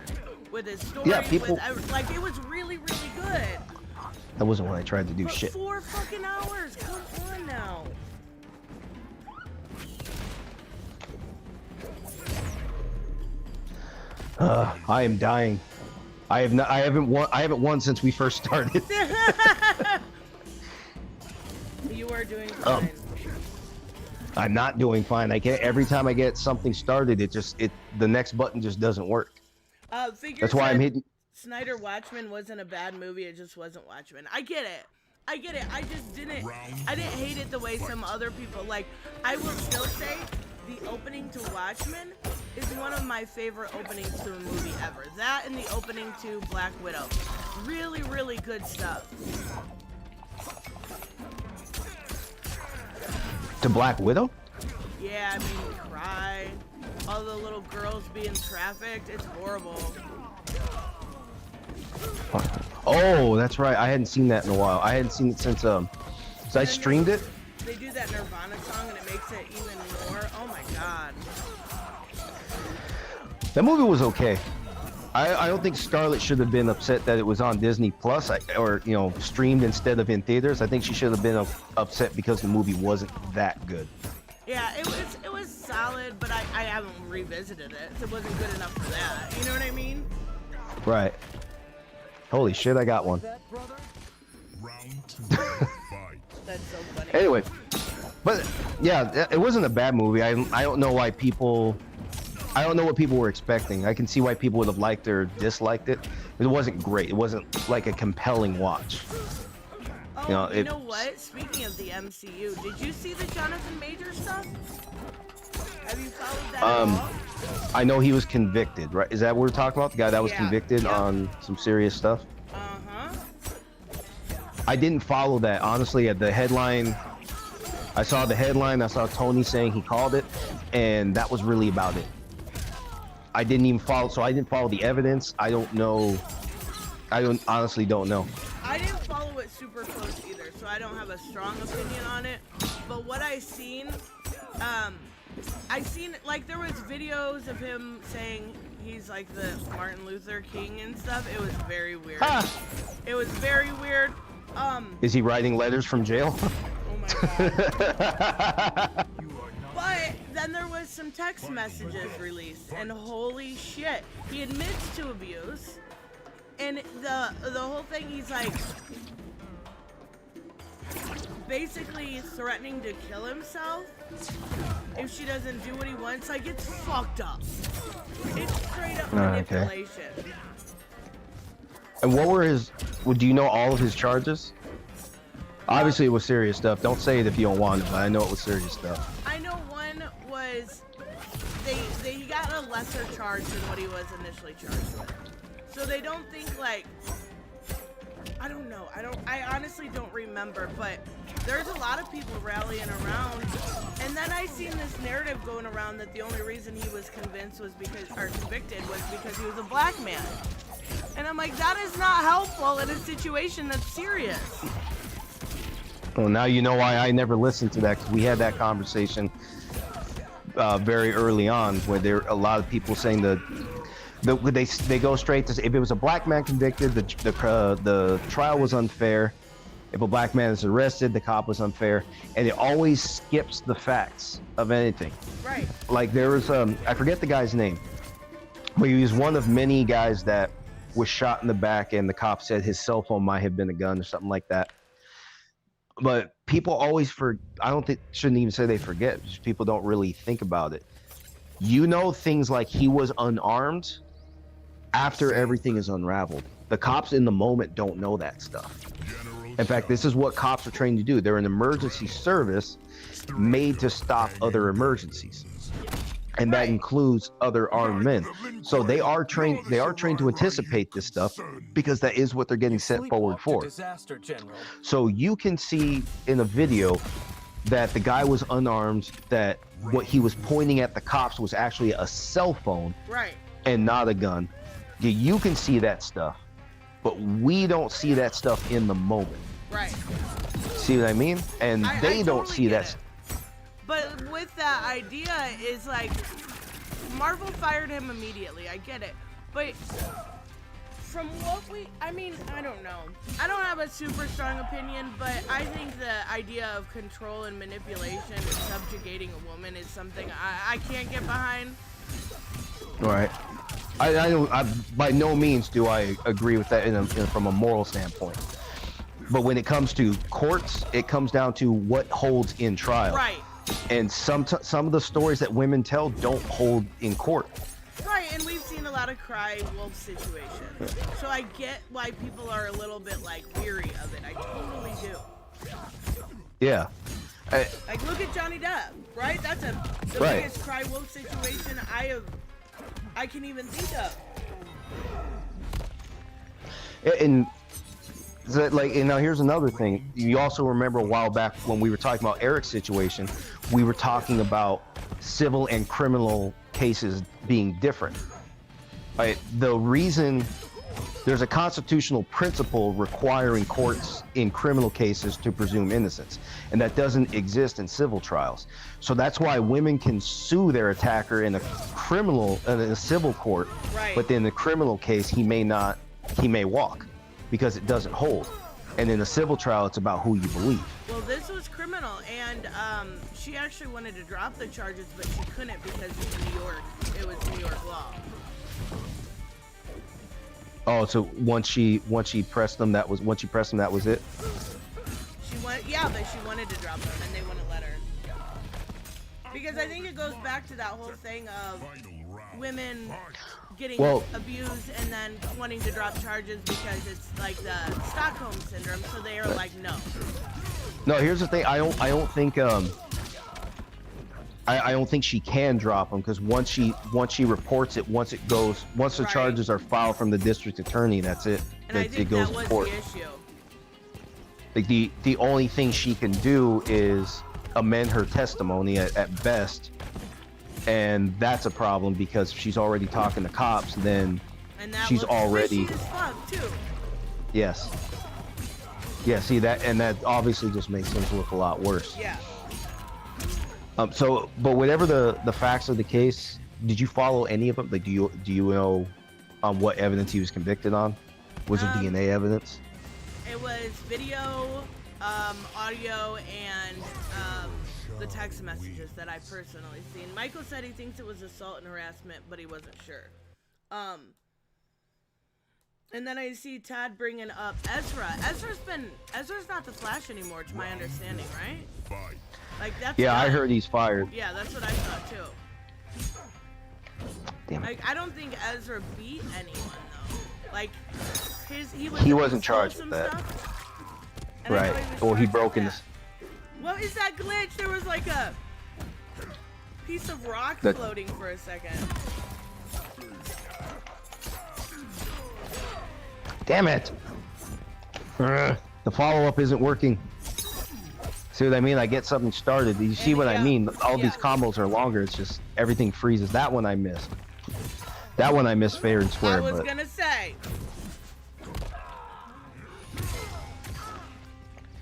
with his story. Yeah, people like, it was really, really good. That wasn't when I tried to do but shit. 4 fucking hours. Come on now. I am dying. I haven't won since we first started. You are doing fine. I'm not doing fine. Every time I get something started, the next button just doesn't work. That's why I'm hitting. Snyder Watchmen wasn't a bad movie. It just wasn't Watchmen. I get it. I just didn't. I didn't hate it the way some other people like. I will still say the opening to Watchmen is one of my favorite openings to a movie ever. That and the opening to Black Widow. Really, really good stuff. To Black Widow? Yeah, I mean, cry. All the little girls being trafficked. It's horrible. Oh, that's right. I hadn't seen that in a while. I hadn't seen it since I streamed it. They do that Nirvana song and it makes it even more. Oh my god. That movie was okay. I don't think Scarlett should have been upset that it was on Disney Plus or streamed instead of in theaters. I think she should have been upset because the movie wasn't that good. Yeah, it was solid, but I haven't revisited it. It wasn't good enough for that. You know what I mean? Right. Holy shit, I got one. Round 2, fight. That's so funny. Anyway, but yeah, it wasn't a bad movie. I don't know why people. I don't know what people were expecting. I can see why people would have liked or disliked it. It wasn't great. It wasn't like a compelling watch. Oh, you know what? Speaking of the MCU, did you see the Jonathan Majors stuff? Have you followed that at all? I know he was convicted, right? Is that what we're talking about? The guy that was convicted on some serious stuff? Uh-huh. I didn't follow that. Honestly, at the headline, I saw the headline. I saw Tony saying he called it, and that was really about it. I didn't even follow, so I didn't follow the evidence. I don't know. Honestly don't know. I didn't follow it super close either, so I don't have a strong opinion on it. But what I seen, like there was videos of him saying he's like the Martin Luther King and stuff. It was very weird. It was very weird. Is he writing letters from jail? Oh my god. But then there was some text messages released, and holy shit, he admits to abuse. And the whole thing, he's like basically threatening to kill himself if she doesn't do what he wants. Like, it's fucked up. It's straight up manipulation. Okay. And what were his? Do you know all of his charges? Obviously, it was serious stuff. Don't say it if you don't want it, but I know it was serious stuff. I know one was he got a lesser charge than what he was initially charged with. So they don't think like, I don't know. I honestly don't remember, but there's a lot of people rallying around. And then I seen this narrative going around that the only reason he was convicted was because he was a black man. And I'm like, that is not helpful in a situation that's serious. Well, now you know why I never listened to that, because we had that conversation very early on, where there are a lot of people saying they go straight to, if it was a black man convicted, the trial was unfair, If a black man is arrested, the cop was unfair, and it always skips the facts of anything. Right. Like there was I forget the guy's name, but he was one of many guys that was shot in the back, and the cop said his cell phone might have been a gun or something like that. But people always I don't think, shouldn't even say they forget, just people don't really think about it. You know, things like he was unarmed after everything is unraveled. The cops in the moment don't know that stuff. In fact, this is what cops are trained to do. They're an emergency service made to stop other emergencies. And that includes other armed men. So they are trained to anticipate this stuff because that is what they're getting sent forward for. Disaster, General. So you can see in a video that the guy was unarmed, that what he was pointing at the cops was actually a cell phone, Right. and not a gun. You can see that stuff, but we don't see that stuff in the moment. Right. See what I mean? And I they don't totally see get that. it. But with that idea is like, Marvel fired him immediately. I get it. But from what I mean, I don't know. I don't have a super strong opinion, but I think the idea of control and manipulation and subjugating a woman is something I can't get behind. All right. I by no means do I agree with that from a moral standpoint. But when it comes to courts, it comes down to what holds in trial. Right. And some of the stories that women tell don't hold in court. Right, and we've seen a lot of cry wolf situations. So I get why people are a little bit like weary of it. I totally do. Yeah. Like look at Johnny Depp, right? That's the Right. biggest cry wolf situation I can even think of. And and now here's another thing. You also remember a while back when we were talking about Eric's situation, we were talking about civil and criminal cases being different. Right? The reason there's a constitutional principle requiring courts in criminal cases to presume innocence, and that doesn't exist in civil trials. So that's why women can sue their attacker in a civil court, Right. but in the criminal case he may walk because it doesn't hold. And in a civil trial, it's about who you believe. Well, this was criminal, and she actually wanted to drop the charges, but she couldn't because in New York, it was New York law. Oh, so once she pressed them, that was it. Yeah, but she wanted to drop them, and they wouldn't let her. Because I think it goes back to that whole thing of women getting abused and then wanting to drop charges because it's like the Stockholm syndrome. So they are like, no. No, here's the thing. I don't think I don't think she can drop them, because once she reports it, once the charges are filed from the district attorney, that's it. And I think it goes that was to court. the issue. Like the only thing she can do is amend her testimony at best, and that's a problem because if she's already talking to cops, then And that she's looks already fishy as fuck, too. yes. Yeah, see that, and that obviously just makes things look a lot worse. Yeah. So, but whatever the facts of the case, did you follow any of them? Like, do you know what evidence he was convicted on? Was it DNA evidence? It was video, audio, and the text messages that I personally seen. Michael said he thinks it was assault and harassment, but he wasn't sure. And then I see Todd bringing up Ezra. Ezra's not the Flash anymore, to my understanding, right? Like that's Yeah, I done. heard he's fired. Yeah, that's what I thought too. Damn it. Like I don't think Ezra beat anyone though. Like he wasn't charged with that. Right. Or he broke in this. What is that glitch? There was like a piece of rock floating for a second. Damn it! The follow-up isn't working. See what I mean? I get something started. You see what I mean? All these combos are longer. It's just everything freezes. That one I missed. That one I missed fair and square. I was gonna say.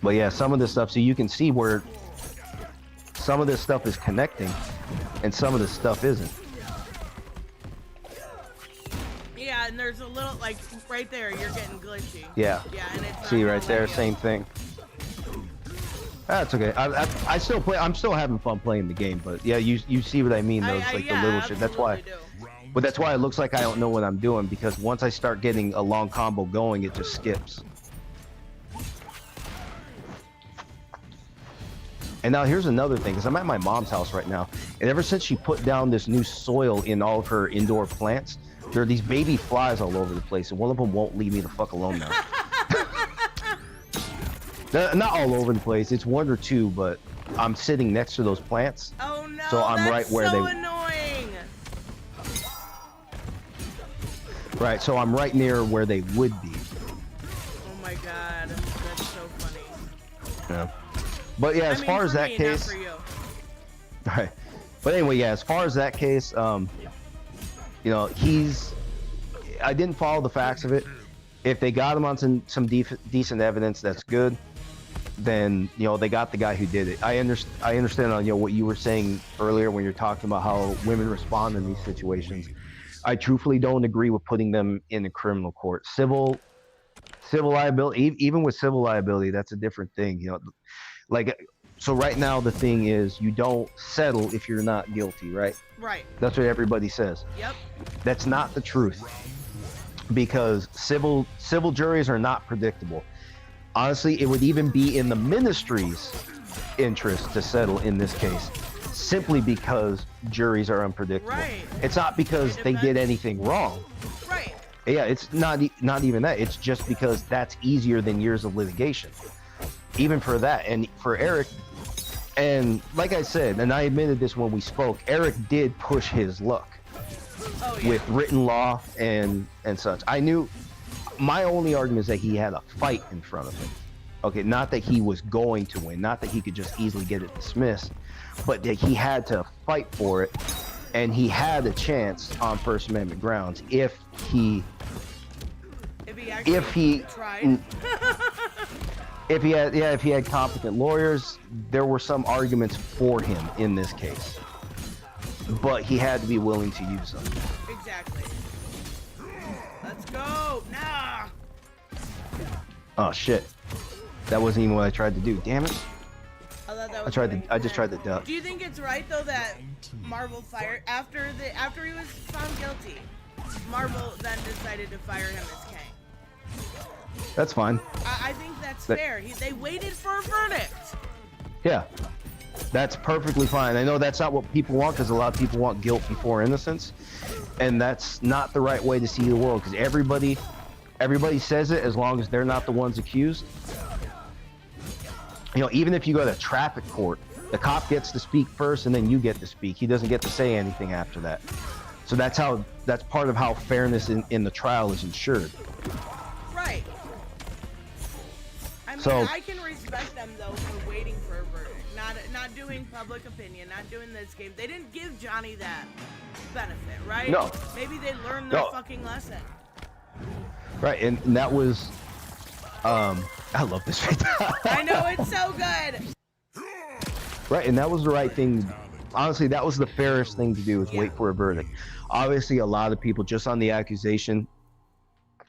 But yeah, some of this stuff. So you can see where some of this stuff is connecting, and some of this stuff isn't. Yeah, and there's a little like right there. You're getting glitchy. Yeah. Yeah, and it's See not right gonna there, let you. same thing. That's okay. I still play. I'm still having fun playing the game, but yeah, you see what I mean though. It's like the little shit. That's why. absolutely do. But that's why it looks like I don't know what I'm doing, because once I start getting a long combo going, it just skips. And now here's another thing, because I'm at my mom's house right now, and ever since she put down this new soil in all of her indoor plants, there are these baby flies all over the place, and one of them won't leave me the fuck alone now. Not all over the place, it's one or two, but I'm sitting next to those plants. Oh no, so I'm that's right where so they annoying. Right, so I'm right near where they would be. Oh my god, that's so funny. Yeah. But yeah, as far as that case, not for you. right. But anyway, yeah, as far as that case, you know, I didn't follow the facts of it. If they got him on some decent evidence, that's good. Then, you know, they got the guy who did it. I understand, you know, what you were saying earlier when you're talking about how women respond in these situations. I truthfully don't agree with putting them in a criminal court. Civil liability, even with civil liability, that's a different thing. You know, like, so right now the thing is, you don't settle if you're not guilty, right? Right. That's what everybody says. Yep. That's not the truth, because civil juries are not predictable. Honestly, it would even be in the ministry's interest to settle in this case, simply because juries are unpredictable. Right. It's not because they did anything wrong. Right. Yeah, it's not even that. It's just because that's easier than years of litigation, even for that. And for Eric, and like I said, and I admitted this when we spoke, Eric did push his luck with written law and such. I knew my only argument is that he had a fight in front of him. Okay, not that he was going to win, not that he could just easily get it dismissed, but that he had to fight for it, and he had a chance on First Amendment grounds if he tried. if he had competent lawyers. There were some arguments for him in this case, but he had to be willing to use them. Exactly. Let's go. Nah. Oh shit, that wasn't even what I tried to do. Damn it. I thought that was I just tried to duck. Do you think it's right though that Marvel fired after he was found guilty? Marvel then decided to fire him as Kang. That's fine. I think that's fair. They waited for a verdict. Yeah, that's perfectly fine. I know that's not what people want, because a lot of people want guilt before innocence, and that's not the right way to see the world, because everybody says it as long as they're not the ones accused. You know, even if you go to traffic court, the cop gets to speak first and then you get to speak. He doesn't get to say anything after that. So that's part of how fairness in the trial is ensured. Right. I mean, I can respect them though for waiting for a verdict, not doing public opinion, not doing this game. They didn't give Johnny that benefit, right? No. Maybe they learned their fucking lesson. Right, and that was, I love this right now. I know, it's so good. Right, and that was the right thing. Honestly, that was the fairest thing to do, is wait for a verdict. Obviously, a lot of people, just on the accusation,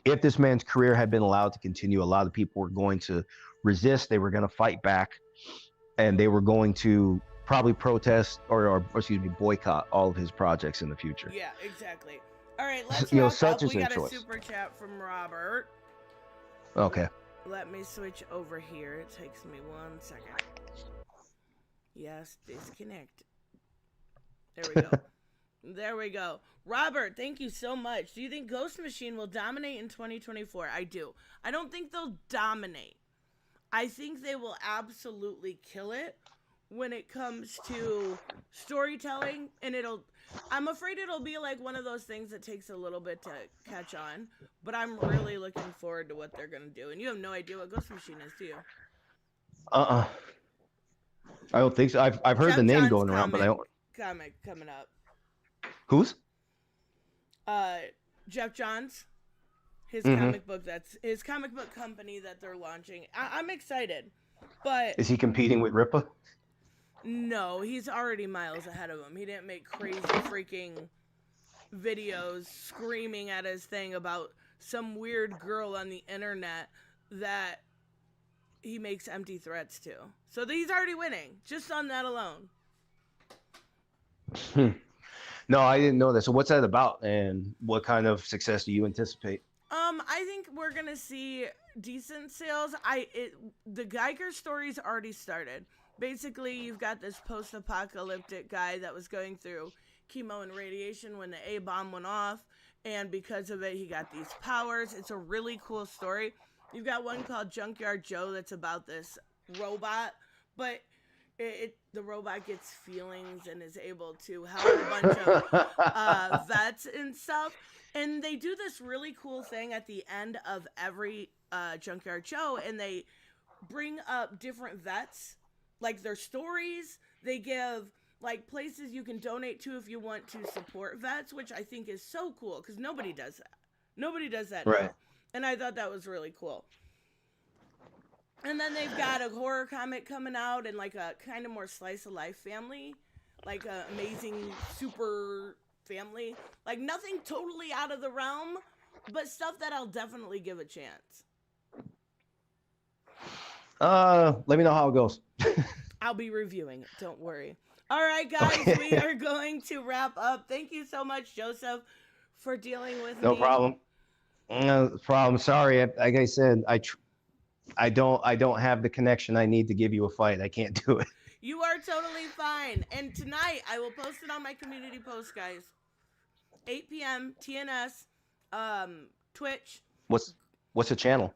if this man's career had been allowed to continue, a lot of people were going to resist. They were going to fight back, and they were going to probably protest or excuse me, boycott all of his projects in the future. Yeah, exactly. All right, let's You know, wrap such up. is We their got a choice. super chat from Robert. Okay. Let me switch over here. It takes me 1 second. Yes, disconnect. There we go. There we go. Robert, thank you so much. Do you think Ghost Machine will dominate in 2024? I do. I don't think they'll dominate. I think they will absolutely kill it when it comes to storytelling, and I'm afraid it'll be like one of those things that takes a little bit to catch on, but I'm really looking forward to what they're going to do. And you have no idea what Ghost Machine is, do you? I don't think so. I've heard Jeff the name John's going around, but I don't. Comic coming up. Who's? Jeff Johns. His comic book, that's his comic book company that they're launching. I'm excited, but Is he competing with Ripa? no, he's already miles ahead of him. He didn't make crazy freaking videos screaming at his thing about some weird girl on the internet that he makes empty threats too. So he's already winning just on that alone. No, I didn't know that. So what's that about, and what kind of success do you anticipate? I think we're gonna see decent sales. The Geiger story's already started. Basically, you've got this post-apocalyptic guy that was going through chemo and radiation when the A-bomb went off, and because of it, he got these powers. It's a really cool story. You've got one called Junkyard Joe that's about this robot, but the robot gets feelings and is able to help a bunch of vets and stuff. And they do this really cool thing at the end of every Junkyard Joe, and they bring up different vets, like their stories. They give like places you can donate to if you want to support vets, which I think is so cool because nobody does that. Nobody does that Right. now. And I thought that was really cool. And then they've got a horror comic coming out and like a kind of more slice of life family, like a amazing super family, like nothing totally out of the realm, but stuff that I'll definitely give a chance. Let me know how it goes. I'll be reviewing it, don't worry. All right, guys, we are going to wrap up. Thank you so much, Joseph, for dealing with me. No problem. No problem. Sorry. Like I said, I don't have the connection I need to give you a fight. I can't do it. You are totally fine. And tonight, I will post it on my community post, guys. 8 p.m. TNS, Twitch. What's the channel?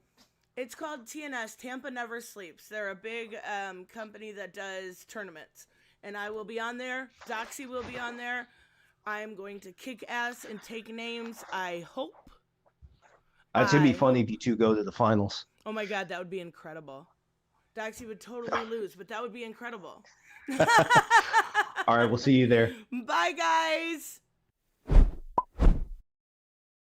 It's called TNS, Tampa Never Sleeps. They're a big company that does tournaments. And I will be on there. Doxy will be on there. I am going to kick ass and take names, I hope. It's going to be funny if you two go to the finals. Oh my God, that would be incredible. Doxy would totally lose, but that would be incredible. All right, we'll see you there. Bye, guys.